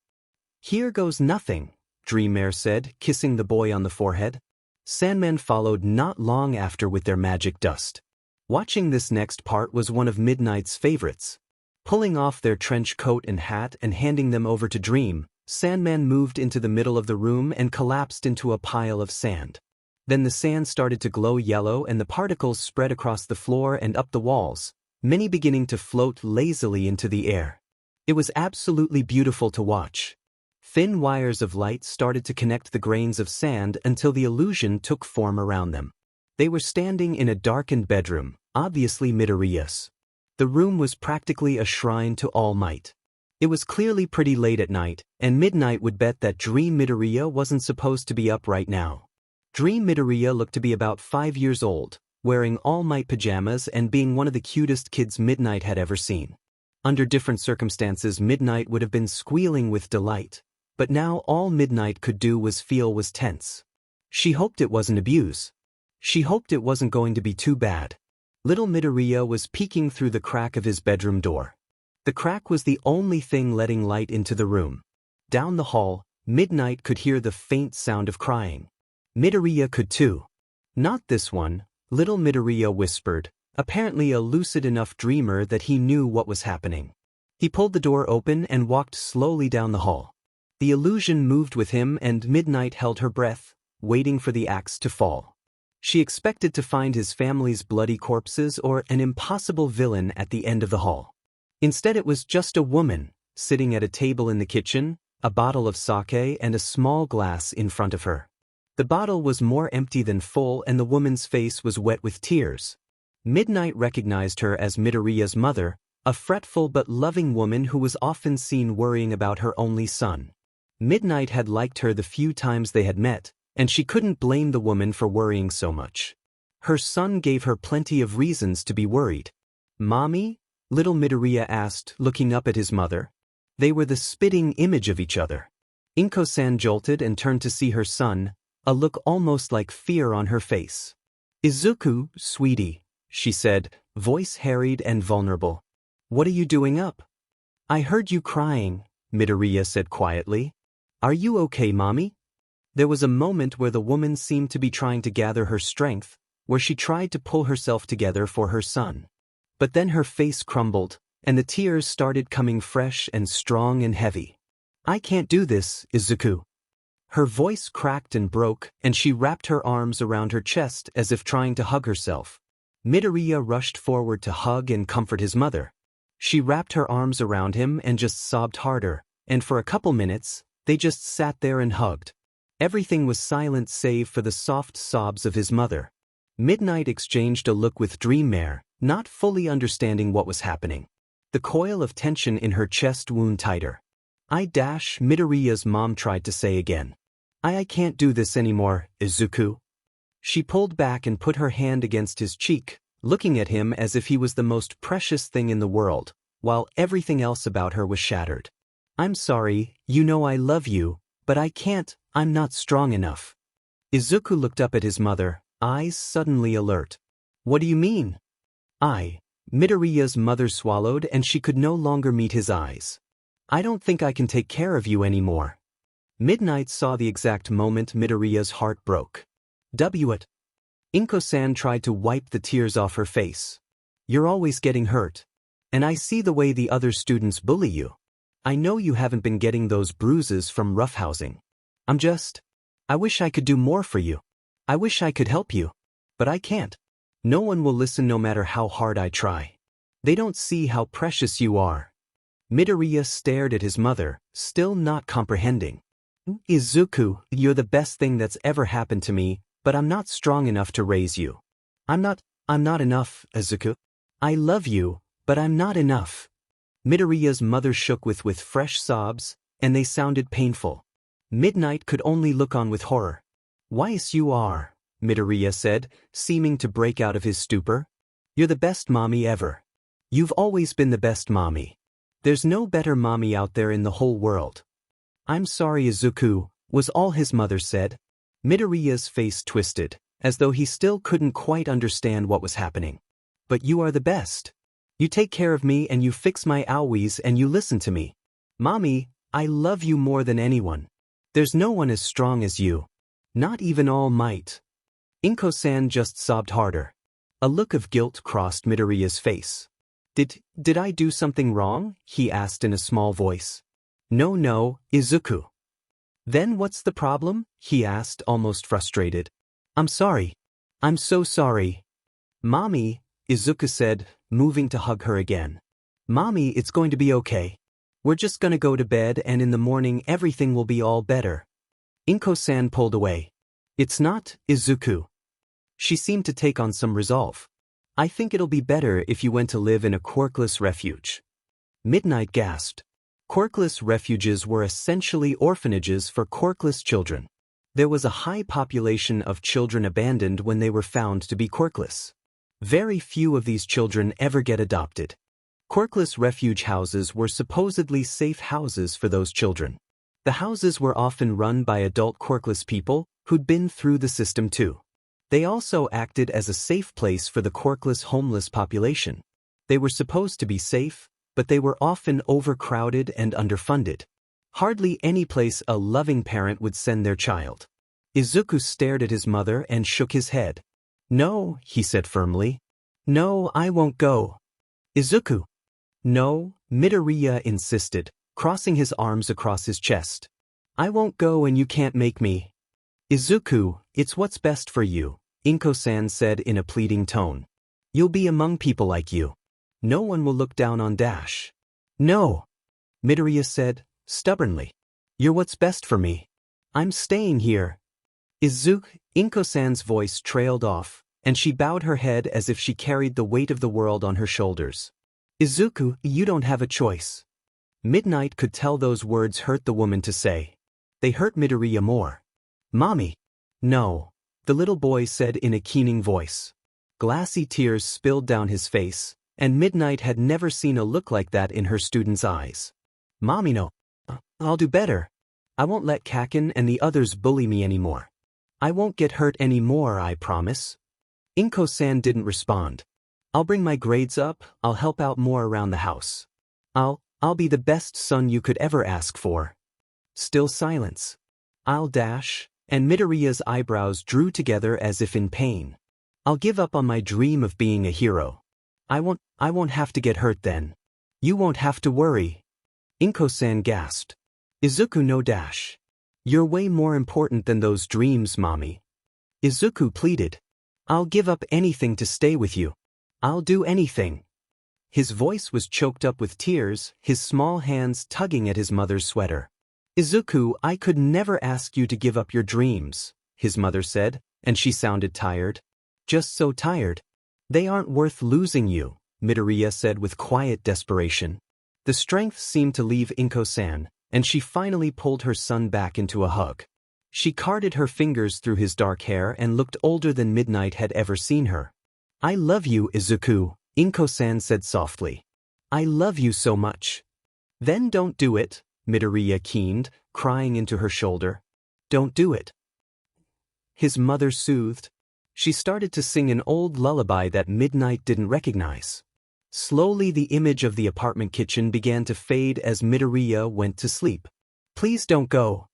"Here goes nothing," Dreammare said, kissing the boy on the forehead. Sandman followed not long after with their magic dust. Watching this next part was one of Midnight's favorites. Pulling off their trench coat and hat and handing them over to Dream, Sandman moved into the middle of the room and collapsed into a pile of sand. Then the sand started to glow yellow and the particles spread across the floor and up the walls, many beginning to float lazily into the air. It was absolutely beautiful to watch. Thin wires of light started to connect the grains of sand until the illusion took form around them. They were standing in a darkened bedroom, obviously Midoriya's. The room was practically a shrine to All Might. It was clearly pretty late at night, and Midnight would bet that Dream Midoriya wasn't supposed to be up right now. Dream Midoriya looked to be about 5 years old, wearing All Might pajamas and being one of the cutest kids Midnight had ever seen. Under different circumstances, Midnight would have been squealing with delight, but now all Midnight could do was feel was tense. She hoped it wasn't abuse. She hoped it wasn't going to be too bad. Little Midoriya was peeking through the crack of his bedroom door. The crack was the only thing letting light into the room. Down the hall, Midnight could hear the faint sound of crying. Midoriya could too. "Not this one," little Midoriya whispered, apparently a lucid enough dreamer that he knew what was happening. He pulled the door open and walked slowly down the hall. The illusion moved with him and Midnight held her breath, waiting for the axe to fall. She expected to find his family's bloody corpses or an impossible villain at the end of the hall. Instead it was just a woman, sitting at a table in the kitchen, a bottle of sake and a small glass in front of her. The bottle was more empty than full and the woman's face was wet with tears. Midnight recognized her as Midoriya's mother, a fretful but loving woman who was often seen worrying about her only son. Midnight had liked her the few times they had met, and she couldn't blame the woman for worrying so much. Her son gave her plenty of reasons to be worried. "Mommy?" little Midoriya asked, looking up at his mother. They were the spitting image of each other. Inko-san jolted and turned to see her son, a look almost like fear on her face. "Izuku, sweetie," she said, voice harried and vulnerable. "What are you doing up?" "I heard you crying," Midoriya said quietly. "Are you okay, Mommy?" There was a moment where the woman seemed to be trying to gather her strength, where she tried to pull herself together for her son. But then her face crumbled, and the tears started coming fresh and strong and heavy. "I can't do this, Izuku." Her voice cracked and broke, and she wrapped her arms around her chest as if trying to hug herself. Midoriya rushed forward to hug and comfort his mother. She wrapped her arms around him and just sobbed harder, and for a couple minutes, they just sat there and hugged. Everything was silent save for the soft sobs of his mother. Midnight exchanged a look with Dreammare, not fully understanding what was happening. The coil of tension in her chest wound tighter. Midoriya's mom tried to say again. I can't do this anymore, Izuku. She pulled back and put her hand against his cheek, looking at him as if he was the most precious thing in the world, while everything else about her was shattered. I'm sorry, you know I love you, but I can't, I'm not strong enough. Izuku looked up at his mother, eyes suddenly alert. What do you mean? Midoriya's mother swallowed and she could no longer meet his eyes. I don't think I can take care of you anymore. Midnight saw the exact moment Midoriya's heart broke. What? Inko-san tried to wipe the tears off her face. You're always getting hurt. And I see the way the other students bully you. I know you haven't been getting those bruises from roughhousing. I wish I could do more for you. I wish I could help you. But I can't. No one will listen no matter how hard I try. They don't see how precious you are. Midoriya stared at his mother, still not comprehending. Izuku, you're the best thing that's ever happened to me, but I'm not strong enough to raise you. I'm not enough, Izuku. I love you, but I'm not enough. Midoriya's mother shook with fresh sobs, and they sounded painful. Midnight could only look on with horror. Yes you are, Midoriya said, seeming to break out of his stupor. You're the best mommy ever. You've always been the best mommy. There's no better mommy out there in the whole world. I'm sorry Izuku, was all his mother said. Midoriya's face twisted, as though he still couldn't quite understand what was happening. But you are the best. You take care of me and you fix my owies and you listen to me. Mommy, I love you more than anyone. There's no one as strong as you. Not even All Might. Inko-san just sobbed harder. A look of guilt crossed Midoriya's face. Did I do something wrong? He asked in a small voice. No, Izuku. Then what's the problem? He asked, almost frustrated. I'm sorry. I'm so sorry. Mommy, Izuku said, moving to hug her again. Mommy, it's going to be okay. We're just gonna go to bed and in the morning everything will be all better. Inko-san pulled away. It's not, Izuku. She seemed to take on some resolve. I think it'll be better if you went to live in a quirkless refuge. Midnight gasped. Quirkless refuges were essentially orphanages for quirkless children. There was a high population of children abandoned when they were found to be quirkless. Very few of these children ever get adopted. Quirkless refuge houses were supposedly safe houses for those children. The houses were often run by adult quirkless people who'd been through the system too. They also acted as a safe place for the quirkless homeless population. They were supposed to be safe, but they were often overcrowded and underfunded. Hardly any place a loving parent would send their child. Izuku stared at his mother and shook his head. No, he said firmly. No, I won't go. Izuku. No, Midoriya insisted, crossing his arms across his chest. I won't go and you can't make me. Izuku, it's what's best for you, Inko-san said in a pleading tone. You'll be among people like you. No one will look down on Dash. No, Midoriya said, stubbornly. You're what's best for me. I'm staying here. Izuku, Inko-san's voice trailed off, and she bowed her head as if she carried the weight of the world on her shoulders. Izuku, you don't have a choice. Midnight could tell those words hurt the woman to say. They hurt Midoriya more. Mommy. No, the little boy said in a keening voice. Glassy tears spilled down his face, and Midnight had never seen a look like that in her student's eyes. Mommy, no. I'll do better. I won't let Kaken and the others bully me anymore. I won't get hurt anymore, I promise. Inko-san didn't respond. I'll bring my grades up, I'll help out more around the house. I'll be the best son you could ever ask for. Still silence. I'll dash, and Midoriya's eyebrows drew together as if in pain. I'll give up on my dream of being a hero. I won't have to get hurt then. You won't have to worry. Inko-san gasped. Izuku, no dash. You're way more important than those dreams, Mommy. Izuku pleaded. I'll give up anything to stay with you. I'll do anything. His voice was choked up with tears, his small hands tugging at his mother's sweater. Izuku, I could never ask you to give up your dreams, his mother said, and she sounded tired. Just so tired. They aren't worth losing you, Midoriya said with quiet desperation. The strength seemed to leave Inko-san, and she finally pulled her son back into a hug. She carded her fingers through his dark hair and looked older than Midnight had ever seen her. I love you, Izuku, Inko-san said softly. I love you so much. Then don't do it, Midoriya keened, crying into her shoulder. Don't do it. His mother soothed. She started to sing an old lullaby that Midnight didn't recognize. Slowly the image of the apartment kitchen began to fade as Midoriya went to sleep. Please don't go.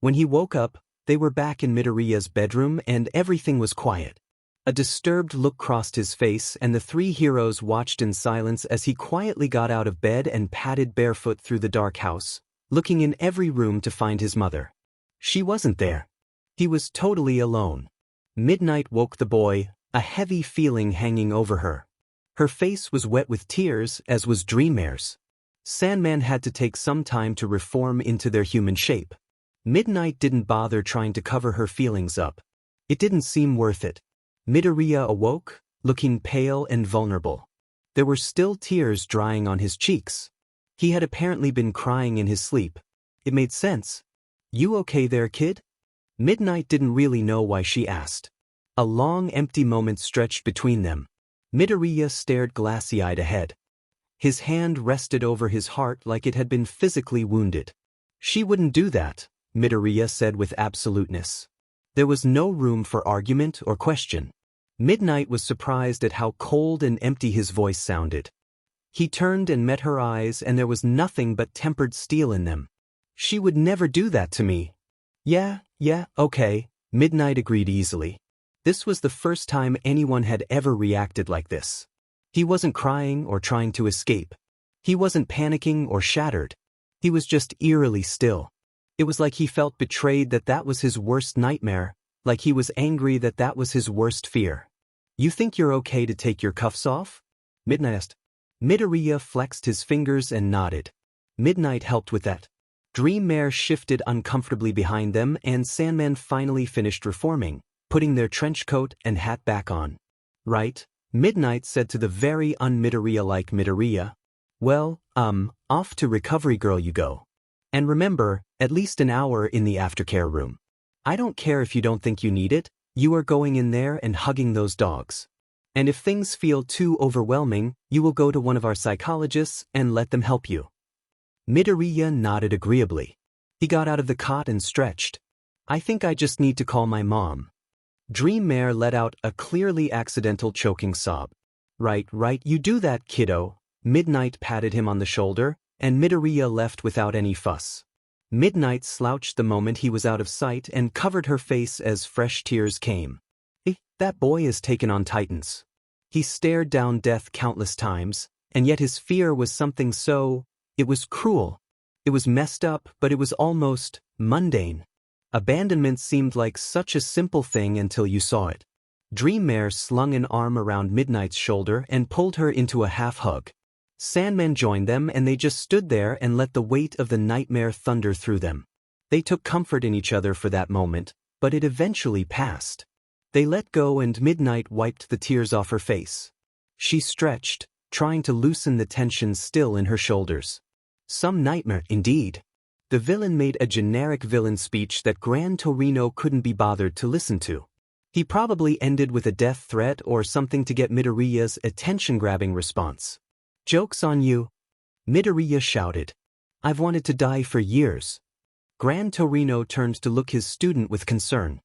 When he woke up, they were back in Midoriya's bedroom and everything was quiet. A disturbed look crossed his face and the three heroes watched in silence as he quietly got out of bed and padded barefoot through the dark house, looking in every room to find his mother. She wasn't there. He was totally alone. Midnight woke the boy, a heavy feeling hanging over her. Her face was wet with tears, as was Dreammare's. Sandman had to take some time to reform into their human shape. Midnight didn't bother trying to cover her feelings up. It didn't seem worth it. Midoriya awoke, looking pale and vulnerable. There were still tears drying on his cheeks. He had apparently been crying in his sleep. It made sense. You okay there, kid? Midnight didn't really know why she asked. A long empty moment stretched between them. Midoriya stared glassy-eyed ahead. His hand rested over his heart like it had been physically wounded. She wouldn't do that, Midoriya said with absoluteness. There was no room for argument or question. Midnight was surprised at how cold and empty his voice sounded. He turned and met her eyes and there was nothing but tempered steel in them. She would never do that to me. Yeah, okay, Midnight agreed easily. This was the first time anyone had ever reacted like this. He wasn't crying or trying to escape. He wasn't panicking or shattered. He was just eerily still. It was like he felt betrayed that was his worst nightmare, like he was angry that was his worst fear. You think you're okay to take your cuffs off? Midnight asked. Midoriya flexed his fingers and nodded. Midnight helped with that. Dreammare shifted uncomfortably behind them and Sandman finally finished reforming, putting their trench coat and hat back on. Right, Midnight said to the very un-Midoriya-like Midoriya. Well, off to Recovery Girl you go. And remember, at least an hour in the aftercare room. I don't care if you don't think you need it, you are going in there and hugging those dogs. And if things feel too overwhelming, you will go to one of our psychologists and let them help you. Midoriya nodded agreeably. He got out of the cot and stretched. I think I just need to call my mom. Dreammare let out a clearly accidental choking sob. Right, you do that, kiddo. Midnight patted him on the shoulder, and Midoriya left without any fuss. Midnight slouched the moment he was out of sight and covered her face as fresh tears came. That boy is taken on Titans. He stared down death countless times, and yet his fear was something so... It was cruel. It was messed up, but it was almost mundane. Abandonment seemed like such a simple thing until you saw it. Dreammare slung an arm around Midnight's shoulder and pulled her into a half-hug. Sandman joined them and they just stood there and let the weight of the nightmare thunder through them. They took comfort in each other for that moment, but it eventually passed. They let go and Midnight wiped the tears off her face. She stretched, trying to loosen the tension still in her shoulders. Some nightmare, indeed. The villain made a generic villain speech that Gran Torino couldn't be bothered to listen to. He probably ended with a death threat or something to get Midoriya's attention-grabbing response. Joke's on you. Midoriya shouted. I've wanted to die for years. Gran Torino turned to look his student with concern.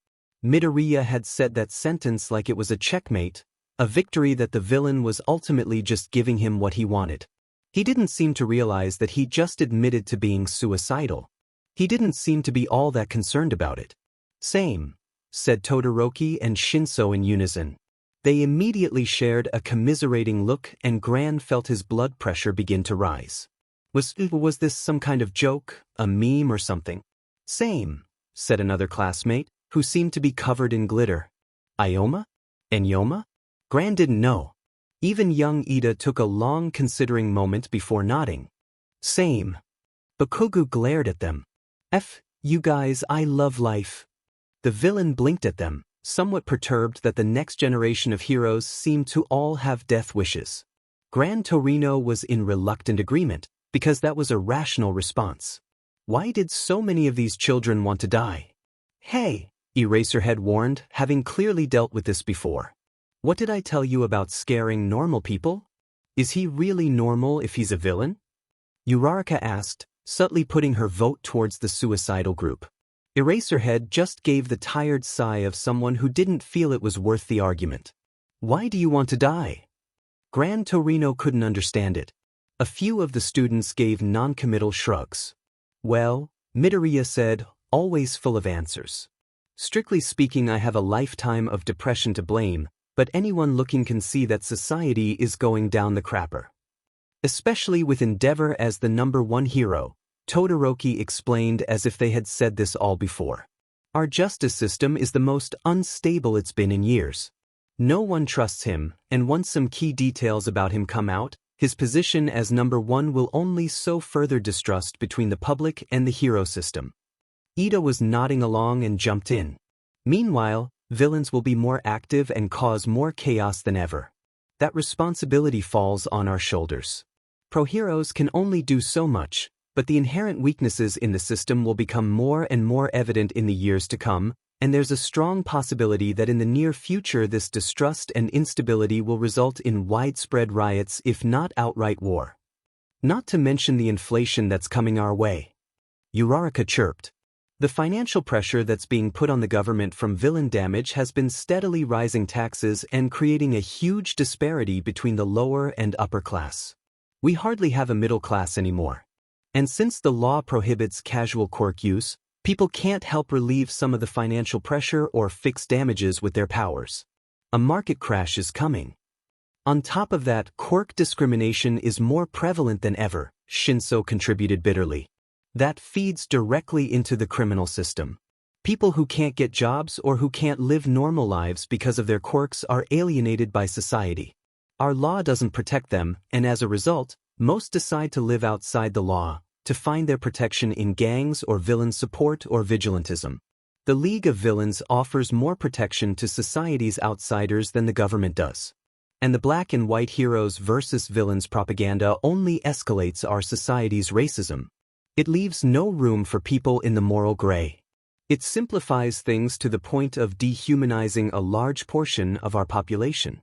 Midoriya had said that sentence like it was a checkmate, a victory that the villain was ultimately just giving him what he wanted. He didn't seem to realize that he just admitted to being suicidal. He didn't seem to be all that concerned about it. Same, said Todoroki and Shinso in unison. They immediately shared a commiserating look and Gran felt his blood pressure begin to rise. Was this some kind of joke, a meme or something? Same, said another classmate, who seemed to be covered in glitter. Ioma? Enyoma? Gran didn't know. Even young Ida took a long considering moment before nodding. Same. Bakugu glared at them. You guys, I love life. The villain blinked at them, somewhat perturbed that the next generation of heroes seemed to all have death wishes. Gran Torino was in reluctant agreement, because that was a rational response. Why did so many of these children want to die? Hey, Eraserhead warned, having clearly dealt with this before. What did I tell you about scaring normal people? Is he really normal if he's a villain? Uraraka asked, subtly putting her vote towards the suicidal group. Eraserhead just gave the tired sigh of someone who didn't feel it was worth the argument. Why do you want to die? Gran Torino couldn't understand it. A few of the students gave non-committal shrugs. Well, Midoriya said, always full of answers. Strictly speaking, I have a lifetime of depression to blame, but anyone looking can see that society is going down the crapper. Especially with Endeavor as the #1 hero, Todoroki explained as if they had said this all before. Our justice system is the most unstable it's been in years. No one trusts him, and once some key details about him come out, his position as #1 will only sow further distrust between the public and the hero system. Ida was nodding along and jumped in. Meanwhile, villains will be more active and cause more chaos than ever. That responsibility falls on our shoulders. Pro-heroes can only do so much, but the inherent weaknesses in the system will become more and more evident in the years to come, and there's a strong possibility that in the near future this distrust and instability will result in widespread riots if not outright war. Not to mention the inflation that's coming our way. Uraraka chirped. The financial pressure that's being put on the government from villain damage has been steadily rising taxes and creating a huge disparity between the lower and upper class. We hardly have a middle class anymore. And since the law prohibits casual quirk use, people can't help relieve some of the financial pressure or fix damages with their powers. A market crash is coming. On top of that, quirk discrimination is more prevalent than ever, Shinso contributed bitterly. That feeds directly into the criminal system. People who can't get jobs or who can't live normal lives because of their quirks are alienated by society. Our law doesn't protect them, and as a result, most decide to live outside the law, to find their protection in gangs or villain support or vigilantism. The League of Villains offers more protection to society's outsiders than the government does. And the black and white heroes versus villains propaganda only escalates our society's racism. It leaves no room for people in the moral gray. It simplifies things to the point of dehumanizing a large portion of our population.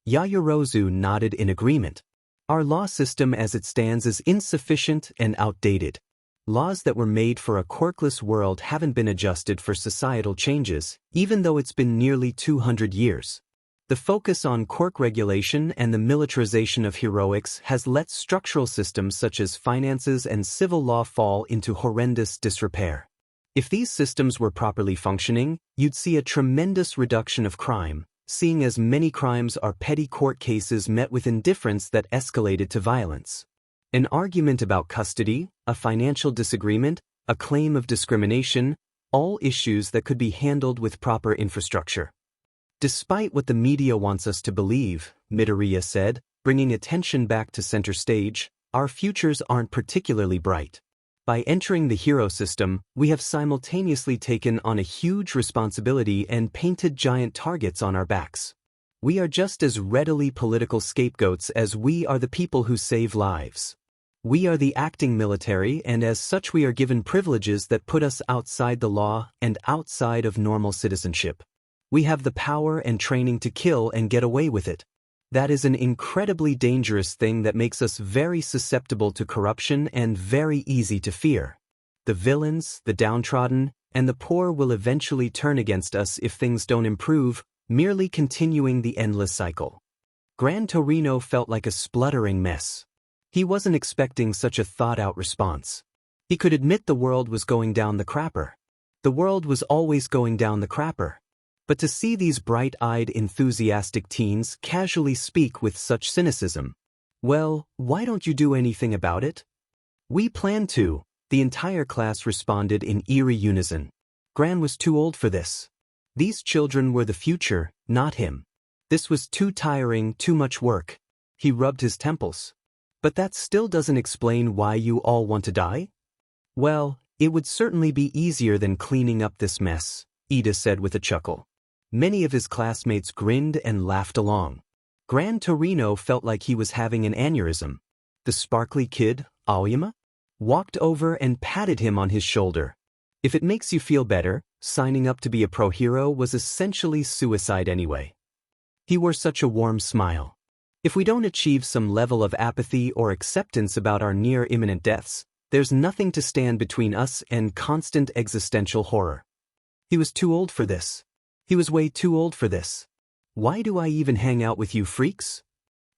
Yaoyorozu nodded in agreement. Our law system as it stands is insufficient and outdated. Laws that were made for a quirkless world haven't been adjusted for societal changes, even though it's been nearly 200 years. The focus on quirk regulation and the militarization of heroics has let structural systems such as finances and civil law fall into horrendous disrepair. If these systems were properly functioning, you'd see a tremendous reduction of crime, seeing as many crimes are petty court cases met with indifference that escalated to violence. An argument about custody, a financial disagreement, a claim of discrimination, all issues that could be handled with proper infrastructure. Despite what the media wants us to believe, Midoriya said, bringing attention back to center stage, our futures aren't particularly bright. By entering the hero system, we have simultaneously taken on a huge responsibility and painted giant targets on our backs. We are just as readily political scapegoats as we are the people who save lives. We are the acting military, and as such we are given privileges that put us outside the law and outside of normal citizenship. We have the power and training to kill and get away with it. That is an incredibly dangerous thing that makes us very susceptible to corruption and very easy to fear. The villains, the downtrodden, and the poor will eventually turn against us if things don't improve, merely continuing the endless cycle. Gran Torino felt like a spluttering mess. He wasn't expecting such a thought-out response. He could admit the world was going down the crapper. The world was always going down the crapper. But to see these bright-eyed, enthusiastic teens casually speak with such cynicism, well, why don't you do anything about it? We plan to, the entire class responded in eerie unison. Gran was too old for this. These children were the future, not him. This was too tiring, too much work. He rubbed his temples. But that still doesn't explain why you all want to die? Well, it would certainly be easier than cleaning up this mess, Ida said with a chuckle. Many of his classmates grinned and laughed along. Gran Torino felt like he was having an aneurysm. The sparkly kid, Aoyama, walked over and patted him on his shoulder. If it makes you feel better, signing up to be a pro hero was essentially suicide anyway. He wore such a warm smile. If we don't achieve some level of apathy or acceptance about our near imminent deaths, there's nothing to stand between us and constant existential horror. He was too old for this. He was way too old for this. Why do I even hang out with you freaks?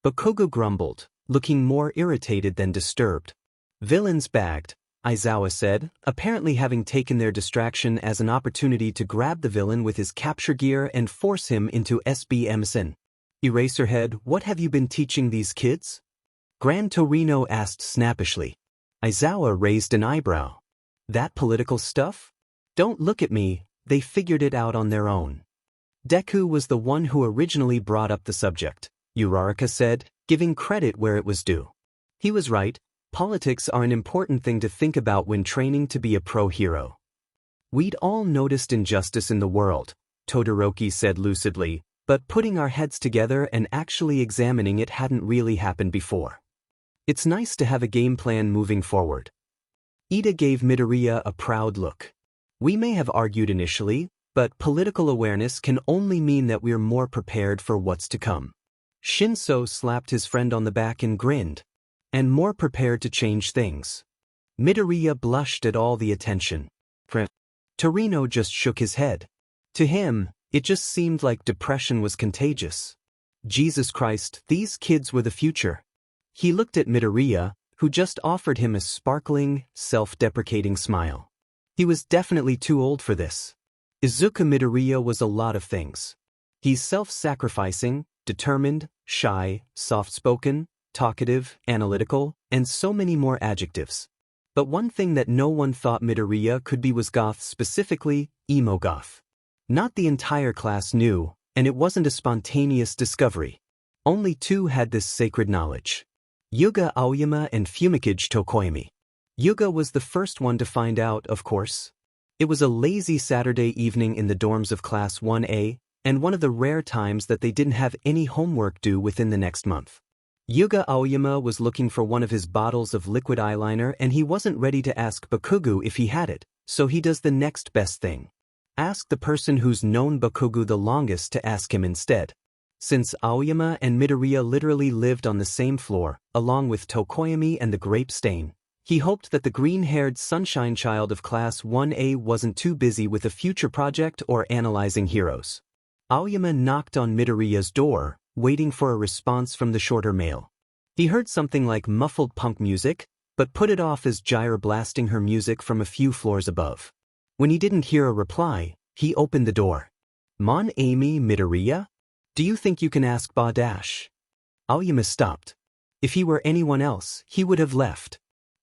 Bakugo grumbled, looking more irritated than disturbed. Villains bagged, Aizawa said, apparently having taken their distraction as an opportunity to grab the villain with his capture gear and force him into SBMsin. Eraserhead, what have you been teaching these kids? Gran Torino asked snappishly. Aizawa raised an eyebrow. That political stuff? Don't look at me, they figured it out on their own. Deku was the one who originally brought up the subject, Uraraka said, giving credit where it was due. He was right, politics are an important thing to think about when training to be a pro hero. We'd all noticed injustice in the world, Todoroki said lucidly, but putting our heads together and actually examining it hadn't really happened before. It's nice to have a game plan moving forward. Ida gave Midoriya a proud look. We may have argued initially, but political awareness can only mean that we're more prepared for what's to come. Shinso slapped his friend on the back and grinned. And more prepared to change things. Midoriya blushed at all the attention. Torino just shook his head. To him, it just seemed like depression was contagious. Jesus Christ, these kids were the future. He looked at Midoriya, who just offered him a sparkling, self-deprecating smile. He was definitely too old for this. Izuka Midoriya was a lot of things. He's self-sacrificing, determined, shy, soft-spoken, talkative, analytical, and so many more adjectives. But one thing that no one thought Midoriya could be was Goth, specifically, emo Goth. Not the entire class knew, and it wasn't a spontaneous discovery. Only two had this sacred knowledge. Yuga Aoyama and Fumikage Tokoyami. Yuga was the first one to find out, of course. It was a lazy Saturday evening in the dorms of Class 1A, and one of the rare times that they didn't have any homework due within the next month. Yuga Aoyama was looking for one of his bottles of liquid eyeliner and he wasn't ready to ask Bakugo if he had it, so he does the next best thing. Ask the person who's known Bakugo the longest to ask him instead. Since Aoyama and Midoriya literally lived on the same floor, along with Tokoyami and the grape stain, he hoped that the green-haired sunshine child of Class 1A wasn't too busy with a future project or analyzing heroes. Aoyama knocked on Midoriya's door, waiting for a response from the shorter male. He heard something like muffled punk music, but put it off as Gyra blasting her music from a few floors above. When he didn't hear a reply, he opened the door. Mon ami Midoriya? Do you think you can ask Ba Dash? Aoyama stopped. If he were anyone else, he would have left.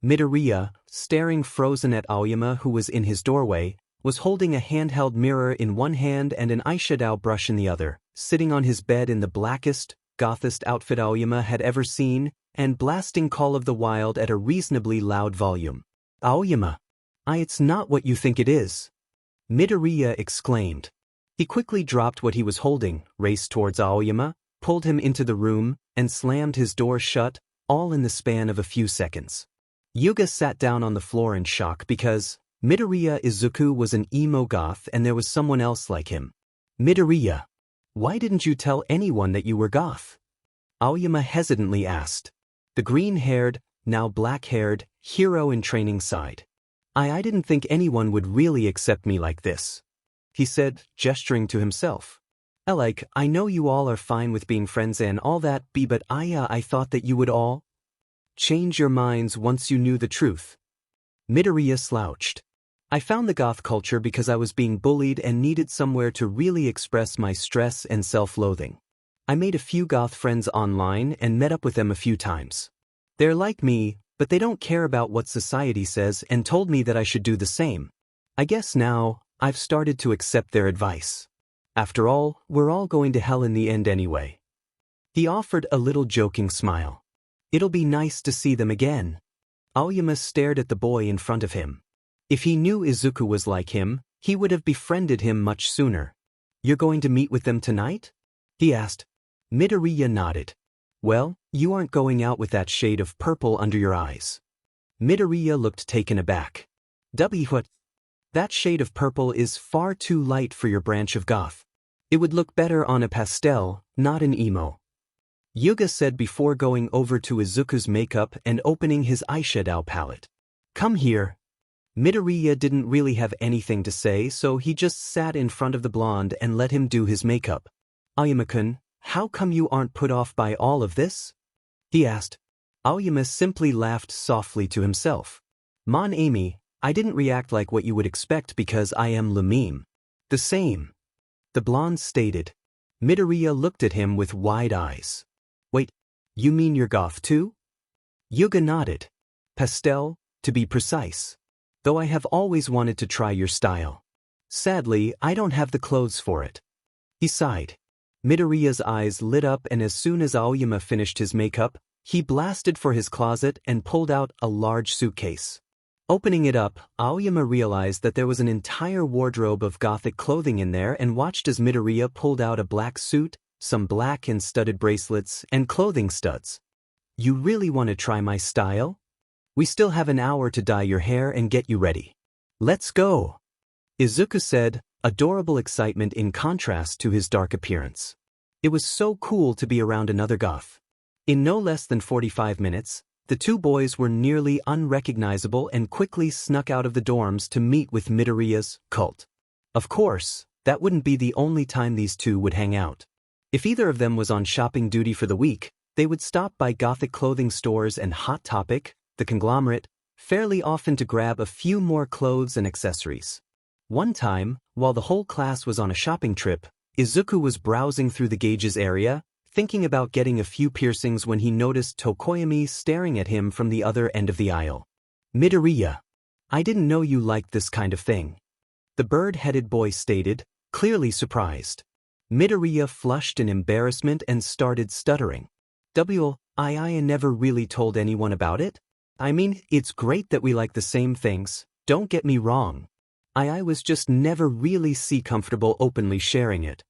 Midoriya, staring frozen at Aoyama who was in his doorway, was holding a handheld mirror in one hand and an eyeshadow brush in the other, sitting on his bed in the blackest, gothest outfit Aoyama had ever seen, and blasting Call of the Wild at a reasonably loud volume. Aoyama! It's not what you think it is. Midoriya exclaimed. He quickly dropped what he was holding, raced towards Aoyama, pulled him into the room, and slammed his door shut, all in the span of a few seconds. Yuga sat down on the floor in shock because Midoriya Izuku was an emo goth and there was someone else like him. Midoriya, why didn't you tell anyone that you were goth? Aoyama hesitantly asked. The green-haired, now black-haired, hero in training sighed. I didn't think anyone would really accept me like this, he said, gesturing to himself. I know you all are fine with being friends and all that, but I thought that you would all change your minds once you knew the truth. Midoriya slouched. I found the goth culture because I was being bullied and needed somewhere to really express my stress and self-loathing. I made a few goth friends online and met up with them a few times. They're like me, but they don't care about what society says and told me that I should do the same. I guess now, I've started to accept their advice. After all, we're all going to hell in the end anyway. He offered a little joking smile. It'll be nice to see them again. Aoyama stared at the boy in front of him. If he knew Izuku was like him, he would have befriended him much sooner. You're going to meet with them tonight? He asked. Midoriya nodded. Well, you aren't going out with that shade of purple under your eyes. Midoriya looked taken aback. What? That shade of purple is far too light for your branch of Goth. It would look better on a pastel, not an emo. Yuga said before going over to Izuku's makeup and opening his eyeshadow palette. Come here. Midoriya didn't really have anything to say, so he just sat in front of the blonde and let him do his makeup. Aoyama-kun, how come you aren't put off by all of this? He asked. Aoyama simply laughed softly to himself. Mon ami, I didn't react like what you would expect because I am le meme. The same. The blonde stated. Midoriya looked at him with wide eyes. Wait, you mean you're Goth too? Yuga nodded. Pastel, to be precise. Though I have always wanted to try your style. Sadly, I don't have the clothes for it. He sighed. Midoriya's eyes lit up, and as soon as Aoyama finished his makeup, he blasted for his closet and pulled out a large suitcase. Opening it up, Aoyama realized that there was an entire wardrobe of gothic clothing in there and watched as Midoriya pulled out a black suit, some black and studded bracelets, and clothing studs. You really want to try my style? We still have an hour to dye your hair and get you ready. Let's go. Izuku said, adorable excitement in contrast to his dark appearance. It was so cool to be around another Goth. In no less than 45 minutes, the two boys were nearly unrecognizable and quickly snuck out of the dorms to meet with Midoriya's cult. Of course, that wouldn't be the only time these two would hang out. If either of them was on shopping duty for the week, they would stop by gothic clothing stores and Hot Topic, the conglomerate, fairly often to grab a few more clothes and accessories. One time, while the whole class was on a shopping trip, Izuku was browsing through the gauges area, thinking about getting a few piercings when he noticed Tokoyami staring at him from the other end of the aisle. Midoriya, I didn't know you liked this kind of thing. The bird-headed boy stated, clearly surprised. Midoriya flushed in embarrassment and started stuttering. I never really told anyone about it. I mean, it's great that we like the same things, don't get me wrong. I was just never really comfortable openly sharing it.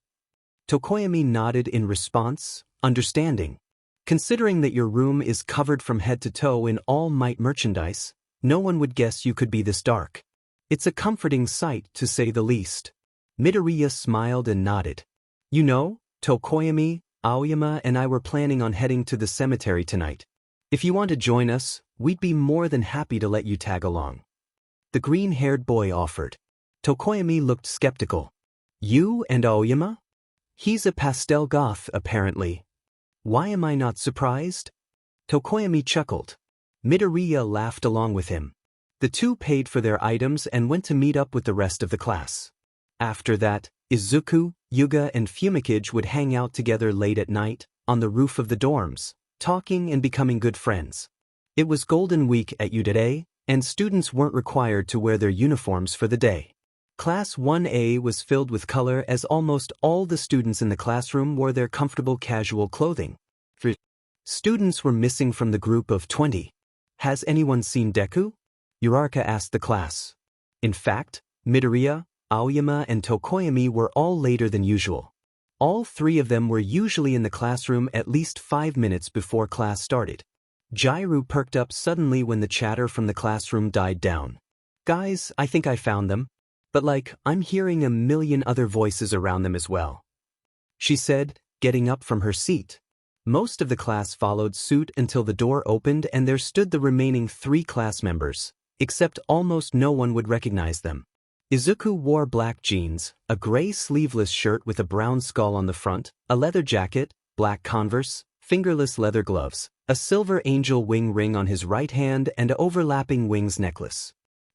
Tokoyami nodded in response, understanding. Considering that your room is covered from head to toe in All Might merchandise, no one would guess you could be this dark. It's a comforting sight, to say the least. Midoriya smiled and nodded. You know, Tokoyami, Aoyama and I were planning on heading to the cemetery tonight. If you want to join us, we'd be more than happy to let you tag along. The green-haired boy offered. Tokoyami looked skeptical. You and Aoyama? He's a pastel goth, apparently. Why am I not surprised? Tokoyami chuckled. Midoriya laughed along with him. The two paid for their items and went to meet up with the rest of the class. After that, Izuku, Yuga and Fumikage would hang out together late at night, on the roof of the dorms, talking and becoming good friends. It was Golden Week at UDA, and students weren't required to wear their uniforms for the day. Class 1A was filled with color as almost all the students in the classroom wore their comfortable casual clothing. Students were missing from the group of 20. Has anyone seen Deku? Uraraka asked the class. In fact, Midoriya, Aoyama and Tokoyami were all later than usual. All three of them were usually in the classroom at least 5 minutes before class started. Jairu perked up suddenly when the chatter from the classroom died down. Guys, I think I found them. But I'm hearing a million other voices around them as well. She said, getting up from her seat. Most of the class followed suit until the door opened and there stood the remaining 3 class members, except almost no one would recognize them. Izuku wore black jeans, a gray sleeveless shirt with a brown skull on the front, a leather jacket, black Converse, fingerless leather gloves, a silver angel wing ring on his right hand and an overlapping wings necklace.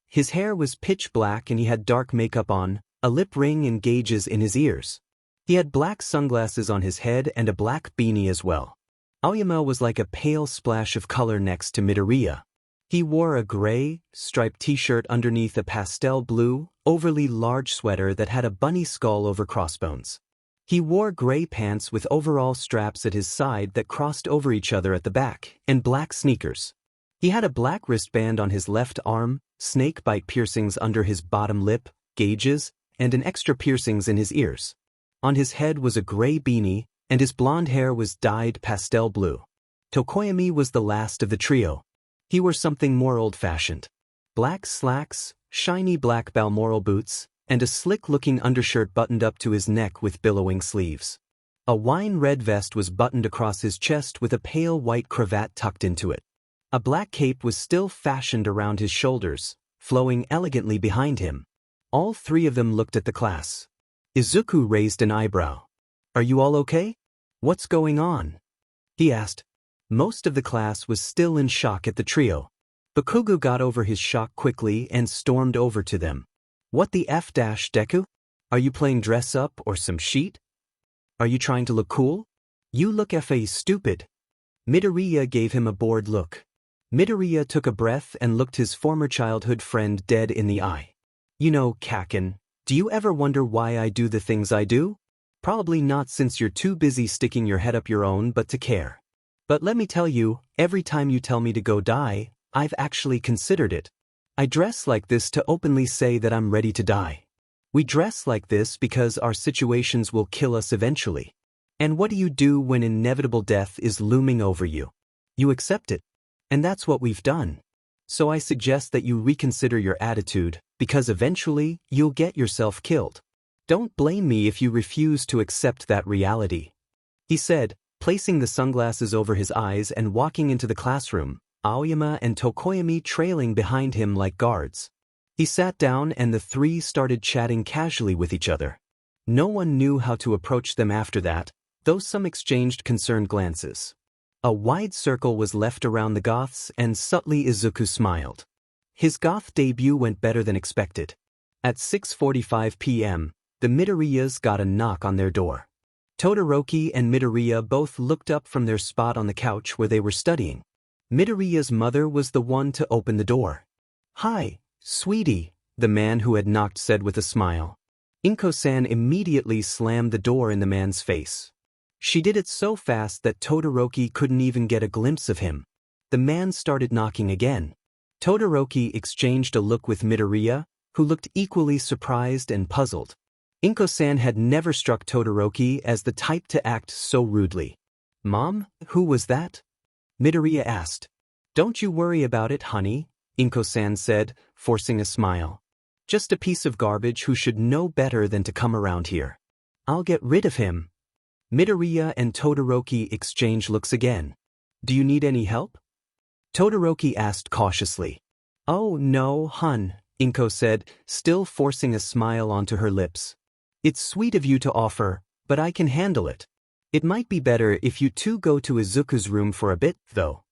His hair was pitch black and he had dark makeup on, a lip ring and gauges in his ears. He had black sunglasses on his head and a black beanie as well. Aoyama was like a pale splash of color next to Midoriya. He wore a gray, striped t-shirt underneath a pastel blue, overly large sweater that had a bunny skull over crossbones. He wore gray pants with overall straps at his side that crossed over each other at the back, and black sneakers. He had a black wristband on his left arm, snake-bite piercings under his bottom lip, gauges, and an extra piercings in his ears. On his head was a gray beanie, and his blonde hair was dyed pastel blue. Tokoyami was the last of the trio. He wore something more old-fashioned. Black slacks, shiny black Balmoral boots, and a slick-looking undershirt buttoned up to his neck with billowing sleeves. A wine-red vest was buttoned across his chest with a pale white cravat tucked into it. A black cape was still fashioned around his shoulders, flowing elegantly behind him. All three of them looked at the class. Izuku raised an eyebrow. "Are you all okay? What's going on?" he asked. Most of the class was still in shock at the trio. Bakugo got over his shock quickly and stormed over to them. "What the F dash, Deku? Are you playing dress-up or some shit? Are you trying to look cool? You look f***ing stupid." Midoriya gave him a bored look. Midoriya took a breath and looked his former childhood friend dead in the eye. "You know, Kaken, do you ever wonder why I do the things I do? Probably not, since you're too busy sticking your head up your own butt to care. But let me tell you, every time you tell me to go die, I've actually considered it. I dress like this to openly say that I'm ready to die. We dress like this because our situations will kill us eventually. And what do you do when inevitable death is looming over you? You accept it. And that's what we've done. So I suggest that you reconsider your attitude, because eventually you'll get yourself killed. Don't blame me if you refuse to accept that reality," he said, placing the sunglasses over his eyes and walking into the classroom, Aoyama and Tokoyami trailing behind him like guards. He sat down and the three started chatting casually with each other. No one knew how to approach them after that, though some exchanged concerned glances. A wide circle was left around the Goths and subtly Izuku smiled. His Goth debut went better than expected. At 6:45 p.m., the Midoriyas got a knock on their door. Todoroki and Midoriya both looked up from their spot on the couch where they were studying. Midoriya's mother was the one to open the door. "Hi, sweetie," the man who had knocked said with a smile. Inko-san immediately slammed the door in the man's face. She did it so fast that Todoroki couldn't even get a glimpse of him. The man started knocking again. Todoroki exchanged a look with Midoriya, who looked equally surprised and puzzled. Inko-san had never struck Todoroki as the type to act so rudely. "Mom, who was that?" Midoriya asked. "Don't you worry about it, honey," Inko-san said, forcing a smile. "Just a piece of garbage who should know better than to come around here. I'll get rid of him." Midoriya and Todoroki exchanged looks again. "Do you need any help?" Todoroki asked cautiously. "Oh no, hun," Inko said, still forcing a smile onto her lips. "It's sweet of you to offer, but I can handle it. It might be better if you two go to Izuku's room for a bit, though."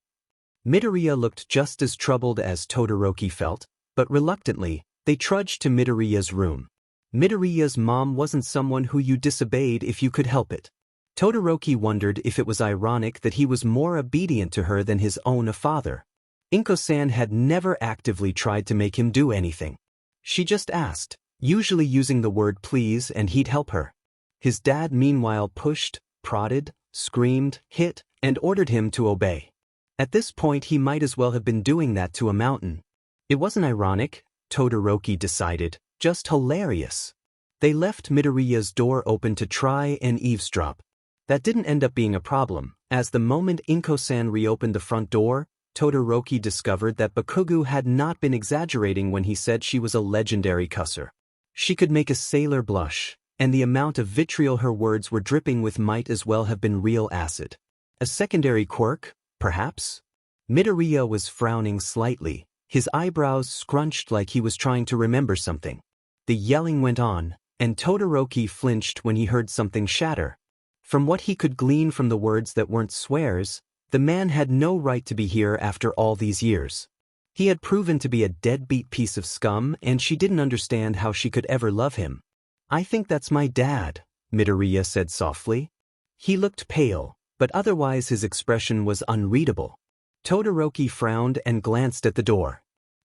Midoriya looked just as troubled as Todoroki felt, but reluctantly, they trudged to Midoriya's room. Midoriya's mom wasn't someone who you disobeyed if you could help it. Todoroki wondered if it was ironic that he was more obedient to her than his own father. Inko-san had never actively tried to make him do anything. She just asked, usually using the word please, and he'd help her. His dad meanwhile pushed, prodded, screamed, hit, and ordered him to obey. At this point he might as well have been doing that to a mountain. It wasn't ironic, Todoroki decided, just hilarious. They left Midoriya's door open to try and eavesdrop. That didn't end up being a problem, as the moment Inko-san reopened the front door, Todoroki discovered that Bakugo had not been exaggerating when he said she was a legendary cusser. She could make a sailor blush, and the amount of vitriol her words were dripping with might as well have been real acid. A secondary quirk, perhaps? Midoriya was frowning slightly, his eyebrows scrunched like he was trying to remember something. The yelling went on, and Todoroki flinched when he heard something shatter. From what he could glean from the words that weren't swears, the man had no right to be here after all these years. He had proven to be a deadbeat piece of scum, and she didn't understand how she could ever love him. "I think that's my dad," Midoriya said softly. He looked pale, but otherwise his expression was unreadable. Todoroki frowned and glanced at the door.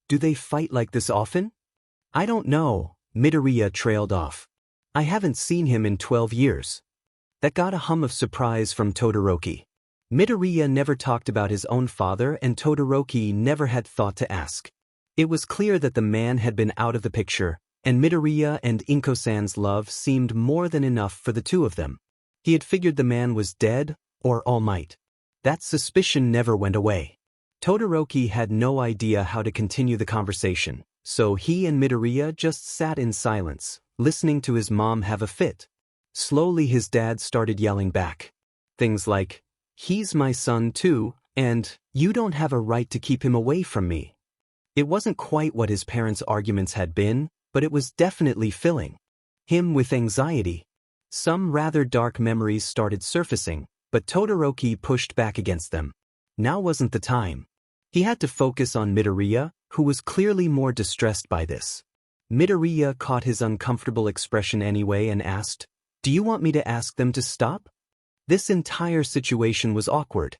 "Do they fight like this often?" "I don't know," Midoriya trailed off. "I haven't seen him in 12 years. That got a hum of surprise from Todoroki. Midoriya never talked about his own father and Todoroki never had thought to ask. It was clear that the man had been out of the picture, and Midoriya and Inko-san's love seemed more than enough for the two of them. He had figured the man was dead, or All Might. That suspicion never went away. Todoroki had no idea how to continue the conversation, so he and Midoriya just sat in silence, listening to his mom have a fit. Slowly his dad started yelling back. Things like, "He's my son too, and you don't have a right to keep him away from me." It wasn't quite what his parents' arguments had been, but it was definitely filling him with anxiety. Some rather dark memories started surfacing, but Todoroki pushed back against them. Now wasn't the time. He had to focus on Midoriya, who was clearly more distressed by this. Midoriya caught his uncomfortable expression anyway and asked, "Do you want me to ask them to stop?" This entire situation was awkward.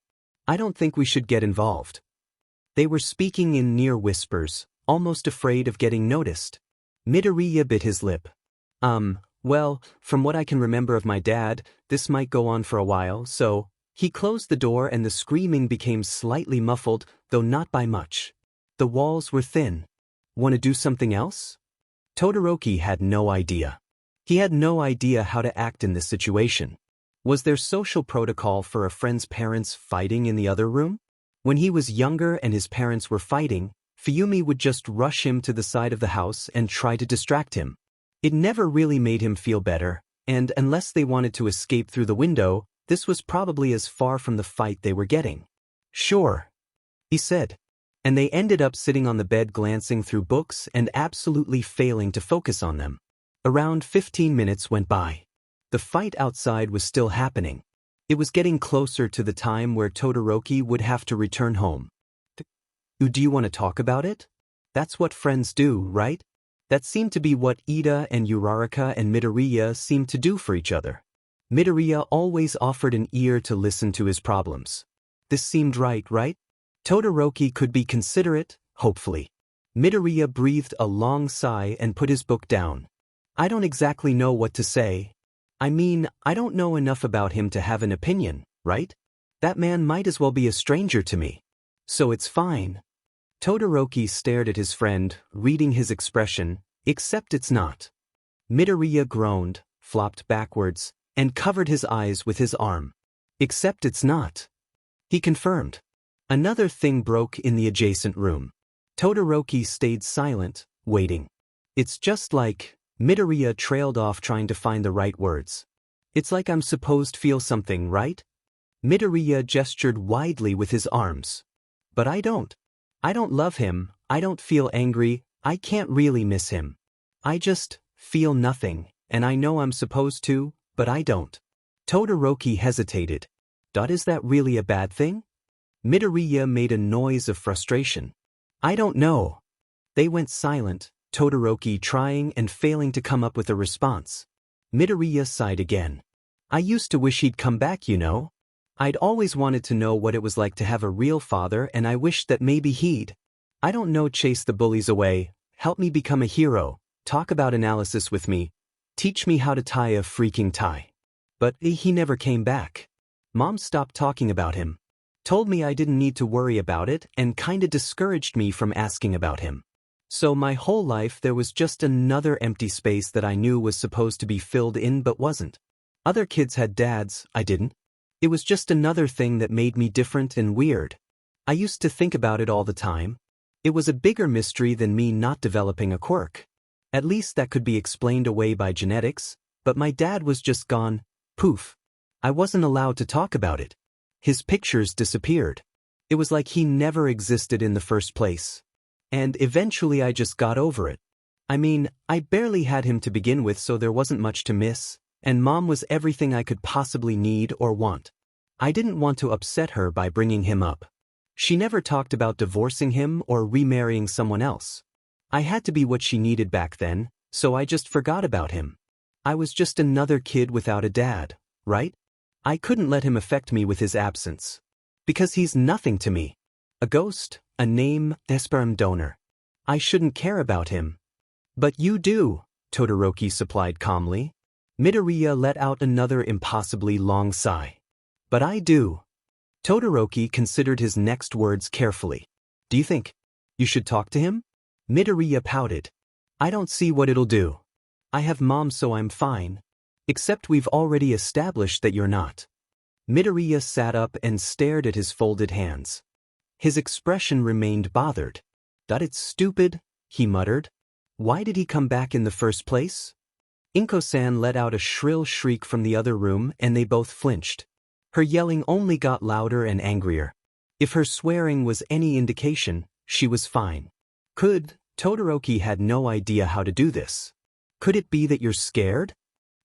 "I don't think we should get involved." They were speaking in near whispers, almost afraid of getting noticed. Midoriya bit his lip. Well, from what I can remember of my dad, this might go on for a while, so..." He closed the door and the screaming became slightly muffled, though not by much. The walls were thin. "Want to do something else?" Todoroki had no idea. He had no idea how to act in this situation. Was there social protocol for a friend's parents fighting in the other room? When he was younger and his parents were fighting, Fuyumi would just rush him to the side of the house and try to distract him. It never really made him feel better, and unless they wanted to escape through the window, this was probably as far from the fight they were getting. "Sure," he said. And they ended up sitting on the bed glancing through books and absolutely failing to focus on them. Around 15 minutes went by. The fight outside was still happening. It was getting closer to the time where Todoroki would have to return home. "Do you want to talk about it? That's what friends do, right?" That seemed to be what Ida and Uraraka and Midoriya seemed to do for each other. Midoriya always offered an ear to listen to his problems. This seemed right? Todoroki could be considerate, hopefully. Midoriya breathed a long sigh and put his book down. "I don't exactly know what to say. I mean, I don't know enough about him to have an opinion, right? That man might as well be a stranger to me. So it's fine." Todoroki stared at his friend, reading his expression, "Except it's not." Midoriya groaned, flopped backwards, and covered his eyes with his arm. "Except it's not," he confirmed. Another thing broke in the adjacent room. Todoroki stayed silent, waiting. "It's just like..." Midoriya trailed off trying to find the right words. "It's like I'm supposed to feel something, right?" Midoriya gestured widely with his arms. "But I don't. I don't love him, I don't feel angry, I can't really miss him. I just feel nothing, and I know I'm supposed to, but I don't." Todoroki hesitated. "Is that really a bad thing?" Midoriya made a noise of frustration. "I don't know." They went silent, Todoroki trying and failing to come up with a response. Midoriya sighed again. "I used to wish he'd come back, you know. I'd always wanted to know what it was like to have a real father, and I wished that maybe he'd, I don't know, chase the bullies away, help me become a hero, talk about analysis with me, teach me how to tie a freaking tie. But he never came back. Mom stopped talking about him. Told me I didn't need to worry about it and kinda discouraged me from asking about him. So my whole life there was just another empty space that I knew was supposed to be filled in but wasn't. Other kids had dads, I didn't. It was just another thing that made me different and weird. I used to think about it all the time. It was a bigger mystery than me not developing a quirk. At least that could be explained away by genetics, but my dad was just gone, poof. I wasn't allowed to talk about it. His pictures disappeared. It was like he never existed in the first place. And eventually I just got over it. I mean, I barely had him to begin with, so there wasn't much to miss, and Mom was everything I could possibly need or want. I didn't want to upset her by bringing him up. She never talked about divorcing him or remarrying someone else. I had to be what she needed back then, so I just forgot about him. I was just another kid without a dad, right? I couldn't let him affect me with his absence. Because he's nothing to me. A ghost, a name, a sperm donor. I shouldn't care about him. But you do, Todoroki supplied calmly. Midoriya let out another impossibly long sigh. But I do. Todoroki considered his next words carefully. Do you think you should talk to him? Midoriya pouted. I don't see what it'll do. I have mom, so I'm fine. Except we've already established that you're not. Midoriya sat up and stared at his folded hands. His expression remained bothered. That it's stupid, he muttered. Why did he come back in the first place? Inko-san let out a shrill shriek from the other room and they both flinched. Her yelling only got louder and angrier. If her swearing was any indication, she was fine. Todoroki had no idea how to do this. Could it be that you're scared?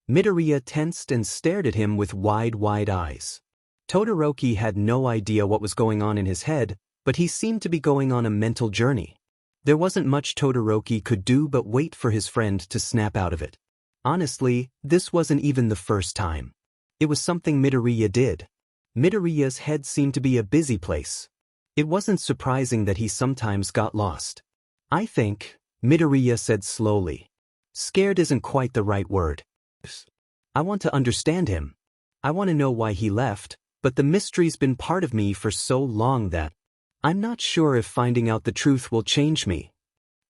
Midoriya tensed and stared at him with wide eyes. Todoroki had no idea what was going on in his head, but he seemed to be going on a mental journey. There wasn't much Todoroki could do but wait for his friend to snap out of it. Honestly, this wasn't even the first time. It was something Midoriya did. Midoriya's head seemed to be a busy place. It wasn't surprising that he sometimes got lost. I think, Midoriya said slowly. Scared isn't quite the right word. I want to understand him. I want to know why he left, but the mystery's been part of me for so long that I'm not sure if finding out the truth will change me.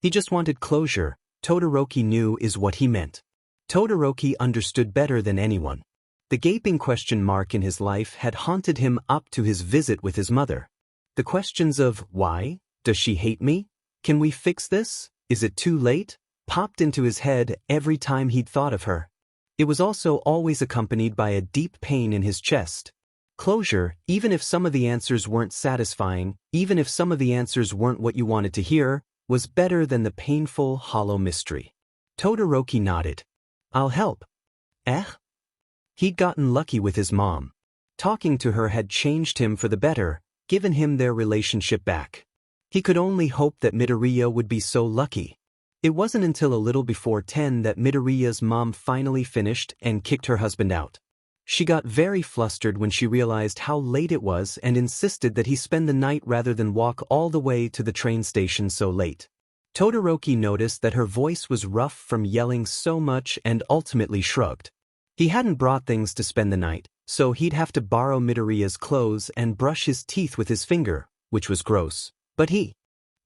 He just wanted closure, Todoroki knew is what he meant. Todoroki understood better than anyone. The gaping question mark in his life had haunted him up to his visit with his mother. The questions of why, does she hate me? Can we fix this? Is it too late? Popped into his head every time he'd thought of her. It was also always accompanied by a deep pain in his chest. Closure, even if some of the answers weren't satisfying, even if some of the answers weren't what you wanted to hear, was better than the painful, hollow mystery. Todoroki nodded. I'll help. He'd gotten lucky with his mom. Talking to her had changed him for the better, given him their relationship back. He could only hope that Midoriya would be so lucky. It wasn't until a little before 10 that Midoriya's mom finally finished and kicked her husband out. She got very flustered when she realized how late it was and insisted that he spend the night rather than walk all the way to the train station so late. Todoroki noticed that her voice was rough from yelling so much and ultimately shrugged. He hadn't brought things to spend the night, so he'd have to borrow Midoriya's clothes and brush his teeth with his finger, which was gross. But he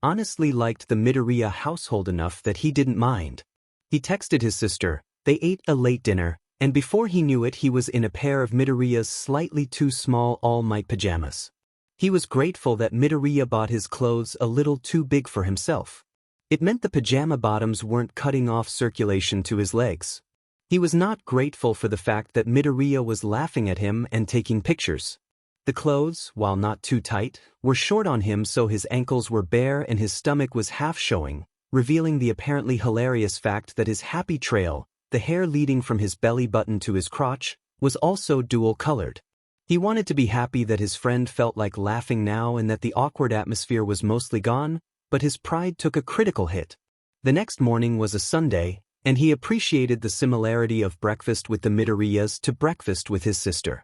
honestly liked the Midoriya household enough that he didn't mind. He texted his sister, they ate a late dinner, and before he knew it he was in a pair of Midoriya's slightly too small all-night pajamas. He was grateful that Midoriya bought his clothes a little too big for himself. It meant the pajama bottoms weren't cutting off circulation to his legs. He was not grateful for the fact that Midoriya was laughing at him and taking pictures. The clothes, while not too tight, were short on him so his ankles were bare and his stomach was half showing, revealing the apparently hilarious fact that his happy trail, the hair leading from his belly button to his crotch, was also dual-colored. He wanted to be happy that his friend felt like laughing now and that the awkward atmosphere was mostly gone, but his pride took a critical hit. The next morning was a Sunday, and he appreciated the similarity of breakfast with the Midoriyas to breakfast with his sister.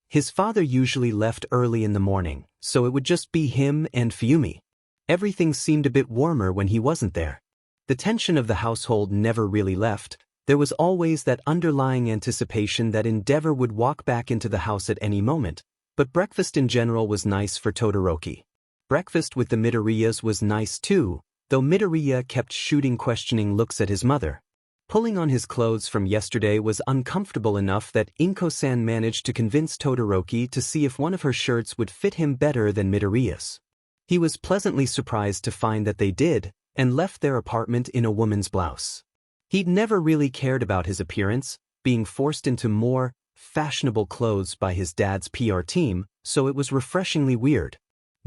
His father usually left early in the morning, so it would just be him and Fuyumi. Everything seemed a bit warmer when he wasn't there. The tension of the household never really left. There was always that underlying anticipation that Endeavor would walk back into the house at any moment, but breakfast in general was nice for Todoroki. Breakfast with the Midoriyas was nice too, though Midoriya kept shooting questioning looks at his mother. Pulling on his clothes from yesterday was uncomfortable enough that Inko-san managed to convince Todoroki to see if one of her shirts would fit him better than Midoriya's. He was pleasantly surprised to find that they did, and left their apartment in a woman's blouse. He'd never really cared about his appearance, being forced into more fashionable clothes by his dad's PR team, so it was refreshingly weird.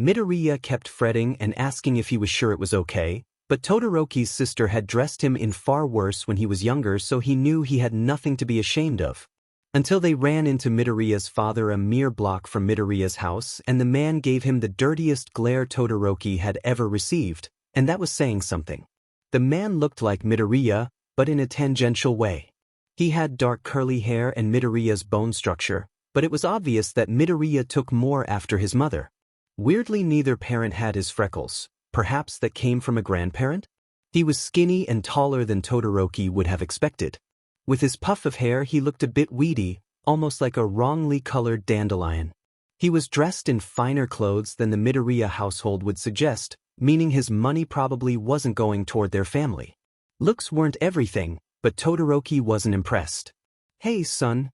Midoriya kept fretting and asking if he was sure it was okay, but Todoroki's sister had dressed him in far worse when he was younger, so he knew he had nothing to be ashamed of. Until they ran into Midoriya's father a mere block from Midoriya's house, and the man gave him the dirtiest glare Todoroki had ever received, and that was saying something. The man looked like Midoriya, but in a tangential way. He had dark curly hair and Midoriya's bone structure, but it was obvious that Midoriya took more after his mother. Weirdly, neither parent had his freckles. Perhaps that came from a grandparent? He was skinny and taller than Todoroki would have expected. With his puff of hair he looked a bit weedy, almost like a wrongly colored dandelion. He was dressed in finer clothes than the Midoriya household would suggest, meaning his money probably wasn't going toward their family. Looks weren't everything, but Todoroki wasn't impressed. "Hey, son."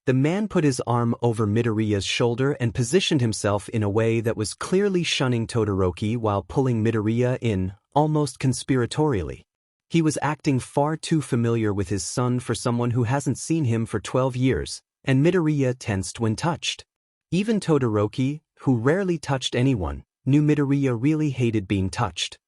The man put his arm over Midoriya's shoulder and positioned himself in a way that was clearly shunning Todoroki while pulling Midoriya in, almost conspiratorially. He was acting far too familiar with his son for someone who hasn't seen him for 12 years, and Midoriya tensed when touched. Even Todoroki, who rarely touched anyone, knew Midoriya really hated being touched.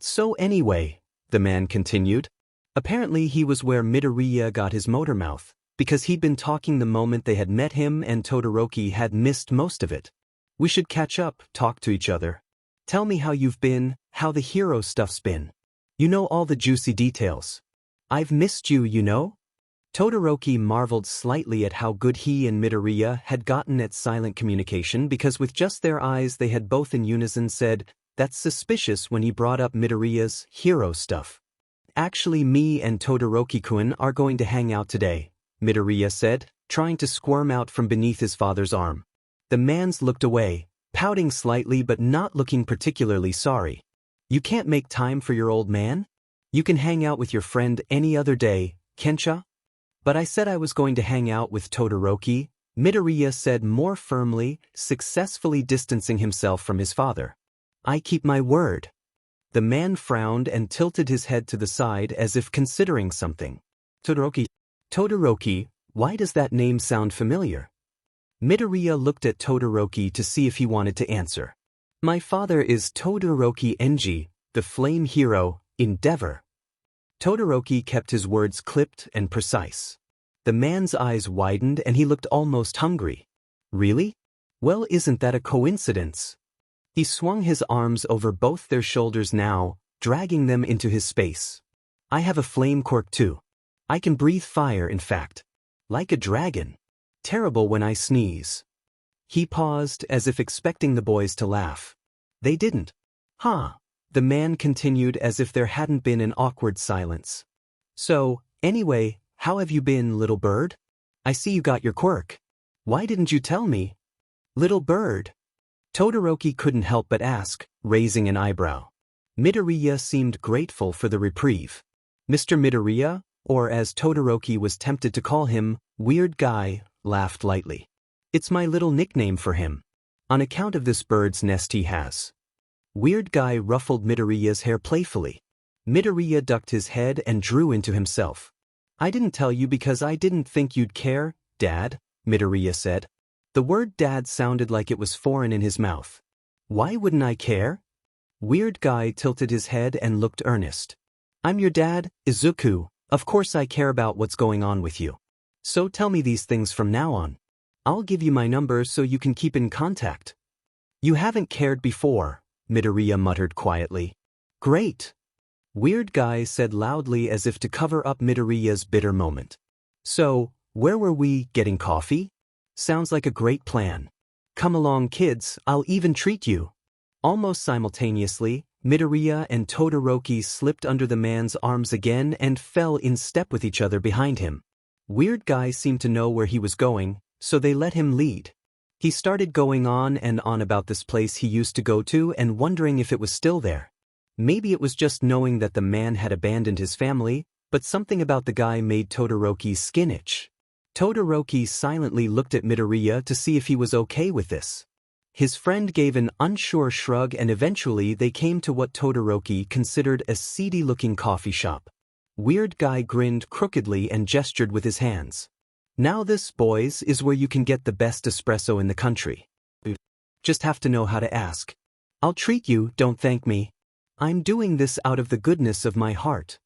"So anyway," the man continued. Apparently he was where Midoriya got his motor mouth, because he'd been talking the moment they had met him and Todoroki had missed most of it. "We should catch up, talk to each other. Tell me how you've been, how the hero stuff's been. You know all the juicy details. I've missed you, you know?" Todoroki marveled slightly at how good he and Midoriya had gotten at silent communication because with just their eyes they had both in unison said, "That's suspicious," when he brought up Midoriya's hero stuff. "Actually, me and Todoroki-kun are going to hang out today," Midoriya said, trying to squirm out from beneath his father's arm. The man's looked away, pouting slightly but not looking particularly sorry. "You can't make time for your old man? You can hang out with your friend any other day, Kensha?" "But I said I was going to hang out with Todoroki," Midoriya said more firmly, successfully distancing himself from his father. "I keep my word." The man frowned and tilted his head to the side as if considering something. Todoroki, why does that name sound familiar?" Midoriya looked at Todoroki to see if he wanted to answer. "My father is Todoroki Enji, the flame hero, Endeavor." Todoroki kept his words clipped and precise. The man's eyes widened and he looked almost hungry. "Really? Well, isn't that a coincidence?" He swung his arms over both their shoulders now, dragging them into his space. "I have a flame quirk too. I can breathe fire, in fact. Like a dragon. Terrible when I sneeze." He paused as if expecting the boys to laugh. They didn't. "Huh?" The man continued as if there hadn't been an awkward silence. "So, anyway, how have you been, little bird? I see you got your quirk. Why didn't you tell me?" "Little bird?" Todoroki couldn't help but ask, raising an eyebrow. Midoriya seemed grateful for the reprieve. Mr. Midoriya, or as Todoroki was tempted to call him, Weird Guy, laughed lightly. "It's my little nickname for him. On account of this bird's nest he has." Weird Guy ruffled Midoriya's hair playfully. Midoriya ducked his head and drew into himself. "I didn't tell you because I didn't think you'd care, Dad," Midoriya said. The word dad sounded like it was foreign in his mouth. "Why wouldn't I care?" Weird Guy tilted his head and looked earnest. "I'm your dad, Izuku. Of course I care about what's going on with you. So tell me these things from now on. I'll give you my number so you can keep in contact." "You haven't cared before," Midoriya muttered quietly. "Great," Weird Guy said loudly as if to cover up Midoriya's bitter moment. "So, where were we, getting coffee? Sounds like a great plan. Come along, kids, I'll even treat you." Almost simultaneously, Midoriya and Todoroki slipped under the man's arms again and fell in step with each other behind him. Weird Guy seemed to know where he was going, so they let him lead. He started going on and on about this place he used to go to and wondering if it was still there. Maybe it was just knowing that the man had abandoned his family, but something about the guy made Todoroki's skin itch. Todoroki silently looked at Midoriya to see if he was okay with this. His friend gave an unsure shrug and eventually they came to what Todoroki considered a seedy-looking coffee shop. Weird Guy grinned crookedly and gestured with his hands. "Now this, boys, is where you can get the best espresso in the country. Just have to know how to ask. I'll treat you, don't thank me. I'm doing this out of the goodness of my heart."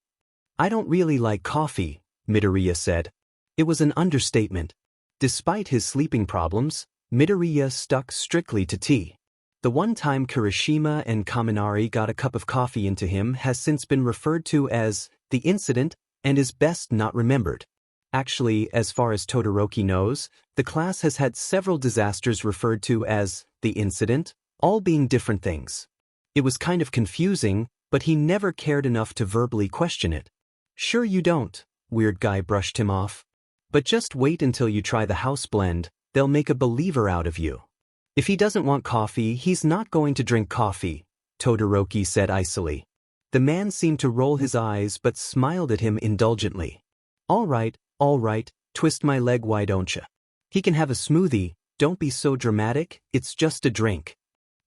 "I don't really like coffee," Midoriya said. It was an understatement. Despite his sleeping problems, Midoriya stuck strictly to tea. The one time Kirishima and Kaminari got a cup of coffee into him has since been referred to as the incident and is best not remembered. Actually, as far as Todoroki knows, the class has had several disasters referred to as the incident, all being different things. It was kind of confusing, but he never cared enough to verbally question it. "Sure you don't," Weird Guy brushed him off. But just wait until you try the house blend, they'll make a believer out of you. If he doesn't want coffee, he's not going to drink coffee, Todoroki said icily. The man seemed to roll his eyes but smiled at him indulgently. All right, twist my leg why don't ya? He can have a smoothie, don't be so dramatic, it's just a drink.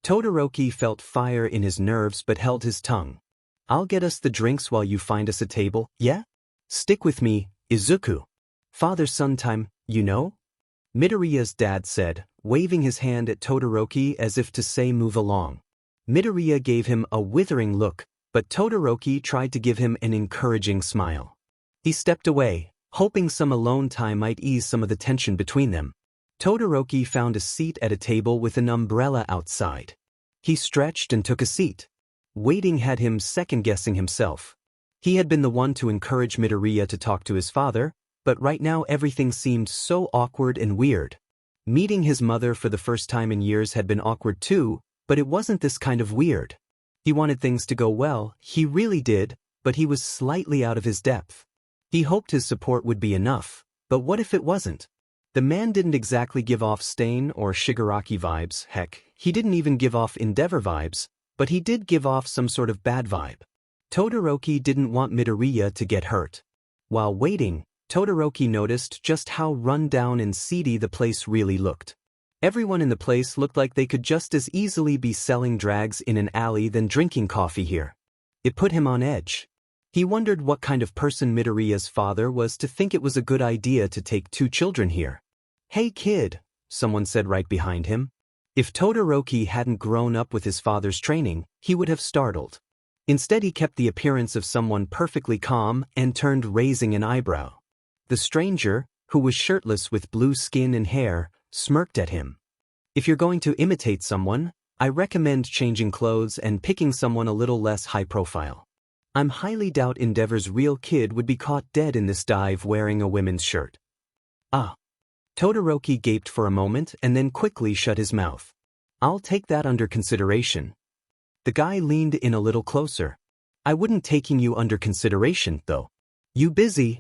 Todoroki felt fire in his nerves but held his tongue. I'll get us the drinks while you find us a table, yeah? Stick with me, Izuku. Father-son time, you know? Midoriya's dad said, waving his hand at Todoroki as if to say move along. Midoriya gave him a withering look, but Todoroki tried to give him an encouraging smile. He stepped away, hoping some alone time might ease some of the tension between them. Todoroki found a seat at a table with an umbrella outside. He stretched and took a seat. Waiting had him second-guessing himself. He had been the one to encourage Midoriya to talk to his father, but right now everything seemed so awkward and weird. Meeting his mother for the first time in years had been awkward too, but it wasn't this kind of weird. He wanted things to go well, he really did, but he was slightly out of his depth. He hoped his support would be enough, but what if it wasn't? The man didn't exactly give off Stain or Shigaraki vibes, heck, he didn't even give off Endeavor vibes, but he did give off some sort of bad vibe. Todoroki didn't want Midoriya to get hurt. While waiting, Todoroki noticed just how run down and seedy the place really looked. Everyone in the place looked like they could just as easily be selling drags in an alley than drinking coffee here. It put him on edge. He wondered what kind of person Midoriya's father was to think it was a good idea to take 2 children here. Hey kid, someone said right behind him. If Todoroki hadn't grown up with his father's training, he would have startled. Instead he kept the appearance of someone perfectly calm and turned raising an eyebrow. The stranger, who was shirtless with blue skin and hair, smirked at him. If you're going to imitate someone, I recommend changing clothes and picking someone a little less high profile. I'm highly doubt Endeavor's real kid would be caught dead in this dive wearing a women's shirt. Ah. Todoroki gaped for a moment and then quickly shut his mouth. I'll take that under consideration. The guy leaned in a little closer. I wouldn't taking you under consideration, though. You busy?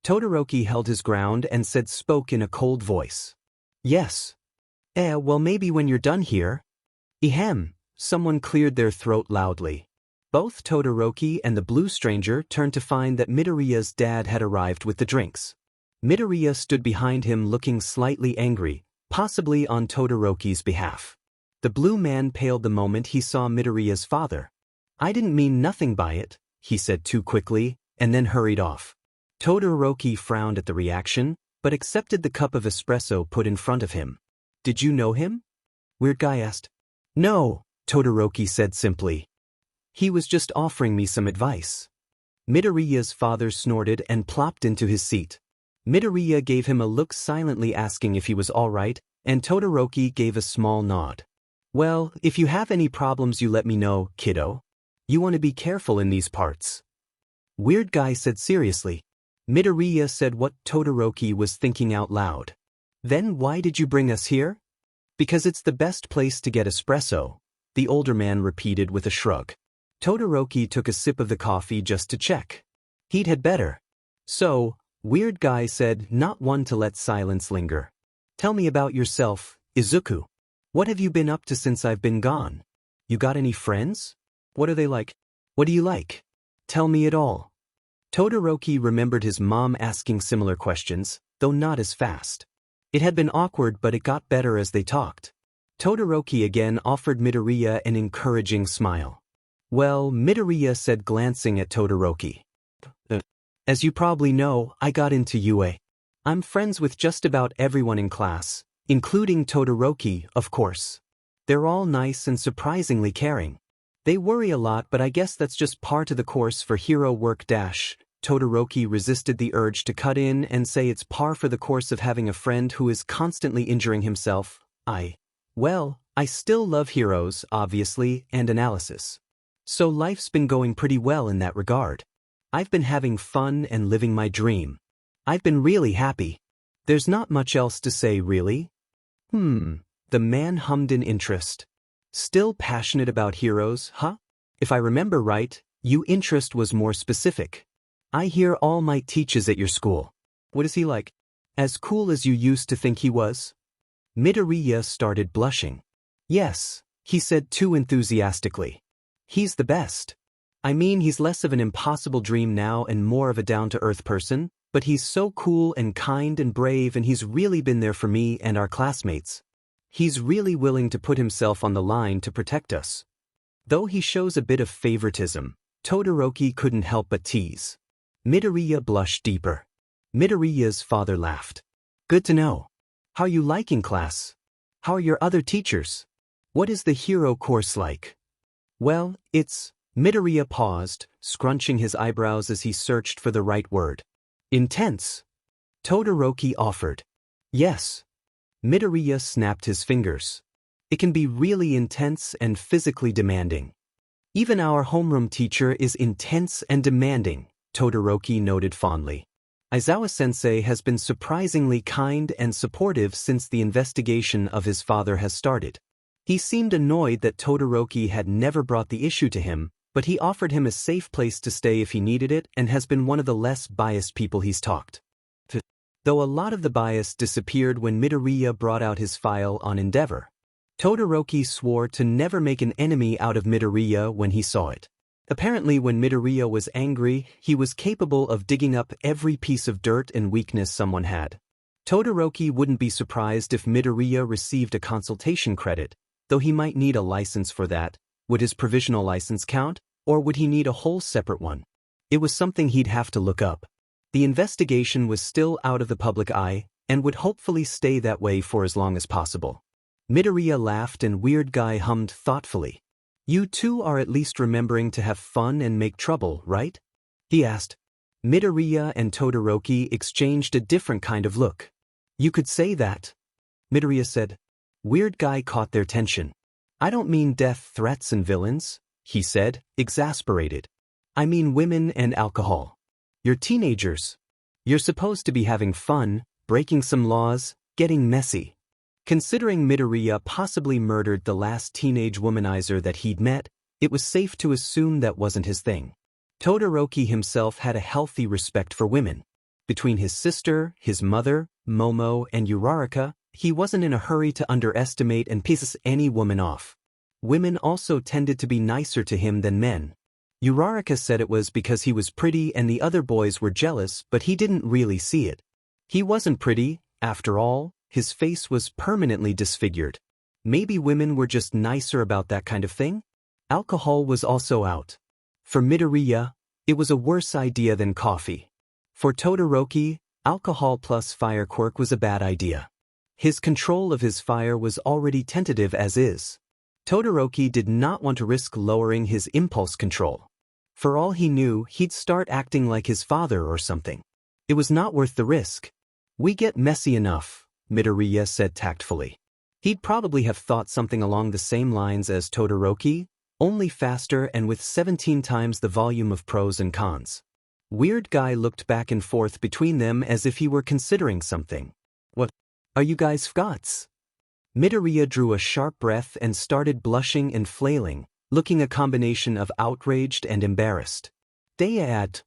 Todoroki held his ground and spoke in a cold voice. Yes. Well maybe when you're done here. Ehem, someone cleared their throat loudly. Both Todoroki and the blue stranger turned to find that Midoriya's dad had arrived with the drinks. Midoriya stood behind him looking slightly angry, possibly on Todoroki's behalf. The blue man paled the moment he saw Midoriya's father. I didn't mean nothing by it, he said too quickly, and then hurried off. Todoroki frowned at the reaction, but accepted the cup of espresso put in front of him. Did you know him? Weird Guy asked. No, Todoroki said simply. He was just offering me some advice. Midoriya's father snorted and plopped into his seat. Midoriya gave him a look silently asking if he was all right, and Todoroki gave a small nod. Well, if you have any problems you let me know, kiddo. You want to be careful in these parts. Weird Guy said seriously. Midoriya said what Todoroki was thinking out loud. Then why did you bring us here? Because it's the best place to get espresso, the older man repeated with a shrug. Todoroki took a sip of the coffee just to check. He'd had better. So, Weird Guy said, not one to let silence linger. Tell me about yourself, Izuku. What have you been up to since I've been gone? You got any friends? What are they like? What do you like? Tell me it all. Todoroki remembered his mom asking similar questions, though not as fast. It had been awkward but it got better as they talked. Todoroki again offered Midoriya an encouraging smile. Well, Midoriya said glancing at Todoroki. As you probably know, I got into UA. I'm friends with just about everyone in class, including Todoroki, of course. They're all nice and surprisingly caring. They worry a lot but I guess that's just part of the course for hero work dash. Todoroki resisted the urge to cut in and say it's par for the course of having a friend who is constantly injuring himself. Well, I still love heroes, obviously, and analysis. So life's been going pretty well in that regard. I've been having fun and living my dream. I've been really happy. There's not much else to say, really. The man hummed in interest. Still passionate about heroes, huh? If I remember right, your interest was more specific. I hear All Might teaches at your school. What is he like? As cool as you used to think he was? Midoriya started blushing. Yes, he said too enthusiastically. He's the best. I mean, he's less of an impossible dream now and more of a down-to-earth person, but he's so cool and kind and brave, and he's really been there for me and our classmates. He's really willing to put himself on the line to protect us. Though he shows a bit of favoritism, Todoroki couldn't help but tease. Midoriya blushed deeper. Midoriya's father laughed. Good to know. How are you liking class? How are your other teachers? What is the hero course like? Well, it's... Midoriya paused, scrunching his eyebrows as he searched for the right word. Intense. Todoroki offered. Yes. Midoriya snapped his fingers. It can be really intense and physically demanding. Even our homeroom teacher is intense and demanding, Todoroki noted fondly. Aizawa-sensei has been surprisingly kind and supportive since the investigation of his father has started. He seemed annoyed that Todoroki had never brought the issue to him, but he offered him a safe place to stay if he needed it and has been one of the less biased people he's talked to. Though a lot of the bias disappeared when Midoriya brought out his file on Endeavor. Todoroki swore to never make an enemy out of Midoriya when he saw it. Apparently, when Midoriya was angry, he was capable of digging up every piece of dirt and weakness someone had. Todoroki wouldn't be surprised if Midoriya received a consultation credit, though he might need a license for that. Would his provisional license count, or would he need a whole separate one? It was something he'd have to look up. The investigation was still out of the public eye, and would hopefully stay that way for as long as possible. Midoriya laughed and Weird Guy hummed thoughtfully. You two are at least remembering to have fun and make trouble, right? He asked. Midoriya and Todoroki exchanged a different kind of look. You could say that. Midoriya said. Weird Guy caught their tension. I don't mean death threats and villains, he said, exasperated. I mean women and alcohol. You're teenagers. You're supposed to be having fun, breaking some laws, getting messy. Considering Midoriya possibly murdered the last teenage womanizer that he'd met, it was safe to assume that wasn't his thing. Todoroki himself had a healthy respect for women. Between his sister, his mother, Momo, and Uraraka, he wasn't in a hurry to underestimate and piss any woman off. Women also tended to be nicer to him than men. Uraraka said it was because he was pretty and the other boys were jealous, but he didn't really see it. He wasn't pretty, after all. His face was permanently disfigured. Maybe women were just nicer about that kind of thing? Alcohol was also out. For Midoriya, it was a worse idea than coffee. For Todoroki, alcohol plus fire quirk was a bad idea. His control of his fire was already tentative as is. Todoroki did not want to risk lowering his impulse control. For all he knew, he'd start acting like his father or something. It was not worth the risk. We get messy enough, Midoriya said tactfully. He'd probably have thought something along the same lines as Todoroki, only faster and with 17 times the volume of pros and cons. Weird Guy looked back and forth between them as if he were considering something. What? Are you guys fgots? Midoriya drew a sharp breath and started blushing and flailing, looking a combination of outraged and embarrassed. Dayat.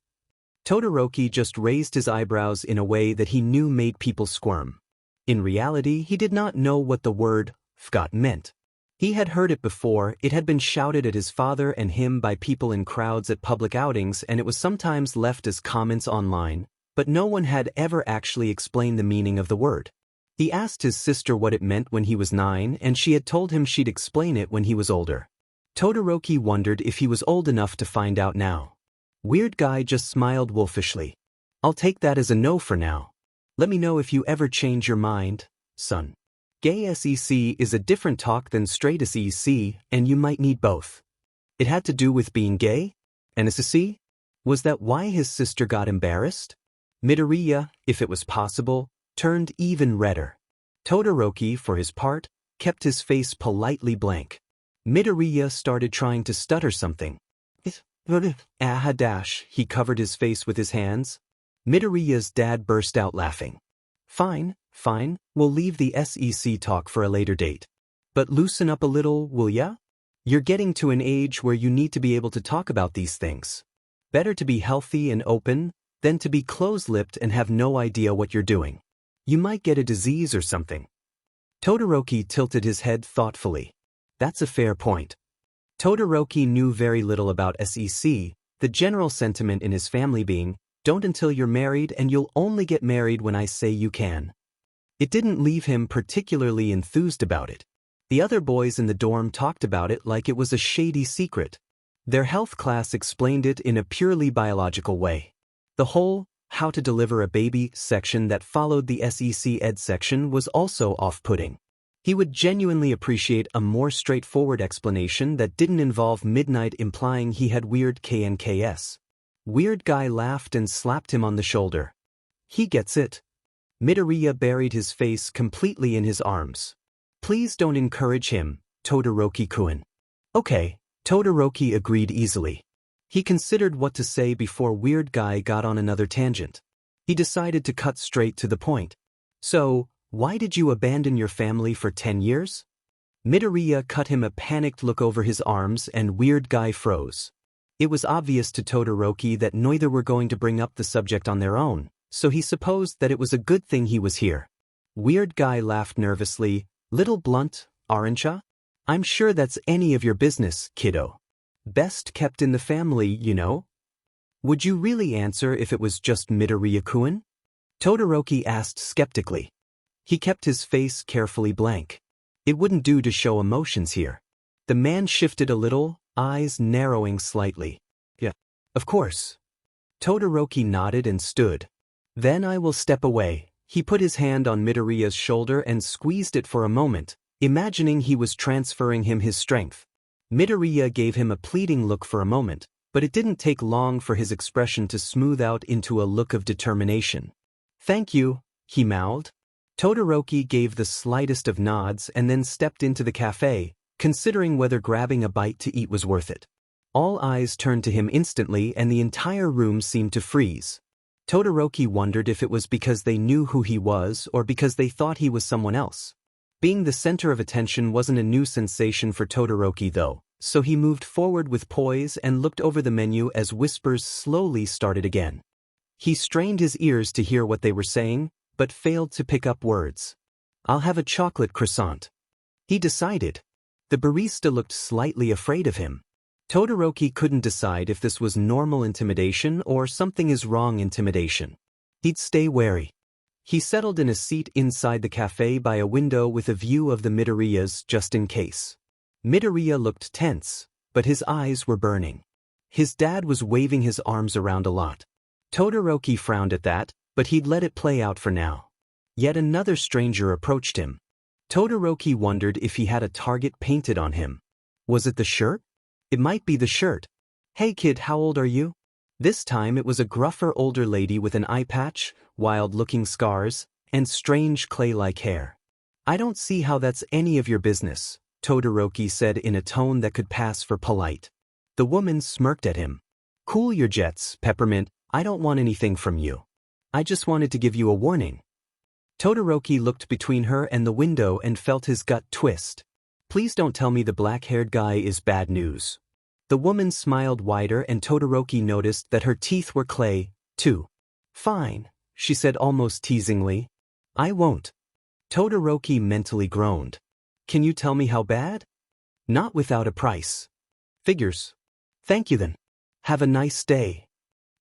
Todoroki just raised his eyebrows in a way that he knew made people squirm. In reality, he did not know what the word fgot meant. He had heard it before. It had been shouted at his father and him by people in crowds at public outings, and it was sometimes left as comments online, but no one had ever actually explained the meaning of the word. He asked his sister what it meant when he was 9, and she had told him she'd explain it when he was older. Todoroki wondered if he was old enough to find out now. Weird Guy just smiled wolfishly. I'll take that as a no for now. Let me know if you ever change your mind, son. Gay SEC is a different talk than straight SEC, and you might need both. It had to do with being gay? NSC? Was that why his sister got embarrassed? Midoriya, if it was possible, turned even redder. Todoroki, for his part, kept his face politely blank. Midoriya started trying to stutter something. He covered his face with his hands. Midoriya's dad burst out laughing. Fine, we'll leave the SEC talk for a later date. But loosen up a little, will ya? You're getting to an age where you need to be able to talk about these things. Better to be healthy and open than to be close-lipped and have no idea what you're doing. You might get a disease or something. Todoroki tilted his head thoughtfully. That's a fair point. Todoroki knew very little about SEC, the general sentiment in his family being, don't until you're married and you'll only get married when I say you can. It didn't leave him particularly enthused about it. The other boys in the dorm talked about it like it was a shady secret. Their health class explained it in a purely biological way. The whole how to deliver a baby section that followed the SEC ed section was also off-putting. He would genuinely appreciate a more straightforward explanation that didn't involve midnight implying he had weird KNKS. Weird guy laughed and slapped him on the shoulder. He gets it. Midoriya buried his face completely in his arms. Please don't encourage him, Todoroki-kun. Okay, Todoroki agreed easily. He considered what to say before Weird Guy got on another tangent. He decided to cut straight to the point. So, why did you abandon your family for 10 years? Midoriya cut him a panicked look over his arms and Weird Guy froze. It was obvious to Todoroki that neither were going to bring up the subject on their own, so he supposed that it was a good thing he was here. Weird Guy laughed nervously. Little blunt, aren't ya? I'm sure that's any of your business, kiddo. Best kept in the family, you know? Would you really answer if it was just Midoriya-kun? Todoroki asked skeptically. He kept his face carefully blank. It wouldn't do to show emotions here. The man shifted a little, eyes narrowing slightly. Yeah, of course. Todoroki nodded and stood. Then I will step away. He put his hand on Midoriya's shoulder and squeezed it for a moment, imagining he was transferring him his strength. Midoriya gave him a pleading look for a moment, but it didn't take long for his expression to smooth out into a look of determination. Thank you, he mouthed. Todoroki gave the slightest of nods and then stepped into the cafe, considering whether grabbing a bite to eat was worth it. All eyes turned to him instantly and the entire room seemed to freeze. Todoroki wondered if it was because they knew who he was or because they thought he was someone else. Being the center of attention wasn't a new sensation for Todoroki though, so he moved forward with poise and looked over the menu as whispers slowly started again. He strained his ears to hear what they were saying, but failed to pick up words. I'll have a chocolate croissant. He decided. The barista looked slightly afraid of him. Todoroki couldn't decide if this was normal intimidation or something is wrong intimidation. He'd stay wary. He settled in a seat inside the cafe by a window with a view of the Midoriyas just in case. Midoriya looked tense, but his eyes were burning. His dad was waving his arms around a lot. Todoroki frowned at that, but he'd let it play out for now. Yet another stranger approached him. Todoroki wondered if he had a target painted on him. Was it the shirt? It might be the shirt. Hey kid, how old are you? This time it was a gruffer older lady with an eye patch, wild-looking scars, and strange clay-like hair. I don't see how that's any of your business, Todoroki said in a tone that could pass for polite. The woman smirked at him. Cool your jets, Peppermint, I don't want anything from you. I just wanted to give you a warning. Todoroki looked between her and the window and felt his gut twist. Please don't tell me the black-haired guy is bad news. The woman smiled wider and Todoroki noticed that her teeth were clay, too. Fine, she said almost teasingly. I won't. Todoroki mentally groaned. Can you tell me how bad? Not without a price. Figures. Thank you then. Have a nice day.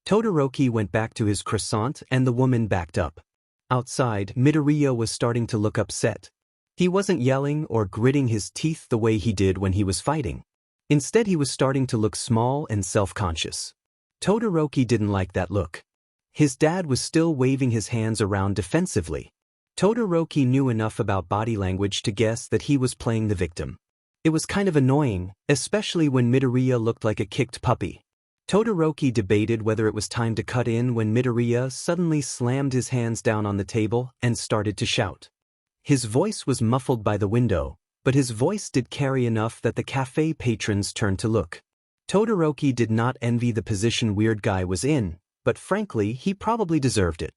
Todoroki went back to his croissant and the woman backed up. Outside, Midoriya was starting to look upset. He wasn't yelling or gritting his teeth the way he did when he was fighting. Instead, he was starting to look small and self-conscious. Todoroki didn't like that look. His dad was still waving his hands around defensively. Todoroki knew enough about body language to guess that he was playing the victim. It was kind of annoying, especially when Midoriya looked like a kicked puppy. Todoroki debated whether it was time to cut in when Midoriya suddenly slammed his hands down on the table and started to shout. His voice was muffled by the window, but his voice did carry enough that the cafe patrons turned to look. Todoroki did not envy the position Weird Guy was in, but frankly, he probably deserved it.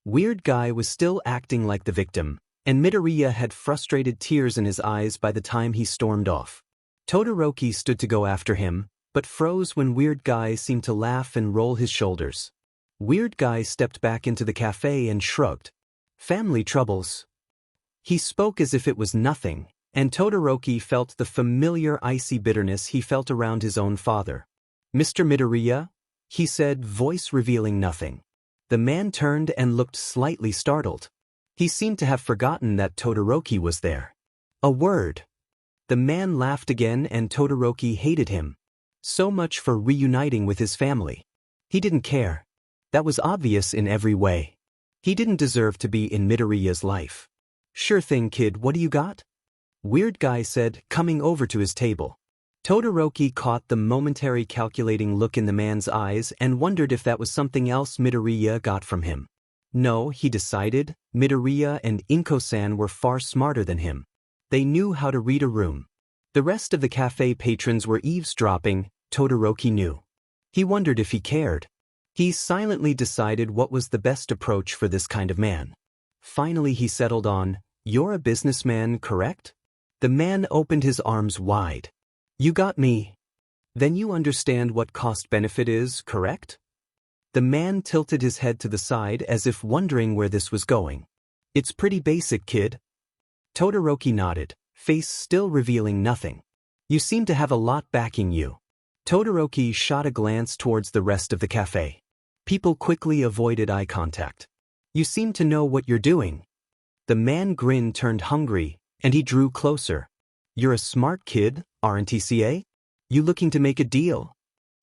Weird Guy was still acting like the victim, and Midoriya had frustrated tears in his eyes by the time he stormed off. Todoroki stood to go after him, but froze when Weird Guy seemed to laugh and roll his shoulders. Weird Guy stepped back into the cafe and shrugged. Family troubles. He spoke as if it was nothing, and Todoroki felt the familiar icy bitterness he felt around his own father. Mr. Midoriya? He said, voice revealing nothing. The man turned and looked slightly startled. He seemed to have forgotten that Todoroki was there. A word. The man laughed again and Todoroki hated him. So much for reuniting with his family. He didn't care. That was obvious in every way. He didn't deserve to be in Midoriya's life. Sure thing, kid, what do you got? Weird Guy said, coming over to his table. Todoroki caught the momentary calculating look in the man's eyes and wondered if that was something else Midoriya got from him. No, he decided, Midoriya and Inko-san were far smarter than him. They knew how to read a room. The rest of the cafe patrons were eavesdropping, Todoroki knew. He wondered if he cared. He silently decided what was the best approach for this kind of man. Finally he settled on, "You're a businessman, correct?" The man opened his arms wide. "You got me. Then you understand what cost-benefit is, correct?" The man tilted his head to the side as if wondering where this was going. "It's pretty basic, kid." Todoroki nodded, face still revealing nothing. "You seem to have a lot backing you." Todoroki shot a glance towards the rest of the cafe. People quickly avoided eye contact. "You seem to know what you're doing." The man grin turned hungry, and he drew closer. "You're a smart kid, aren't you? You looking to make a deal?"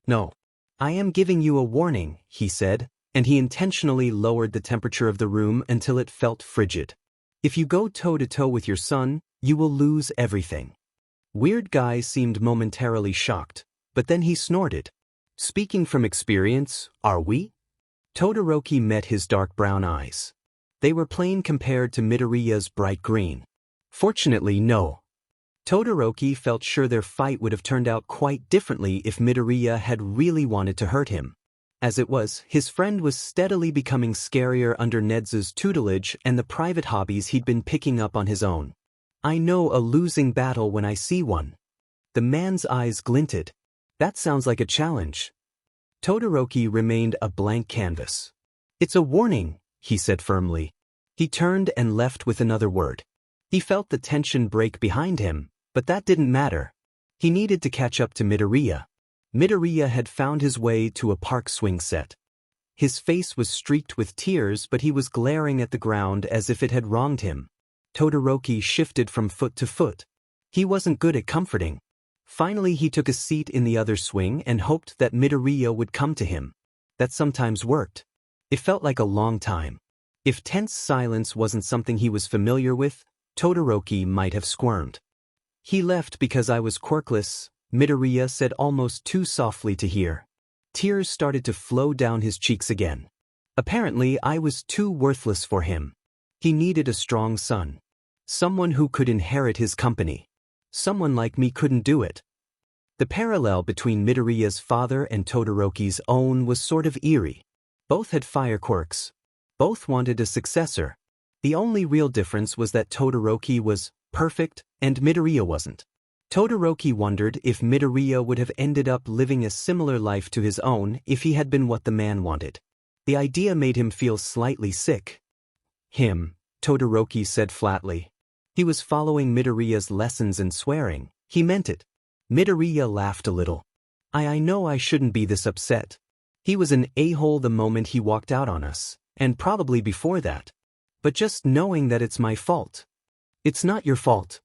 "No. I am giving you a warning," he said, and he intentionally lowered the temperature of the room until it felt frigid. "If you go toe-to-toe with your son, you will lose everything." Weird Guy seemed momentarily shocked, but then he snorted. "Speaking from experience, are we?" Todoroki met his dark brown eyes. They were plain compared to Midoriya's bright green. Fortunately, no. Todoroki felt sure their fight would have turned out quite differently if Midoriya had really wanted to hurt him. As it was, his friend was steadily becoming scarier under Nezu's tutelage and the private hobbies he'd been picking up on his own. "I know a losing battle when I see one." The man's eyes glinted. "That sounds like a challenge." Todoroki remained a blank canvas. "It's a warning," he said firmly. He turned and left with another word. He felt the tension break behind him, but that didn't matter. He needed to catch up to Midoriya. Midoriya had found his way to a park swing set. His face was streaked with tears, but he was glaring at the ground as if it had wronged him. Todoroki shifted from foot to foot. He wasn't good at comforting. Finally he took a seat in the other swing and hoped that Midoriya would come to him. That sometimes worked. It felt like a long time. If tense silence wasn't something he was familiar with, Todoroki might have squirmed. "He left because I was quirkless," Midoriya said almost too softly to hear. Tears started to flow down his cheeks again. "Apparently I was too worthless for him. He needed a strong son. Someone who could inherit his company. Someone like me couldn't do it." The parallel between Midoriya's father and Todoroki's own was sort of eerie. Both had fire quirks. Both wanted a successor. The only real difference was that Todoroki was perfect and Midoriya wasn't. Todoroki wondered if Midoriya would have ended up living a similar life to his own if he had been what the man wanted. The idea made him feel slightly sick. Todoroki said flatly. He was following Midoriya's lessons and swearing. He meant it. Midoriya laughed a little. I know I shouldn't be this upset. He was an a-hole the moment he walked out on us, and probably before that. But just knowing that it's my fault." "It's not your fault,"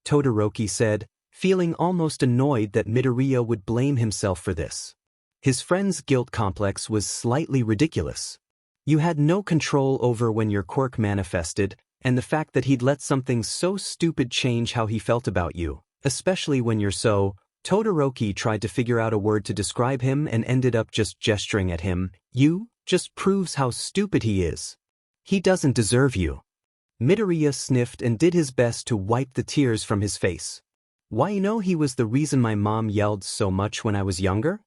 Todoroki said, feeling almost annoyed that Midoriya would blame himself for this. His friend's guilt complex was slightly ridiculous. You had no control over when your quirk manifested, and the fact that he'd let something so stupid change how he felt about you, especially when you're so... Todoroki tried to figure out a word to describe him and ended up just gesturing at him. "You just proves how stupid he is. He doesn't deserve you." Midoriya sniffed and did his best to wipe the tears from his face. "Why, you know he was the reason my mom yelled so much when I was younger?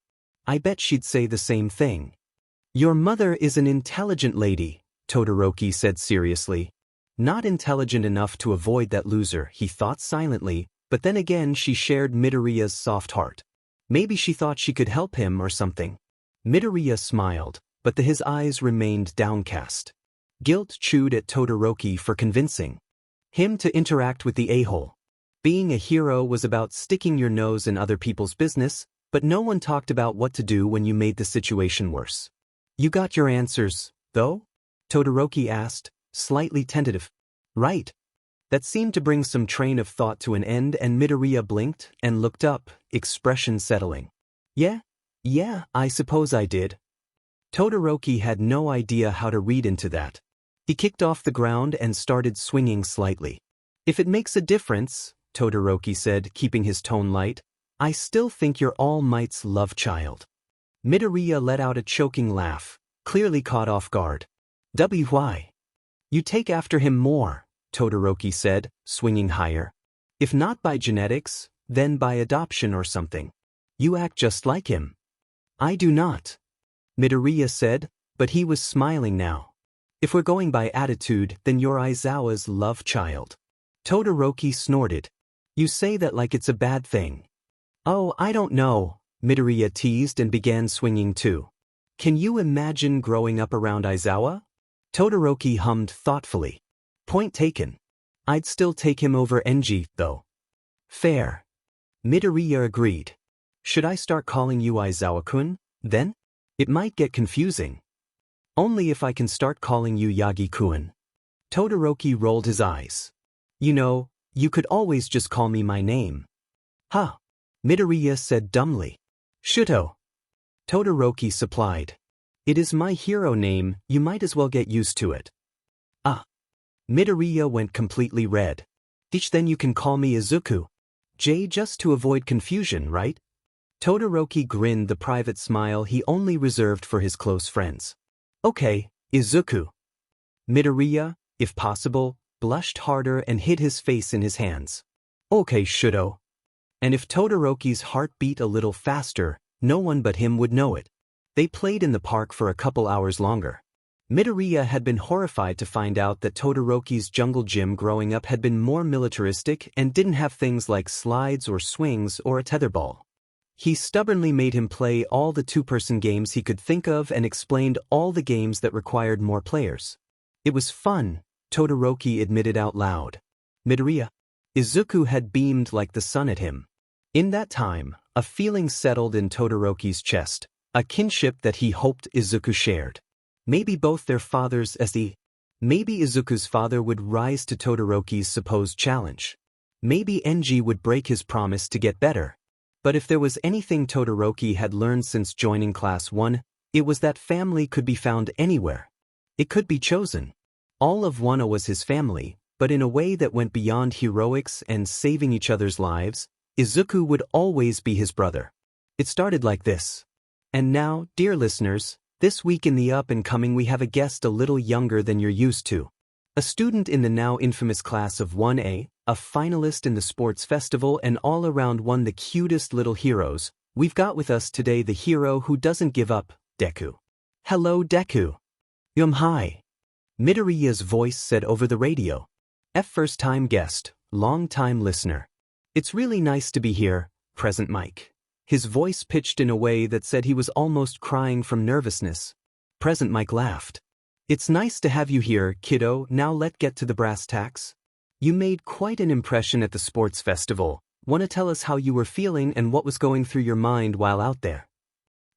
I bet she'd say the same thing." "Your mother is an intelligent lady," Todoroki said seriously. Not intelligent enough to avoid that loser, he thought silently, but then again she shared Midoriya's soft heart. Maybe she thought she could help him or something. Midoriya smiled, but his eyes remained downcast. Guilt chewed at Todoroki for convincing him to interact with the a-hole. Being a hero was about sticking your nose in other people's business, but no one talked about what to do when you made the situation worse. You got your answers, though? Todoroki asked, slightly tentative. Right. That seemed to bring some train of thought to an end, and Midoriya blinked and looked up, expression settling. Yeah, I suppose I did. Todoroki had no idea how to read into that. He kicked off the ground and started swinging slightly. If it makes a difference, Todoroki said, keeping his tone light, I still think you're All Might's love child. Midoriya let out a choking laugh, clearly caught off guard. Why? You take after him more, Todoroki said, swinging higher. If not by genetics, then by adoption or something. You act just like him. I do not, Midoriya said, but he was smiling now. If we're going by attitude, then you're Aizawa's love child. Todoroki snorted. You say that like it's a bad thing. Oh, I don't know, Midoriya teased and began swinging too. Can you imagine growing up around Aizawa? Todoroki hummed thoughtfully. Point taken. I'd still take him over Enji, though. Fair. Midoriya agreed. Should I start calling you Aizawa-kun, then? It might get confusing. Only if I can start calling you Yagi-kun. Todoroki rolled his eyes. You know, you could always just call me my name. Huh. Midoriya said dumbly. Shuto. Todoroki supplied. It is my hero name, you might as well get used to it. Ah. Midoriya went completely red. Then you can call me Izuku. Just to avoid confusion, right? Todoroki grinned the private smile he only reserved for his close friends. Okay, Izuku. Midoriya, if possible, blushed harder and hid his face in his hands. Okay, Shuto. And if Todoroki's heart beat a little faster, no one but him would know it. They played in the park for a couple hours longer. Midoriya had been horrified to find out that Todoroki's jungle gym growing up had been more militaristic and didn't have things like slides or swings or a tetherball. He stubbornly made him play all the two-person games he could think of and explained all the games that required more players. It was fun, Todoroki admitted out loud. Midoriya. Izuku had beamed like the sun at him. In that time, a feeling settled in Todoroki's chest, a kinship that he hoped Izuku shared. Maybe both their fathers Maybe Izuku's father would rise to Todoroki's supposed challenge. Maybe Enji would break his promise to get better. But if there was anything Todoroki had learned since joining Class 1, it was that family could be found anywhere. It could be chosen. All of Wano was his family, but in a way that went beyond heroics and saving each other's lives, Izuku would always be his brother. It started like this. And now, dear listeners, this week in the up-and-coming we have a guest a little younger than you're used to. A student in the now infamous class of 1A, a finalist in the sports festival and all around one of the cutest little heroes. We've got with us today the hero who doesn't give up, Deku. Hello, Deku. Hi. Midoriya's voice said over the radio. First-time guest, long-time listener. It's really nice to be here, present Mike. His voice pitched in a way that said he was almost crying from nervousness. Present Mike laughed. It's nice to have you here, kiddo. Now let's get to the brass tacks. You made quite an impression at the sports festival. Want to tell us how you were feeling and what was going through your mind while out there?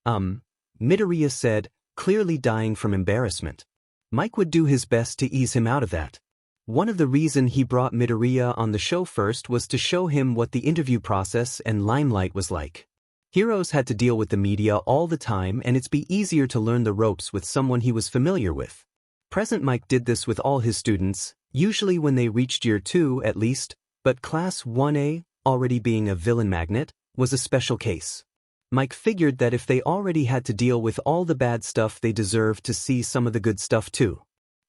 Midoriya said, clearly dying from embarrassment. Mike would do his best to ease him out of that. One of the reasons he brought Midoriya on the show first was to show him what the interview process and limelight was like. Heroes had to deal with the media all the time, and it's be easier to learn the ropes with someone he was familiar with. Present Mike did this with all his students, usually when they reached year 2 at least, but Class 1A, already being a villain magnet, was a special case. Mike figured that if they already had to deal with all the bad stuff, they deserved to see some of the good stuff too.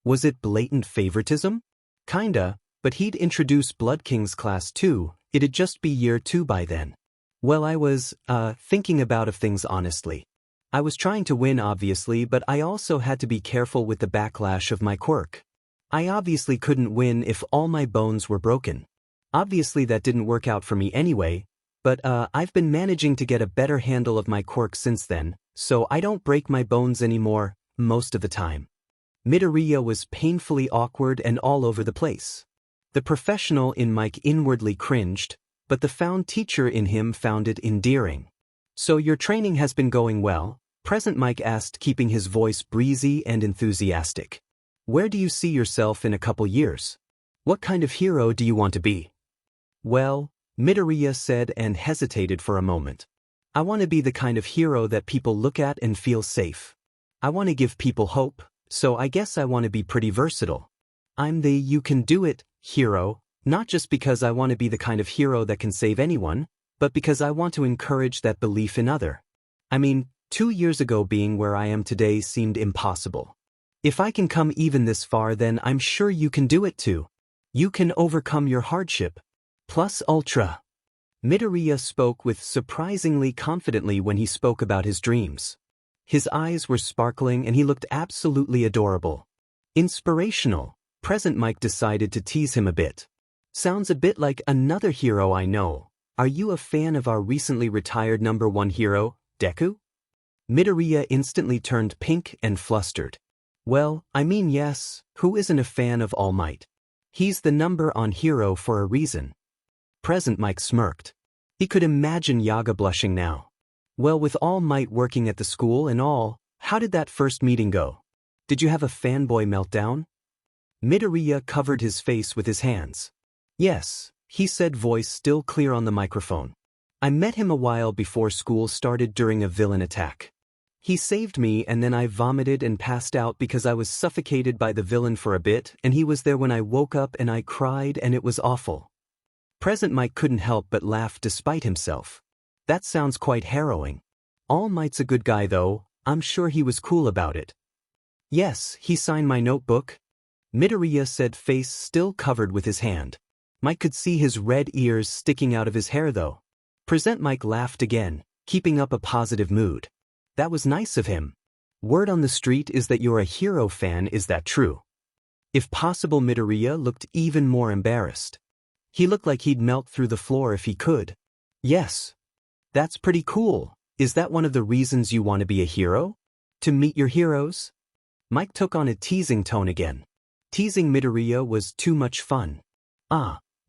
Was it blatant favoritism? Kinda, but he'd introduce Blood King's Class 2, it'd just be year 2 by then. Well, I was, thinking about things honestly. I was trying to win obviously, but I also had to be careful with the backlash of my quirk. I obviously couldn't win if all my bones were broken. Obviously that didn't work out for me anyway, But I've been managing to get a better handle of my quirks since then, so I don't break my bones anymore, most of the time. Midoriya was painfully awkward and all over the place. The professional in Mike inwardly cringed, but the found teacher in him found it endearing. So your training has been going well? Present Mike asked, keeping his voice breezy and enthusiastic. Where do you see yourself in a couple years? What kind of hero do you want to be? Well, Midoriya said and hesitated for a moment. I want to be the kind of hero that people look at and feel safe. I want to give people hope, so I guess I want to be pretty versatile. I'm the you can do it hero, not just because I want to be the kind of hero that can save anyone, but because I want to encourage that belief in other. I mean, 2 years ago being where I am today seemed impossible. If I can come even this far, then I'm sure you can do it too. You can overcome your hardship. Plus ultra. Midoriya spoke with surprisingly confidently when he spoke about his dreams. His eyes were sparkling and he looked absolutely adorable. Inspirational. Present Mike decided to tease him a bit. Sounds a bit like another hero I know. Are you a fan of our recently retired #1 hero, Deku? Midoriya instantly turned pink and flustered. Well, I mean yes, who isn't a fan of All Might? He's the #1 hero for a reason. Present Mike smirked. He could imagine Yaga blushing now. Well, with All Might working at the school and all, how did that first meeting go? Did you have a fanboy meltdown? Midoriya covered his face with his hands. Yes, he said, voice still clear on the microphone. I met him a while before school started during a villain attack. He saved me and then I vomited and passed out because I was suffocated by the villain for a bit, and he was there when I woke up and I cried and it was awful. Present Mike couldn't help but laugh despite himself. That sounds quite harrowing. All Might's a good guy though, I'm sure he was cool about it. Yes, he signed my notebook. Midoriya said, face still covered with his hand. Mike could see his red ears sticking out of his hair though. Present Mike laughed again, keeping up a positive mood. That was nice of him. Word on the street is that you're a hero fan, is that true? If possible, Midoriya looked even more embarrassed. He looked like he'd melt through the floor if he could. Yes. That's pretty cool. Is that one of the reasons you want to be a hero? To meet your heroes? Mike took on a teasing tone again. Teasing Midoriya was too much fun.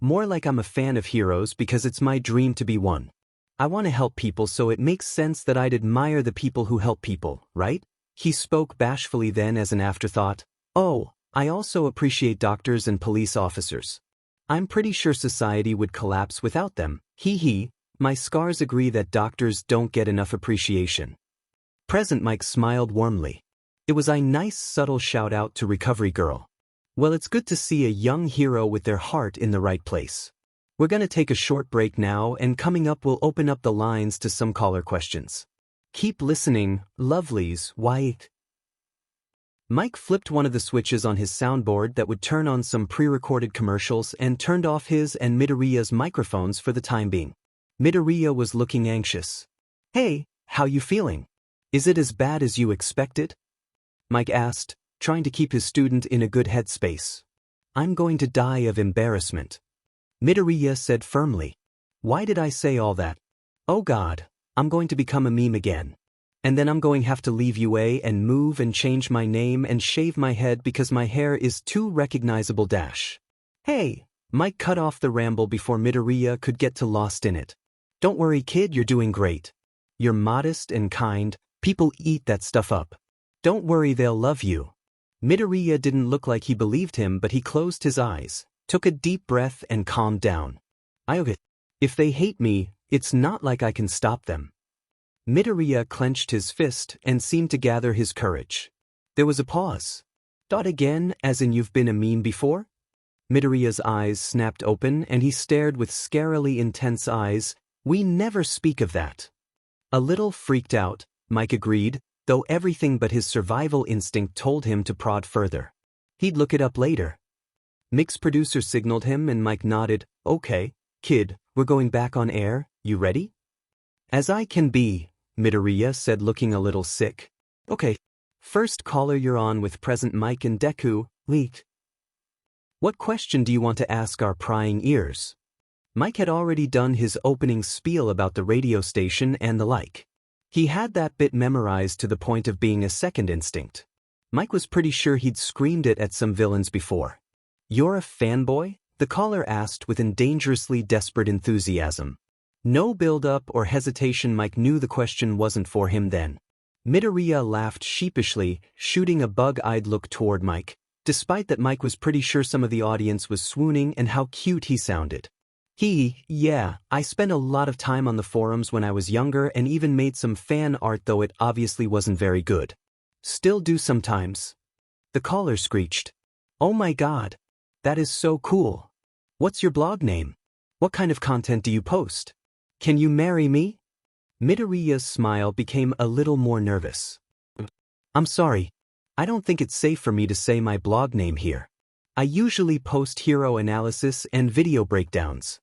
More like I'm a fan of heroes because it's my dream to be one. I want to help people, so it makes sense that I'd admire the people who help people, right? He spoke bashfully then as an afterthought. Oh, I also appreciate doctors and police officers. I'm pretty sure society would collapse without them. My scars agree that doctors don't get enough appreciation. Present Mike smiled warmly. It was a nice subtle shout out to Recovery Girl. Well, it's good to see a young hero with their heart in the right place. We're gonna take a short break now, and coming up we'll open up the lines to some caller questions. Keep listening, lovelies. Mike flipped one of the switches on his soundboard that would turn on some pre-recorded commercials and turned off his and Midoriya's microphones for the time being. Midoriya was looking anxious. Hey, how you feeling? Is it as bad as you expected? Mike asked, trying to keep his student in a good headspace. I'm going to die of embarrassment. Midoriya said firmly. Why did I say all that? Oh God, I'm going to become a meme again. And then I'm going to have to leave UA and move and change my name and shave my head because my hair is too recognizable. Hey, Mike cut off the ramble before Midoriya could get to lost in it. Don't worry, kid, you're doing great. You're modest and kind, people eat that stuff up. Don't worry, they'll love you. Midoriya didn't look like he believed him, but he closed his eyes, took a deep breath and calmed down. If they hate me, it's not like I can stop them. Midoriya clenched his fist and seemed to gather his courage. There was a pause. Again, as in you've been a meme before? Midoriya's eyes snapped open and he stared with scarily intense eyes. We never speak of that. A little freaked out, Mike agreed, though everything but his survival instinct told him to prod further. He'd look it up later. Mix producer signaled him and Mike nodded. Okay, kid, we're going back on air, you ready? As I can be, Midoriya said, looking a little sick. Okay. First caller, you're on with present Mike and Deku. What question do you want to ask our prying ears? Mike had already done his opening spiel about the radio station and the like. He had that bit memorized to the point of being a second instinct. Mike was pretty sure he'd screamed it at some villains before. "You're a fanboy?" the caller asked with dangerously desperate enthusiasm. No build-up or hesitation. Mike knew the question wasn't for him then. Midoriya laughed sheepishly, shooting a bug-eyed look toward Mike, despite that Mike was pretty sure some of the audience was swooning and how cute he sounded. Yeah, I spent a lot of time on the forums when I was younger and even made some fan art, though it obviously wasn't very good. Still do sometimes. The caller screeched. "Oh my god. That is so cool. What's your blog name? What kind of content do you post? Can you marry me?" Midoriya's smile became a little more nervous. "I'm sorry. I don't think it's safe for me to say my blog name here. I usually post hero analysis and video breakdowns.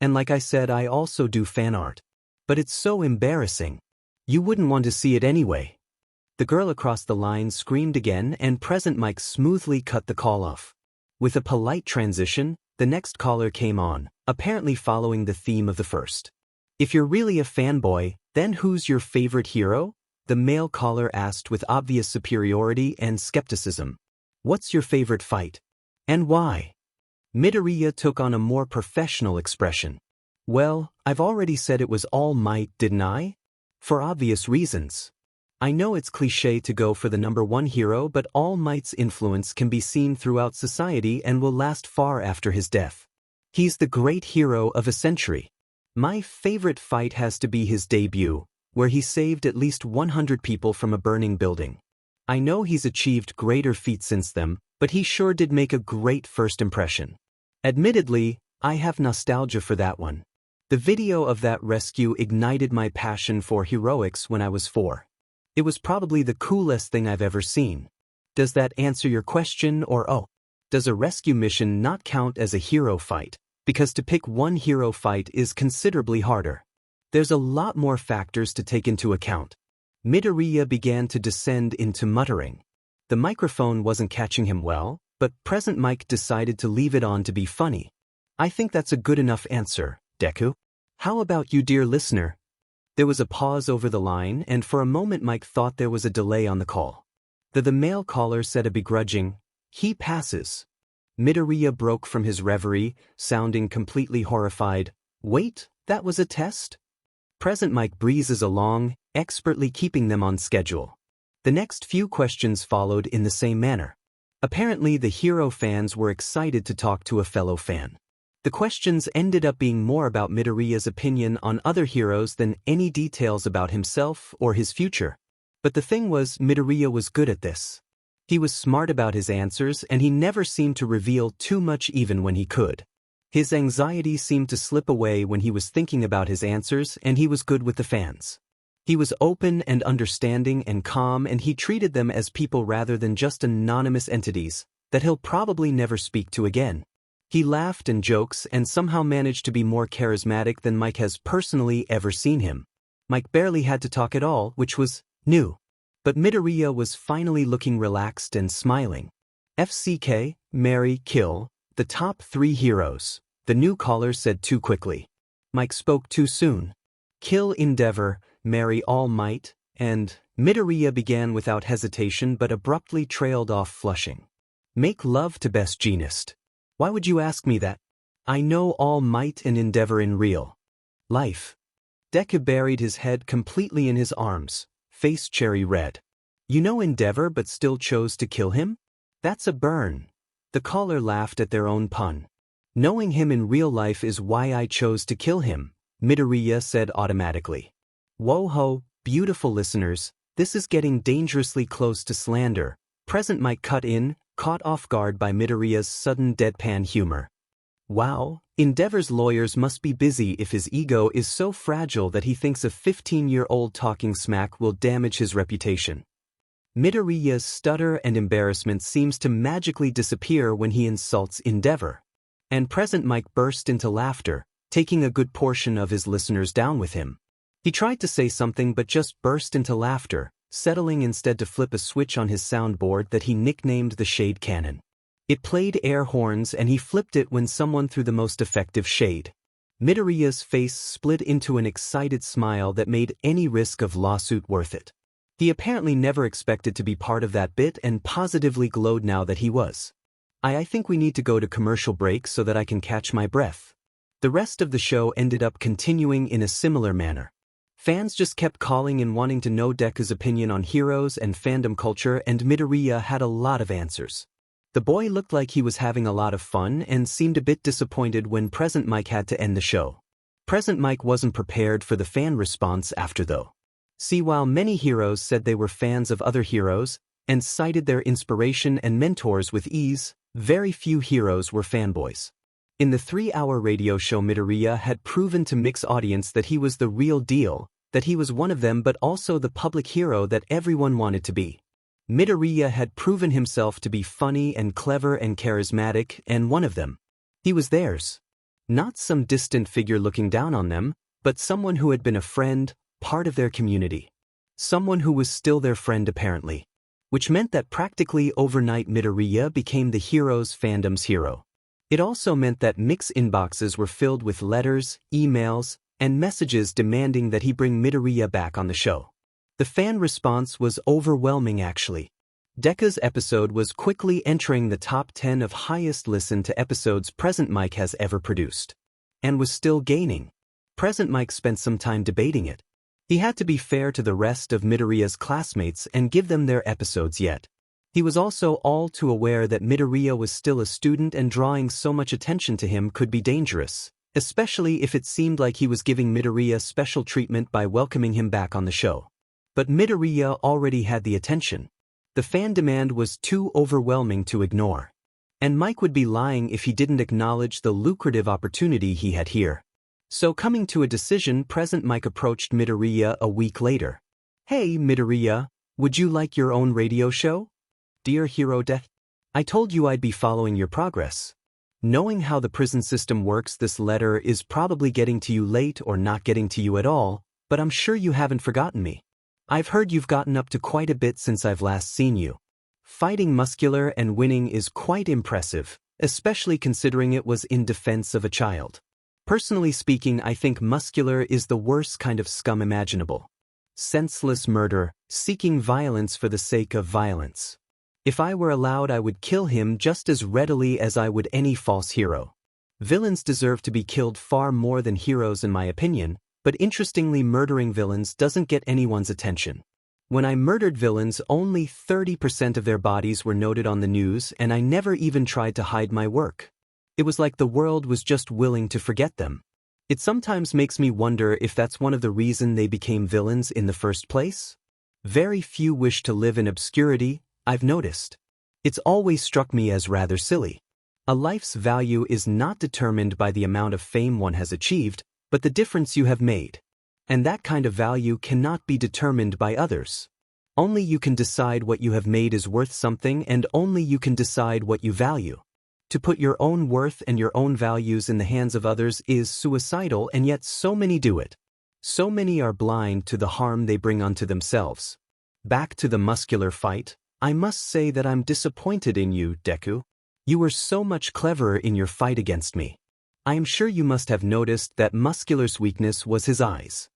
And like I said, I also do fan art. But it's so embarrassing. You wouldn't want to see it anyway." The girl across the line screamed again, and present Mike smoothly cut the call off. With a polite transition, the next caller came on, apparently following the theme of the first. "If you're really a fanboy, then who's your favorite hero?" the male caller asked with obvious superiority and skepticism. "What's your favorite fight? And why?" Midoriya took on a more professional expression. "Well, I've already said it was All Might, didn't I? For obvious reasons. I know it's cliché to go for the number one hero, but All Might's influence can be seen throughout society and will last far after his death. He's the great hero of a century. My favorite fight has to be his debut, where he saved at least 100 people from a burning building. I know he's achieved greater feats since then, but he sure did make a great first impression. Admittedly, I have nostalgia for that one. The video of that rescue ignited my passion for heroics when I was 4. It was probably the coolest thing I've ever seen. Does that answer your question, or does a rescue mission not count as a hero fight? Because to pick one hero fight is considerably harder. There's a lot more factors to take into account." Midoriya began to descend into muttering. The microphone wasn't catching him well, but present Mike decided to leave it on to be funny. "I think that's a good enough answer, Deku. How about you, dear listener?" There was a pause over the line, and for a moment Mike thought there was a delay on the call. The male caller said a begrudging, "He passes." Midoriya broke from his reverie, sounding completely horrified. "Wait, that was a test?" Present Mike breezes along, expertly keeping them on schedule. The next few questions followed in the same manner. Apparently the hero fans were excited to talk to a fellow fan. The questions ended up being more about Midoriya's opinion on other heroes than any details about himself or his future. But the thing was, Midoriya was good at this. He was smart about his answers, and he never seemed to reveal too much even when he could. His anxiety seemed to slip away when he was thinking about his answers, and he was good with the fans. He was open and understanding and calm, and he treated them as people rather than just anonymous entities that he'll probably never speak to again. He laughed and jokes and somehow managed to be more charismatic than Mike has personally ever seen him. Mike barely had to talk at all, which was new. But Midoriya was finally looking relaxed and smiling. "FCK, marry, kill, the top 3 heroes," the new caller said too quickly. Mike spoke too soon. "Kill Endeavor, marry All Might, and..." Midoriya began without hesitation but abruptly trailed off, flushing. "Make love to Best Jeanist." "Why would you ask me that? I know All Might and Endeavor in real life." Deku buried his head completely in his arms, face cherry red. "You know Endeavor but still chose to kill him? That's a burn." The caller laughed at their own pun. "Knowing him in real life is why I chose to kill him," Midoriya said automatically. "Whoa-ho, beautiful listeners, this is getting dangerously close to slander." Present Mike cut in, caught off guard by Midoriya's sudden deadpan humor. "Wow, Endeavor's lawyers must be busy if his ego is so fragile that he thinks a 15-year-old talking smack will damage his reputation." Midoriya's stutter and embarrassment seems to magically disappear when he insults Endeavor. And present Mike burst into laughter, taking a good portion of his listeners down with him. He tried to say something but just burst into laughter, settling instead to flip a switch on his soundboard that he nicknamed the Shade Cannon. It played air horns and he flipped it when someone threw the most effective shade. Midoriya's face split into an excited smile that made any risk of lawsuit worth it. He apparently never expected to be part of that bit and positively glowed now that he was. I think we need to go to commercial break so that I can catch my breath. The rest of the show ended up continuing in a similar manner. Fans just kept calling and wanting to know Deku's opinion on heroes and fandom culture, and Midoriya had a lot of answers. The boy looked like he was having a lot of fun and seemed a bit disappointed when Present Mike had to end the show. Present Mike wasn't prepared for the fan response after though. See, while many heroes said they were fans of other heroes and cited their inspiration and mentors with ease, very few heroes were fanboys. In the 3-hour radio show, Midoriya had proven to mix audience that he was the real deal, that he was one of them but also the public hero that everyone wanted to be. Midoriya had proven himself to be funny and clever and charismatic, and one of them. He was theirs. Not some distant figure looking down on them, but someone who had been a friend, part of their community. Someone who was still their friend apparently. Which meant that practically overnight Midoriya became the hero's fandom's hero. It also meant that mix inboxes were filled with letters, emails, and messages demanding that he bring Midoriya back on the show. The fan response was overwhelming actually. Deku's episode was quickly entering the top 10 of highest listened to episodes Present Mike has ever produced. And was still gaining. Present Mike spent some time debating it. He had to be fair to the rest of Midoriya's classmates and give them their episodes yet. He was also all too aware that Midoriya was still a student and drawing so much attention to him could be dangerous, especially if it seemed like he was giving Midoriya special treatment by welcoming him back on the show. But Midoriya already had the attention. The fan demand was too overwhelming to ignore. And Mike would be lying if he didn't acknowledge the lucrative opportunity he had here. So coming to a decision, Present Mike approached Midoriya a week later. Hey Midoriya, would you like your own radio show? Dear Hero Death, I told you I'd be following your progress. Knowing how the prison system works, this letter is probably getting to you late or not getting to you at all, but I'm sure you haven't forgotten me. I've heard you've gotten up to quite a bit since I've last seen you. Fighting Muscular and winning is quite impressive, especially considering it was in defense of a child. Personally speaking, I think Muscular is the worst kind of scum imaginable. Senseless murder, seeking violence for the sake of violence. If I were allowed, I would kill him just as readily as I would any false hero. Villains deserve to be killed far more than heroes in my opinion, but interestingly, murdering villains doesn't get anyone's attention. When I murdered villains, only 30% of their bodies were noted on the news, and I never even tried to hide my work. It was like the world was just willing to forget them. It sometimes makes me wonder if that's one of the reasons they became villains in the first place. Very few wish to live in obscurity, I've noticed. It's always struck me as rather silly. A life's value is not determined by the amount of fame one has achieved, but the difference you have made. And that kind of value cannot be determined by others. Only you can decide what you have made is worth something, and only you can decide what you value. To put your own worth and your own values in the hands of others is suicidal, and yet so many do it. So many are blind to the harm they bring onto themselves. Back to the Muscular fight, I must say that I'm disappointed in you, Deku. You were so much cleverer in your fight against me. I am sure you must have noticed that Muscular's weakness was his eyes.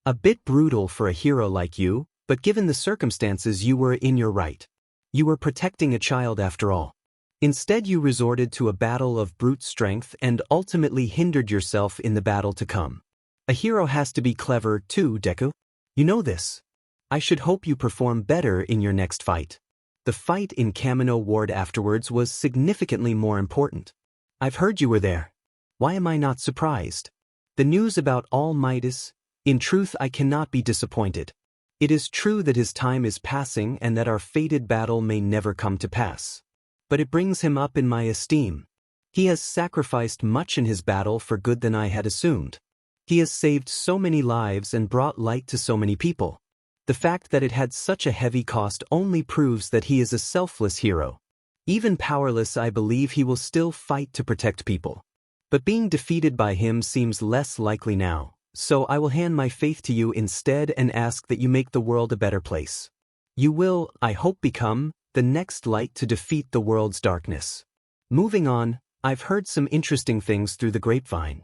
A bit brutal for a hero like you, but given the circumstances you were in your right. You were protecting a child after all. Instead you resorted to a battle of brute strength and ultimately hindered yourself in the battle to come. A hero has to be clever too, Deku. You know this. I should hope you perform better in your next fight. The fight in Kamino Ward afterwards was significantly more important. I've heard you were there. Why am I not surprised? The news about All Might. In truth, I cannot be disappointed. It is true that his time is passing and that our fated battle may never come to pass. But it brings him up in my esteem. He has sacrificed much in his battle for good than I had assumed. He has saved so many lives and brought light to so many people. The fact that it had such a heavy cost only proves that he is a selfless hero. Even powerless, I believe he will still fight to protect people. But being defeated by him seems less likely now, so I will hand my faith to you instead and ask that you make the world a better place. You will, I hope, become the next light to defeat the world's darkness. Moving on, I've heard some interesting things through the grapevine.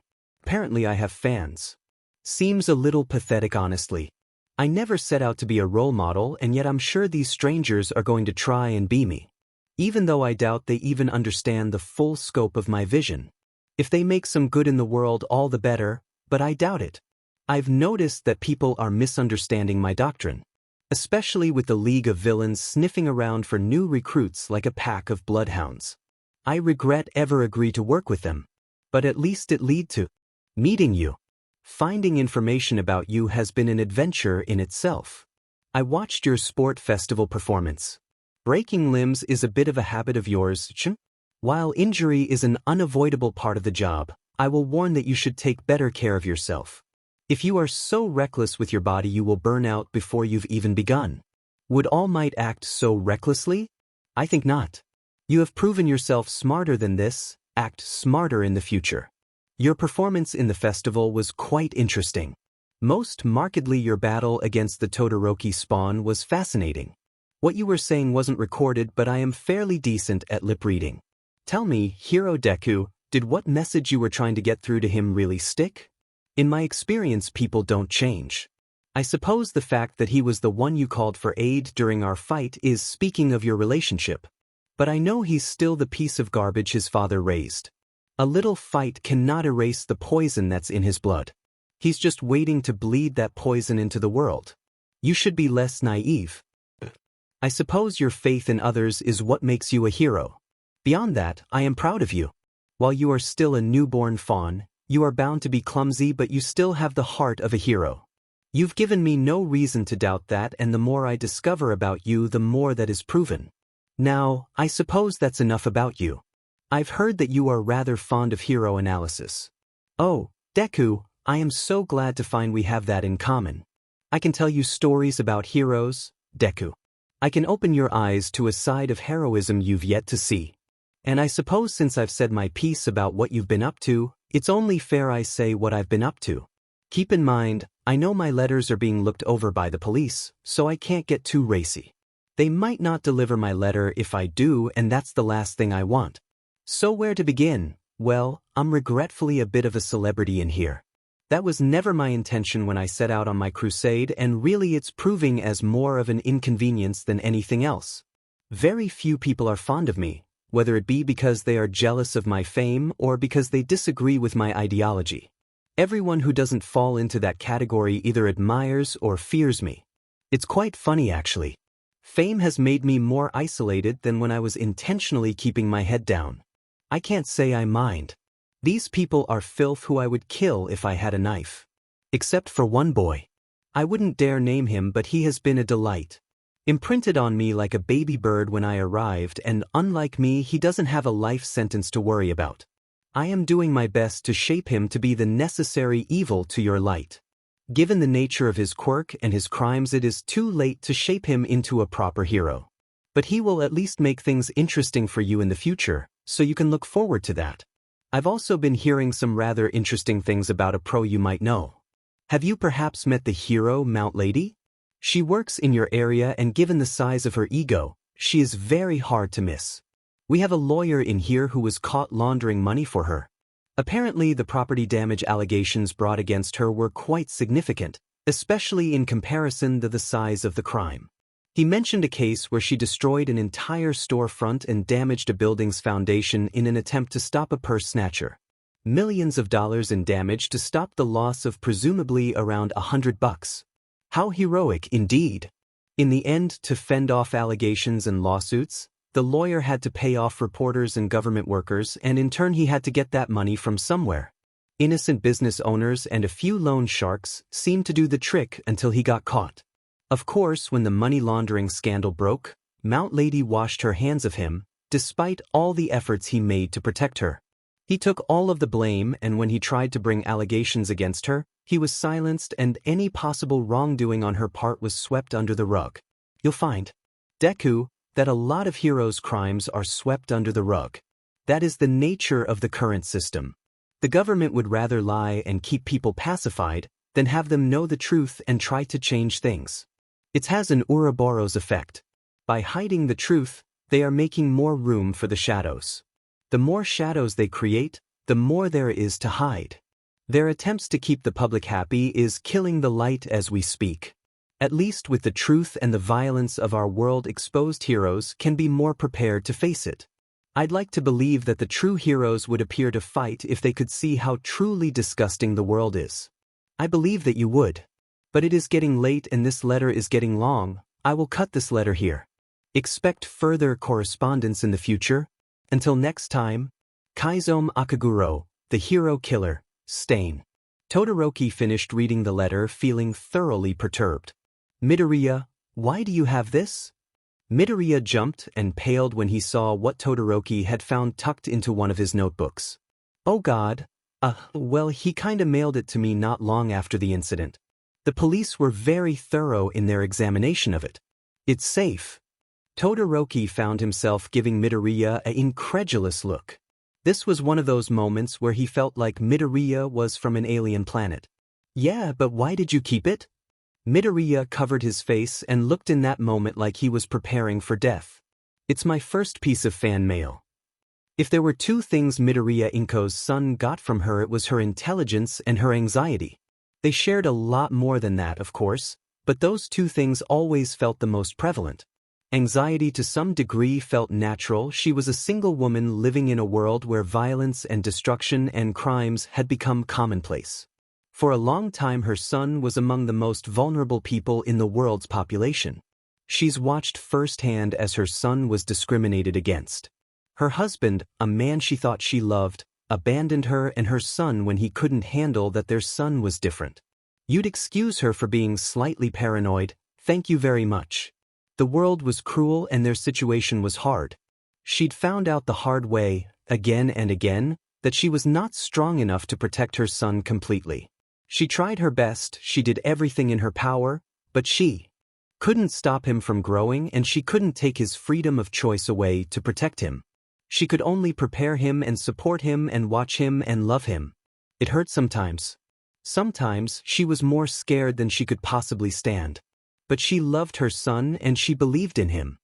apparently I have fans. Seems a little pathetic, honestly. I never set out to be a role model, and yet I'm sure these strangers are going to try and be me. Even though I doubt they even understand the full scope of my vision. If they make some good in the world, all the better, but I doubt it. I've noticed that people are misunderstanding my doctrine. Especially with the League of Villains sniffing around for new recruits like a pack of bloodhounds. I regret ever agree to work with them. But at least it lead to meeting you. Finding information about you has been an adventure in itself. I watched your sport festival performance. Breaking limbs is a bit of a habit of yours, Ch. While injury is an unavoidable part of the job, I will warn that you should take better care of yourself. If you are so reckless with your body, you will burn out before you've even begun. Would All Might act so recklessly? I think not. You have proven yourself smarter than this. Act smarter in the future. Your performance in the festival was quite interesting. Most markedly, your battle against the Todoroki spawn was fascinating. What you were saying wasn't recorded, but I am fairly decent at lip reading. Tell me, Hero Deku, did what message you were trying to get through to him really stick? In my experience, people don't change. I suppose the fact that he was the one you called for aid during our fight is speaking of your relationship. But I know he's still the piece of garbage his father raised. A little fight cannot erase the poison that's in his blood. He's just waiting to bleed that poison into the world. You should be less naive. I suppose your faith in others is what makes you a hero. Beyond that, I am proud of you. While you are still a newborn fawn, you are bound to be clumsy, but you still have the heart of a hero. You've given me no reason to doubt that, and the more I discover about you, the more that is proven. Now, I suppose that's enough about you. I've heard that you are rather fond of hero analysis. Oh, Deku, I am so glad to find we have that in common. I can tell you stories about heroes, Deku. I can open your eyes to a side of heroism you've yet to see. And I suppose since I've said my piece about what you've been up to, it's only fair I say what I've been up to. Keep in mind, I know my letters are being looked over by the police, so I can't get too racy. They might not deliver my letter if I do, and that's the last thing I want. So where to begin? Well, I'm regretfully a bit of a celebrity in here. That was never my intention when I set out on my crusade, and really it's proving as more of an inconvenience than anything else. Very few people are fond of me, whether it be because they are jealous of my fame or because they disagree with my ideology. Everyone who doesn't fall into that category either admires or fears me. It's quite funny, actually. Fame has made me more isolated than when I was intentionally keeping my head down. I can't say I mind. These people are filth who I would kill if I had a knife. Except for one boy. I wouldn't dare name him, but he has been a delight. Imprinted on me like a baby bird when I arrived, and unlike me, he doesn't have a life sentence to worry about. I am doing my best to shape him to be the necessary evil to your light. Given the nature of his quirk and his crimes, it is too late to shape him into a proper hero. But he will at least make things interesting for you in the future, so you can look forward to that. I've also been hearing some rather interesting things about a pro you might know. Have you perhaps met the hero Mount Lady? She works in your area, and given the size of her ego, she is very hard to miss. We have a lawyer in here who was caught laundering money for her. Apparently, the property damage allegations brought against her were quite significant, especially in comparison to the size of the crime. He mentioned a case where she destroyed an entire storefront and damaged a building's foundation in an attempt to stop a purse snatcher. Millions of dollars in damage to stop the loss of presumably around $100. How heroic indeed. In the end, to fend off allegations and lawsuits, the lawyer had to pay off reporters and government workers, and in turn he had to get that money from somewhere. Innocent business owners and a few loan sharks seemed to do the trick until he got caught. Of course, when the money laundering scandal broke, Mount Lady washed her hands of him, despite all the efforts he made to protect her. He took all of the blame, and when he tried to bring allegations against her, he was silenced, and any possible wrongdoing on her part was swept under the rug. You'll find, Deku, that a lot of heroes' crimes are swept under the rug. That is the nature of the current system. The government would rather lie and keep people pacified than have them know the truth and try to change things. It has an Ouroboros effect. By hiding the truth, they are making more room for the shadows. The more shadows they create, the more there is to hide. Their attempts to keep the public happy is killing the light as we speak. At least with the truth and the violence of our world exposed, heroes can be more prepared to face it. I'd like to believe that the true heroes would appear to fight if they could see how truly disgusting the world is. I believe that you would. But it is getting late and this letter is getting long. I will cut this letter here. Expect further correspondence in the future. Until next time, Kaizome Akaguro, the hero killer, Stain. Todoroki finished reading the letter feeling thoroughly perturbed. Midoriya, why do you have this? Midoriya jumped and paled when he saw what Todoroki had found tucked into one of his notebooks. Oh God. Well, he kinda mailed it to me not long after the incident. The police were very thorough in their examination of it. It's safe. Todoroki found himself giving Midoriya an incredulous look. This was one of those moments where he felt like Midoriya was from an alien planet. Yeah, but why did you keep it? Midoriya covered his face and looked in that moment like he was preparing for death. It's my first piece of fan mail. If there were two things Midoriya Inko's son got from her, it was her intelligence and her anxiety. They shared a lot more than that, of course, but those two things always felt the most prevalent. Anxiety to some degree felt natural. She was a single woman living in a world where violence and destruction and crimes had become commonplace. For a long time her son was among the most vulnerable people in the world's population. She's watched firsthand as her son was discriminated against. Her husband, a man she thought she loved, abandoned her and her son when he couldn't handle that their son was different. You'd excuse her for being slightly paranoid, thank you very much. The world was cruel and their situation was hard. She'd found out the hard way, again and again, that she was not strong enough to protect her son completely. She tried her best, she did everything in her power, but she couldn't stop him from growing and she couldn't take his freedom of choice away to protect him. She could only prepare him and support him and watch him and love him. It hurt sometimes. Sometimes she was more scared than she could possibly stand. But she loved her son and she believed in him.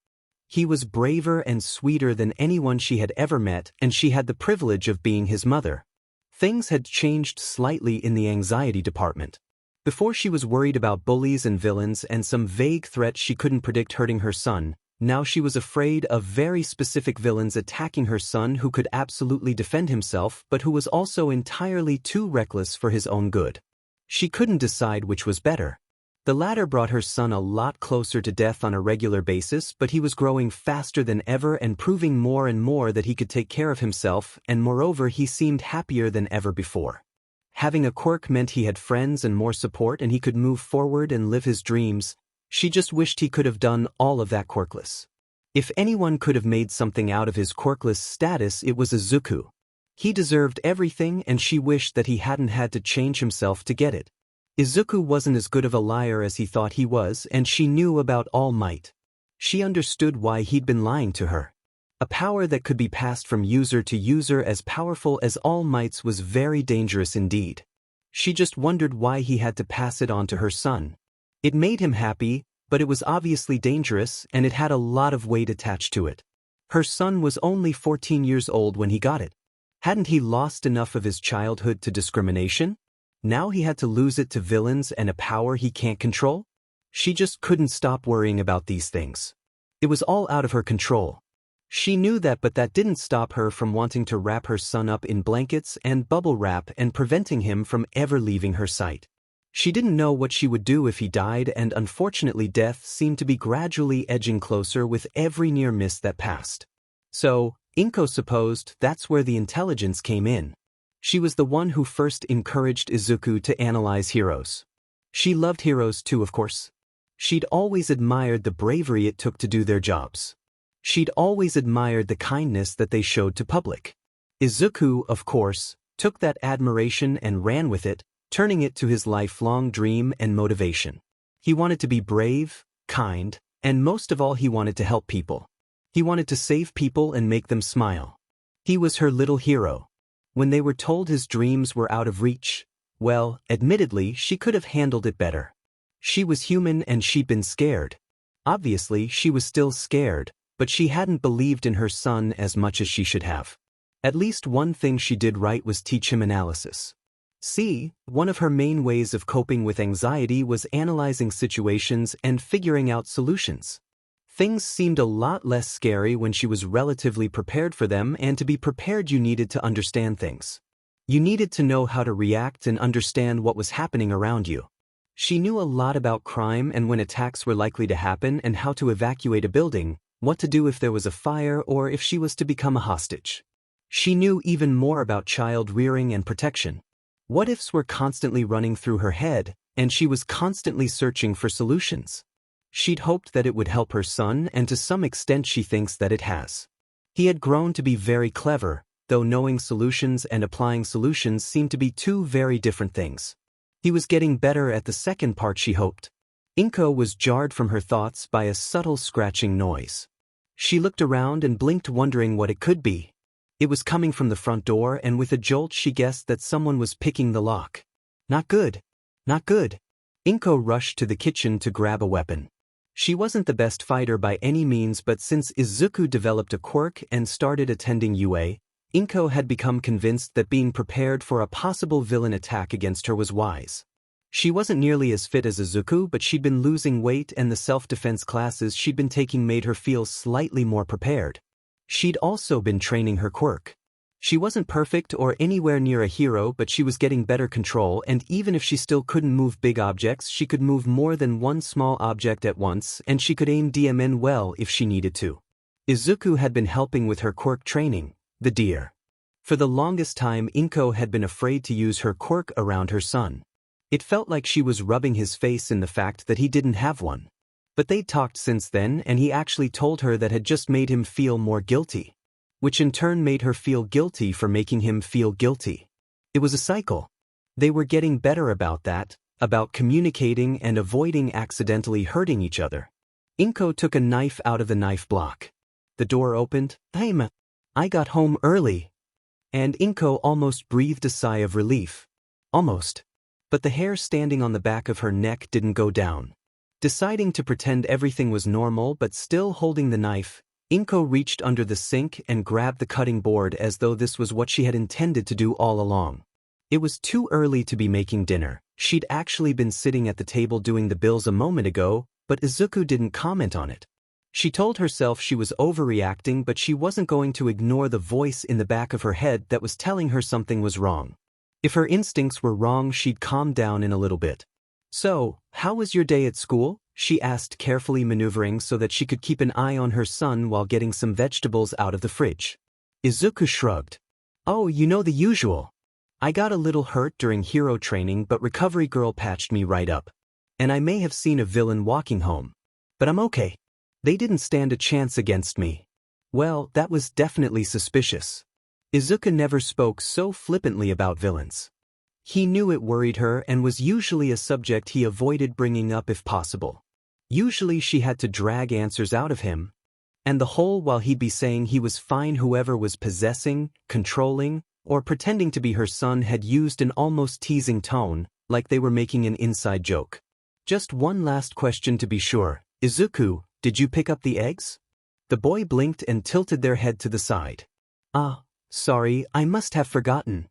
He was braver and sweeter than anyone she had ever met and she had the privilege of being his mother. Things had changed slightly in the anxiety department. Before she was worried about bullies and villains and some vague threat she couldn't predict hurting her son, now she was afraid of very specific villains attacking her son who could absolutely defend himself but who was also entirely too reckless for his own good. She couldn't decide which was better. The latter brought her son a lot closer to death on a regular basis, but he was growing faster than ever and proving more and more that he could take care of himself, and moreover he seemed happier than ever before. Having a quirk meant he had friends and more support and he could move forward and live his dreams. She just wished he could have done all of that quirkless. If anyone could have made something out of his quirkless status, it was Izuku. He deserved everything and she wished that he hadn't had to change himself to get it. Izuku wasn't as good of a liar as he thought he was and she knew about All Might. She understood why he'd been lying to her. A power that could be passed from user to user as powerful as All Might's was very dangerous indeed. She just wondered why he had to pass it on to her son. It made him happy, but it was obviously dangerous and it had a lot of weight attached to it. Her son was only 14 years old when he got it. Hadn't he lost enough of his childhood to discrimination? Now he had to lose it to villains and a power he can't control? She just couldn't stop worrying about these things. It was all out of her control. She knew that, but that didn't stop her from wanting to wrap her son up in blankets and bubble wrap and preventing him from ever leaving her sight. She didn't know what she would do if he died, and unfortunately death seemed to be gradually edging closer with every near miss that passed. So, Inko supposed that's where the intelligence came in. She was the one who first encouraged Izuku to analyze heroes. She loved heroes too, of course. She'd always admired the bravery it took to do their jobs. She'd always admired the kindness that they showed to public. Izuku, of course, took that admiration and ran with it, turning it to his lifelong dream and motivation. He wanted to be brave, kind, and most of all he wanted to help people. He wanted to save people and make them smile. He was her little hero. When they were told his dreams were out of reach, well, admittedly, she could have handled it better. She was human and she'd been scared. Obviously, she was still scared, but she hadn't believed in her son as much as she should have. At least one thing she did right was teach him analysis. See, one of her main ways of coping with anxiety was analyzing situations and figuring out solutions. Things seemed a lot less scary when she was relatively prepared for them, and to be prepared you needed to understand things. You needed to know how to react and understand what was happening around you. She knew a lot about crime and when attacks were likely to happen and how to evacuate a building, what to do if there was a fire or if she was to become a hostage. She knew even more about child rearing and protection. What-ifs were constantly running through her head, and she was constantly searching for solutions. She'd hoped that it would help her son, and to some extent she thinks that it has. He had grown to be very clever, though knowing solutions and applying solutions seemed to be two very different things. He was getting better at the second part, she hoped. Inko was jarred from her thoughts by a subtle scratching noise. She looked around and blinked, wondering what it could be. It was coming from the front door, and with a jolt she guessed that someone was picking the lock. Not good. Not good. Inko rushed to the kitchen to grab a weapon. She wasn't the best fighter by any means, but since Izuku developed a quirk and started attending UA, Inko had become convinced that being prepared for a possible villain attack against her was wise. She wasn't nearly as fit as Izuku, but she'd been losing weight, and the self-defense classes she'd been taking made her feel slightly more prepared. She'd also been training her quirk. She wasn't perfect or anywhere near a hero, but she was getting better control, and even if she still couldn't move big objects, she could move more than one small object at once, and she could aim DMN well if she needed to. Izuku had been helping with her quirk training, the deer. For the longest time Inko had been afraid to use her quirk around her son. It felt like she was rubbing his face in the fact that he didn't have one. But they'd talked since then, and he actually told her that had just made him feel more guilty. Which in turn made her feel guilty for making him feel guilty. It was a cycle. They were getting better about that, about communicating and avoiding accidentally hurting each other. Inko took a knife out of the knife block. The door opened. I got home early. And Inko almost breathed a sigh of relief. Almost. But the hair standing on the back of her neck didn't go down. Deciding to pretend everything was normal but still holding the knife, Inko reached under the sink and grabbed the cutting board as though this was what she had intended to do all along. It was too early to be making dinner. She'd actually been sitting at the table doing the bills a moment ago, but Izuku didn't comment on it. She told herself she was overreacting, but she wasn't going to ignore the voice in the back of her head that was telling her something was wrong. If her instincts were wrong, she'd calm down in a little bit. So, how was your day at school? She asked, carefully maneuvering so that she could keep an eye on her son while getting some vegetables out of the fridge. Izuku shrugged. Oh, you know the usual. I got a little hurt during hero training, but Recovery Girl patched me right up. And I may have seen a villain walking home. But I'm okay. They didn't stand a chance against me. Well, that was definitely suspicious. Izuku never spoke so flippantly about villains. He knew it worried her and was usually a subject he avoided bringing up if possible. Usually she had to drag answers out of him. And the whole while he'd be saying he was fine, whoever was possessing, controlling, or pretending to be her son had used an almost teasing tone, like they were making an inside joke. Just one last question to be sure. Izuku, did you pick up the eggs? The boy blinked and tilted their head to the side. Ah, sorry, I must have forgotten.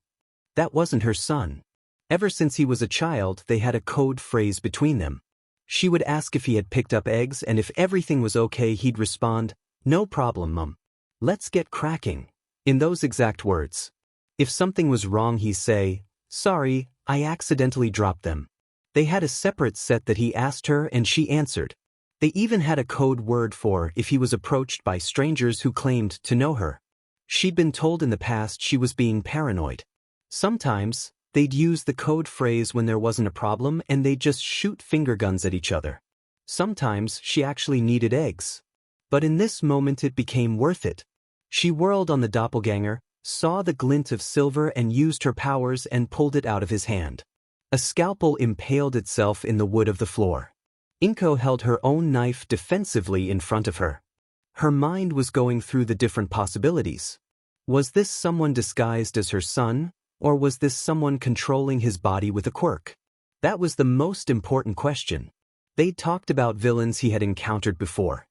That wasn't her son. Ever since he was a child, they had a code phrase between them. She would ask if he had picked up eggs, and if everything was okay, he'd respond, "No problem, Mum. Let's get cracking." In those exact words. If something was wrong, he'd say, "Sorry, I accidentally dropped them." They had a separate set that he asked her and she answered. They even had a code word for if he was approached by strangers who claimed to know her. She'd been told in the past she was being paranoid. Sometimes, they'd use the code phrase when there wasn't a problem and they'd just shoot finger guns at each other. Sometimes she actually needed eggs. But in this moment it became worth it. She whirled on the doppelganger, saw the glint of silver and used her powers and pulled it out of his hand. A scalpel impaled itself in the wood of the floor. Inko held her own knife defensively in front of her. Her mind was going through the different possibilities. Was this someone disguised as her son, or was this someone controlling his body with a quirk? That was the most important question. They'd talked about villains he had encountered before.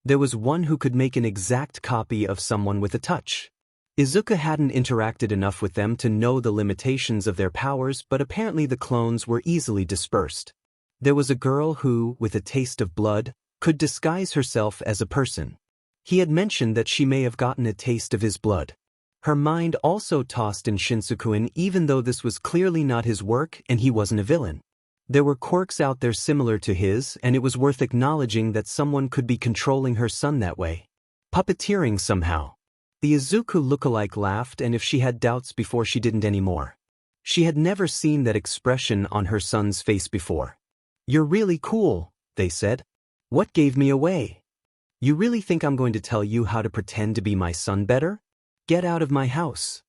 There was one who could make an exact copy of someone with a touch. Izuka hadn't interacted enough with them to know the limitations of their powers, but apparently the clones were easily dispersed. There was a girl who, with a taste of blood, could disguise herself as a person. He had mentioned that she may have gotten a taste of his blood. Her mind also tossed in Shinsukuin even though this was clearly not his work and he wasn't a villain. There were quirks out there similar to his, and it was worth acknowledging that someone could be controlling her son that way. Puppeteering somehow. The Izuku lookalike laughed, and if she had doubts before, she didn't anymore. She had never seen that expression on her son's face before. "You're really cool," they said. "What gave me away? You really think I'm going to tell you how to pretend to be my son better? Get out of my house."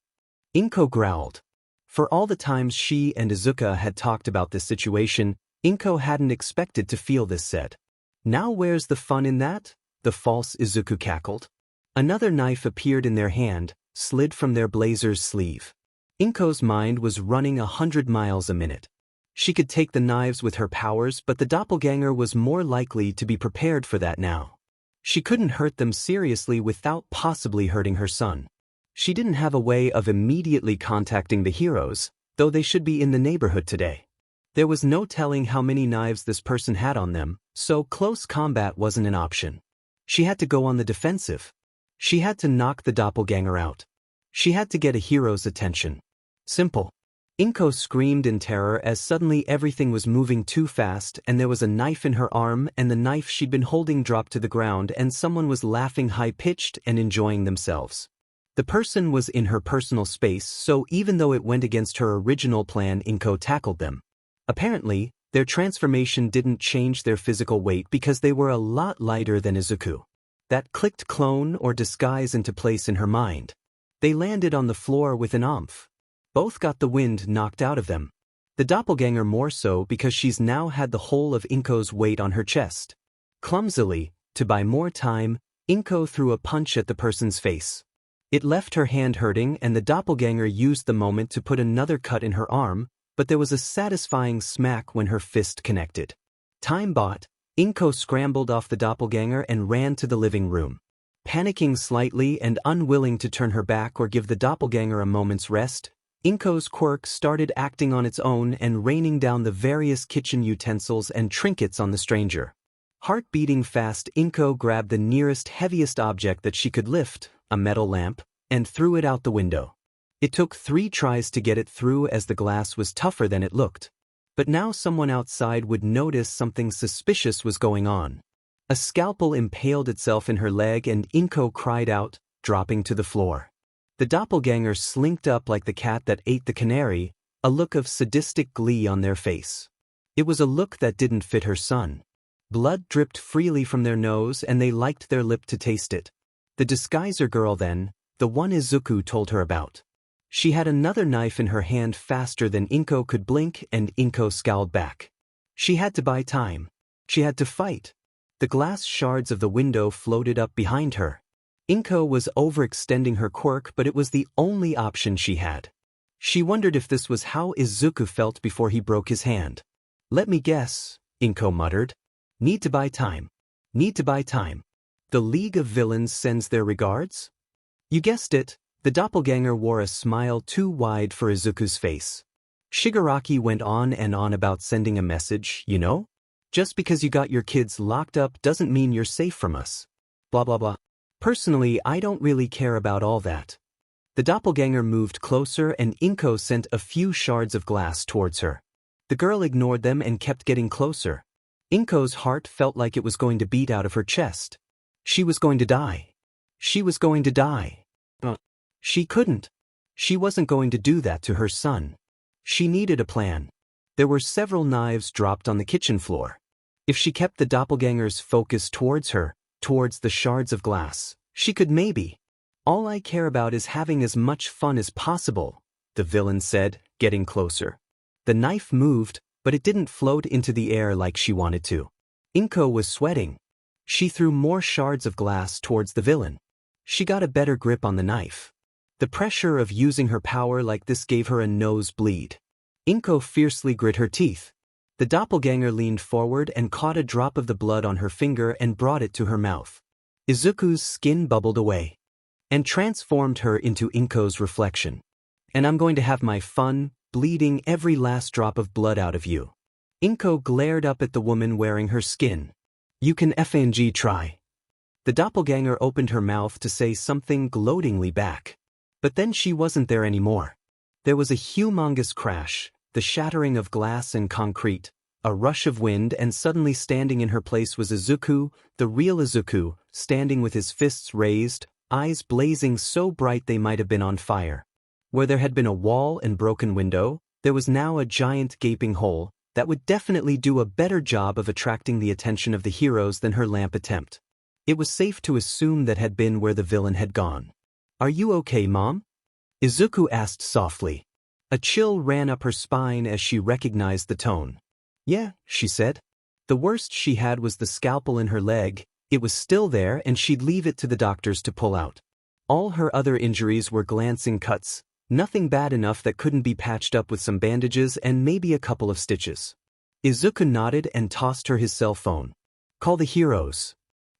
Inko growled. For all the times she and Izuka had talked about this situation, Inko hadn't expected to feel this said. "Now where's the fun in that?" the false Izuku cackled. Another knife appeared in their hand, slid from their blazer's sleeve. Inko's mind was running 100 miles a minute. She could take the knives with her powers, but the doppelganger was more likely to be prepared for that now. She couldn't hurt them seriously without possibly hurting her son. She didn't have a way of immediately contacting the heroes, though they should be in the neighborhood today. There was no telling how many knives this person had on them, so close combat wasn't an option. She had to go on the defensive. She had to knock the doppelganger out. She had to get a hero's attention. Simple. Inko screamed in terror as suddenly everything was moving too fast and there was a knife in her arm and the knife she'd been holding dropped to the ground and someone was laughing high-pitched and enjoying themselves. The person was in her personal space, so even though it went against her original plan, Inko tackled them. Apparently, their transformation didn't change their physical weight because they were a lot lighter than Izuku. That clicked clone or disguise into place in her mind. They landed on the floor with an oomph. Both got the wind knocked out of them. The doppelganger more so because she's now had the whole of Inko's weight on her chest. Clumsily, to buy more time, Inko threw a punch at the person's face. It left her hand hurting and the doppelganger used the moment to put another cut in her arm, but there was a satisfying smack when her fist connected. Time bought, Inko scrambled off the doppelganger and ran to the living room. Panicking slightly and unwilling to turn her back or give the doppelganger a moment's rest, Inko's quirk started acting on its own and raining down the various kitchen utensils and trinkets on the stranger. Heart beating fast, Inko grabbed the nearest heaviest object that she could lift, a metal lamp, and threw it out the window. It took 3 tries to get it through as the glass was tougher than it looked. But now someone outside would notice something suspicious was going on. A scalpel impaled itself in her leg and Inko cried out, dropping to the floor. The doppelganger slinked up like the cat that ate the canary, a look of sadistic glee on their face. It was a look that didn't fit her son. Blood dripped freely from their nose and they liked their lip to taste it. The disguiser girl then, the one Izuku told her about. She had another knife in her hand faster than Inko could blink and Inko scowled back. She had to buy time. She had to fight. The glass shards of the window floated up behind her. Inko was overextending her quirk, but it was the only option she had. She wondered if this was how Izuku felt before he broke his hand. "Let me guess," Inko muttered. "Need to buy time. Need to buy time. The League of Villains sends their regards?" You guessed it, the doppelganger wore a smile too wide for Izuku's face. Shigaraki went on and on about sending a message, you know? Just because you got your kids locked up doesn't mean you're safe from us. Blah blah blah. Personally, I don't really care about all that. The doppelganger moved closer and Inko sent a few shards of glass towards her. The girl ignored them and kept getting closer. Inko's heart felt like it was going to beat out of her chest. She was going to die. She was going to die. But she couldn't. She wasn't going to do that to her son. She needed a plan. There were several knives dropped on the kitchen floor. If she kept the doppelganger's focus towards her, towards the shards of glass, she could maybe. "All I care about is having as much fun as possible," the villain said, getting closer. The knife moved, but it didn't float into the air like she wanted to. Inko was sweating. She threw more shards of glass towards the villain. She got a better grip on the knife. The pressure of using her power like this gave her a nosebleed. Inko fiercely grit her teeth. The doppelganger leaned forward and caught a drop of the blood on her finger and brought it to her mouth. Izuku's skin bubbled away. and transformed her into Inko's reflection. And I'm going to have my fun, bleeding every last drop of blood out of you. Inko glared up at the woman wearing her skin. You can FNG try. The doppelganger opened her mouth to say something gloatingly back. But then she wasn't there anymore. There was a humongous crash, the shattering of glass and concrete, a rush of wind, and suddenly standing in her place was Izuku, the real Izuku, standing with his fists raised, eyes blazing so bright they might have been on fire. Where there had been a wall and broken window, there was now a giant gaping hole that would definitely do a better job of attracting the attention of the heroes than her lamp attempt. It was safe to assume that had been where the villain had gone. Are you okay, Mom? Izuku asked softly. A chill ran up her spine as she recognized the tone. Yeah, she said. The worst she had was the scalpel in her leg. It was still there and she'd leave it to the doctors to pull out. All her other injuries were glancing cuts, nothing bad enough that couldn't be patched up with some bandages and maybe a couple of stitches. Izuku nodded and tossed her his cell phone. Call the heroes.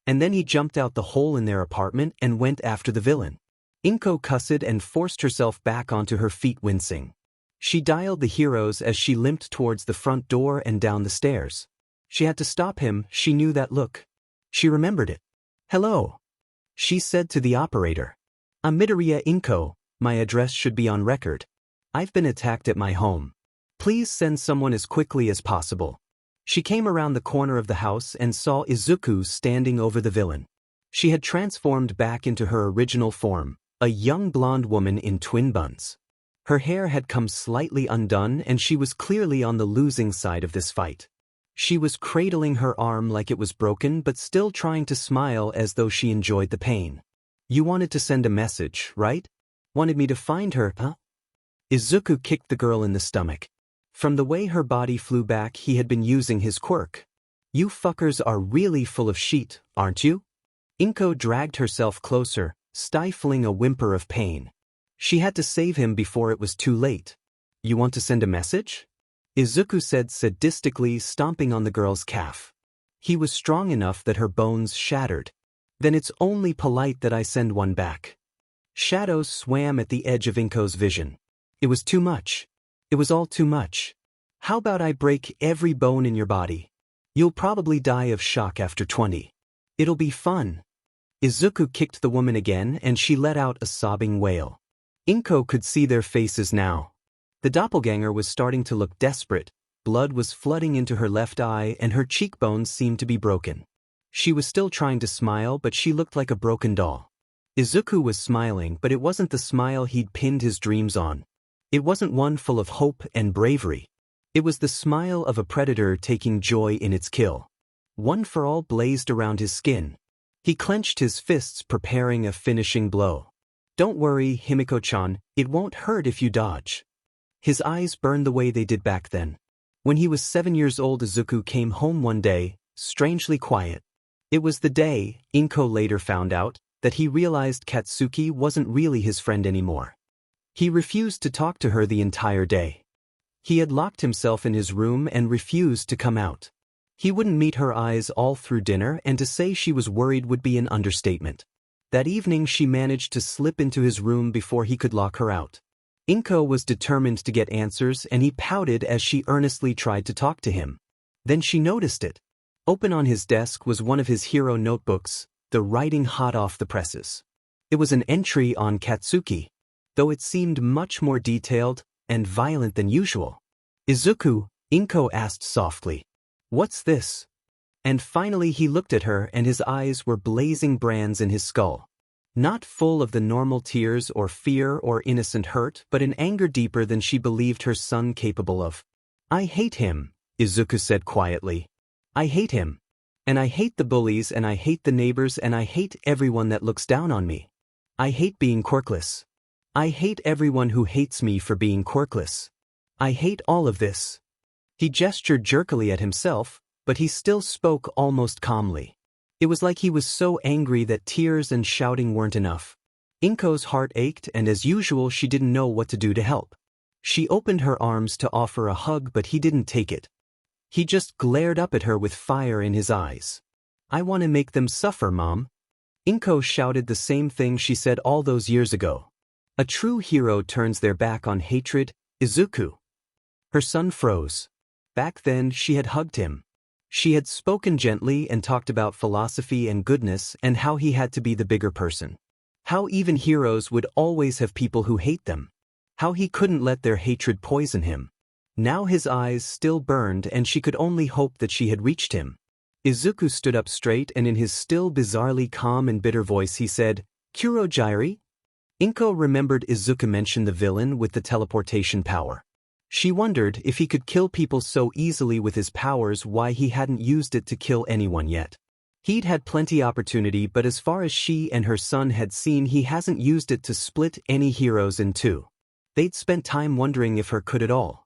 And then he jumped out the hole in their apartment and went after the villain. Inko cussed and forced herself back onto her feet, wincing. She dialed the heroes as she limped towards the front door and down the stairs. She had to stop him, she knew that look. She remembered it. Hello, she said to the operator. I'm Midoriya Inko, my address should be on record. I've been attacked at my home. Please send someone as quickly as possible. She came around the corner of the house and saw Izuku standing over the villain. She had transformed back into her original form, a young blonde woman in twin buns. Her hair had come slightly undone and she was clearly on the losing side of this fight. She was cradling her arm like it was broken but still trying to smile as though she enjoyed the pain. You wanted to send a message, right? Wanted me to find her, huh? Izuku kicked the girl in the stomach. From the way her body flew back, he had been using his quirk. You fuckers are really full of shit, aren't you? Inko dragged herself closer, stifling a whimper of pain. She had to save him before it was too late. You want to send a message? Izuku said sadistically, stomping on the girl's calf. He was strong enough that her bones shattered. Then it's only polite that I send one back. Shadows swam at the edge of Inko's vision. It was too much. It was all too much. How about I break every bone in your body? You'll probably die of shock after 20. It'll be fun. Izuku kicked the woman again and she let out a sobbing wail. Inko could see their faces now. The doppelganger was starting to look desperate, blood was flooding into her left eye and her cheekbones seemed to be broken. She was still trying to smile but she looked like a broken doll. Izuku was smiling but it wasn't the smile he'd pinned his dreams on. It wasn't one full of hope and bravery. It was the smile of a predator taking joy in its kill. One for all blazed around his skin. He clenched his fists preparing a finishing blow. Don't worry, Himiko-chan, it won't hurt if you dodge. His eyes burned the way they did back then. When he was 7 years old, Izuku came home one day, strangely quiet. It was the day, Inko later found out, that he realized Katsuki wasn't really his friend anymore. He refused to talk to her the entire day. He had locked himself in his room and refused to come out. He wouldn't meet her eyes all through dinner, and to say she was worried would be an understatement. That evening she managed to slip into his room before he could lock her out. Inko was determined to get answers and he pouted as she earnestly tried to talk to him. Then she noticed it. Open on his desk was one of his hero notebooks, the writing hot off the presses. It was an entry on Katsuki, though it seemed much more detailed and violent than usual. Izuku, Inko asked softly. What's this? And finally he looked at her and his eyes were blazing brands in his skull. Not full of the normal tears or fear or innocent hurt, but an anger deeper than she believed her son capable of. I hate him, Izuku said quietly. I hate him. And I hate the bullies and I hate the neighbors and I hate everyone that looks down on me. I hate being quirkless. I hate everyone who hates me for being quirkless. I hate all of this. He gestured jerkily at himself, but he still spoke almost calmly. It was like he was so angry that tears and shouting weren't enough. Inko's heart ached and as usual she didn't know what to do to help. She opened her arms to offer a hug but he didn't take it. He just glared up at her with fire in his eyes. I want to make them suffer, Mom. Inko shouted the same thing she said all those years ago. A true hero turns their back on hatred, Izuku. Her son froze. Back then she had hugged him. She had spoken gently and talked about philosophy and goodness and how he had to be the bigger person. How even heroes would always have people who hate them. How he couldn't let their hatred poison him. Now his eyes still burned and she could only hope that she had reached him. Izuku stood up straight and in his still bizarrely calm and bitter voice he said, "Kurojairi?" Inko remembered Izuku mentioned the villain with the teleportation power. She wondered if he could kill people so easily with his powers why he hadn't used it to kill anyone yet. He'd had plenty opportunity but as far as she and her son had seen he hasn't used it to split any heroes in two. They'd spent time wondering if her could at all.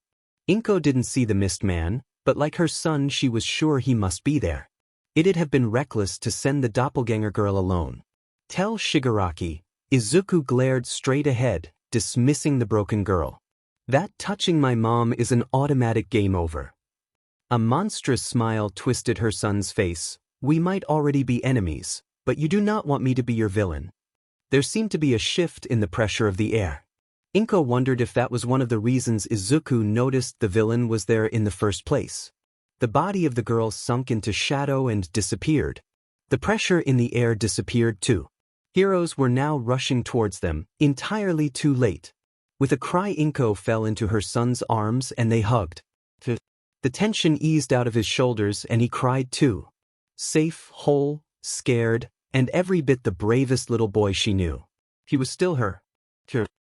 Inko didn't see the mist man, but like her son she was sure he must be there. It'd have been reckless to send the doppelganger girl alone. Tell Shigaraki. Izuku glared straight ahead, dismissing the broken girl. That touching my mom is an automatic game over. A monstrous smile twisted her son's face. We might already be enemies, but you do not want me to be your villain. There seemed to be a shift in the pressure of the air. Inko wondered if that was one of the reasons Izuku noticed the villain was there in the first place. The body of the girl sunk into shadow and disappeared. The pressure in the air disappeared too. Heroes were now rushing towards them, entirely too late. With a cry Inko fell into her son's arms and they hugged. The tension eased out of his shoulders and he cried too. Safe, whole, scared, and every bit the bravest little boy she knew. He was still her.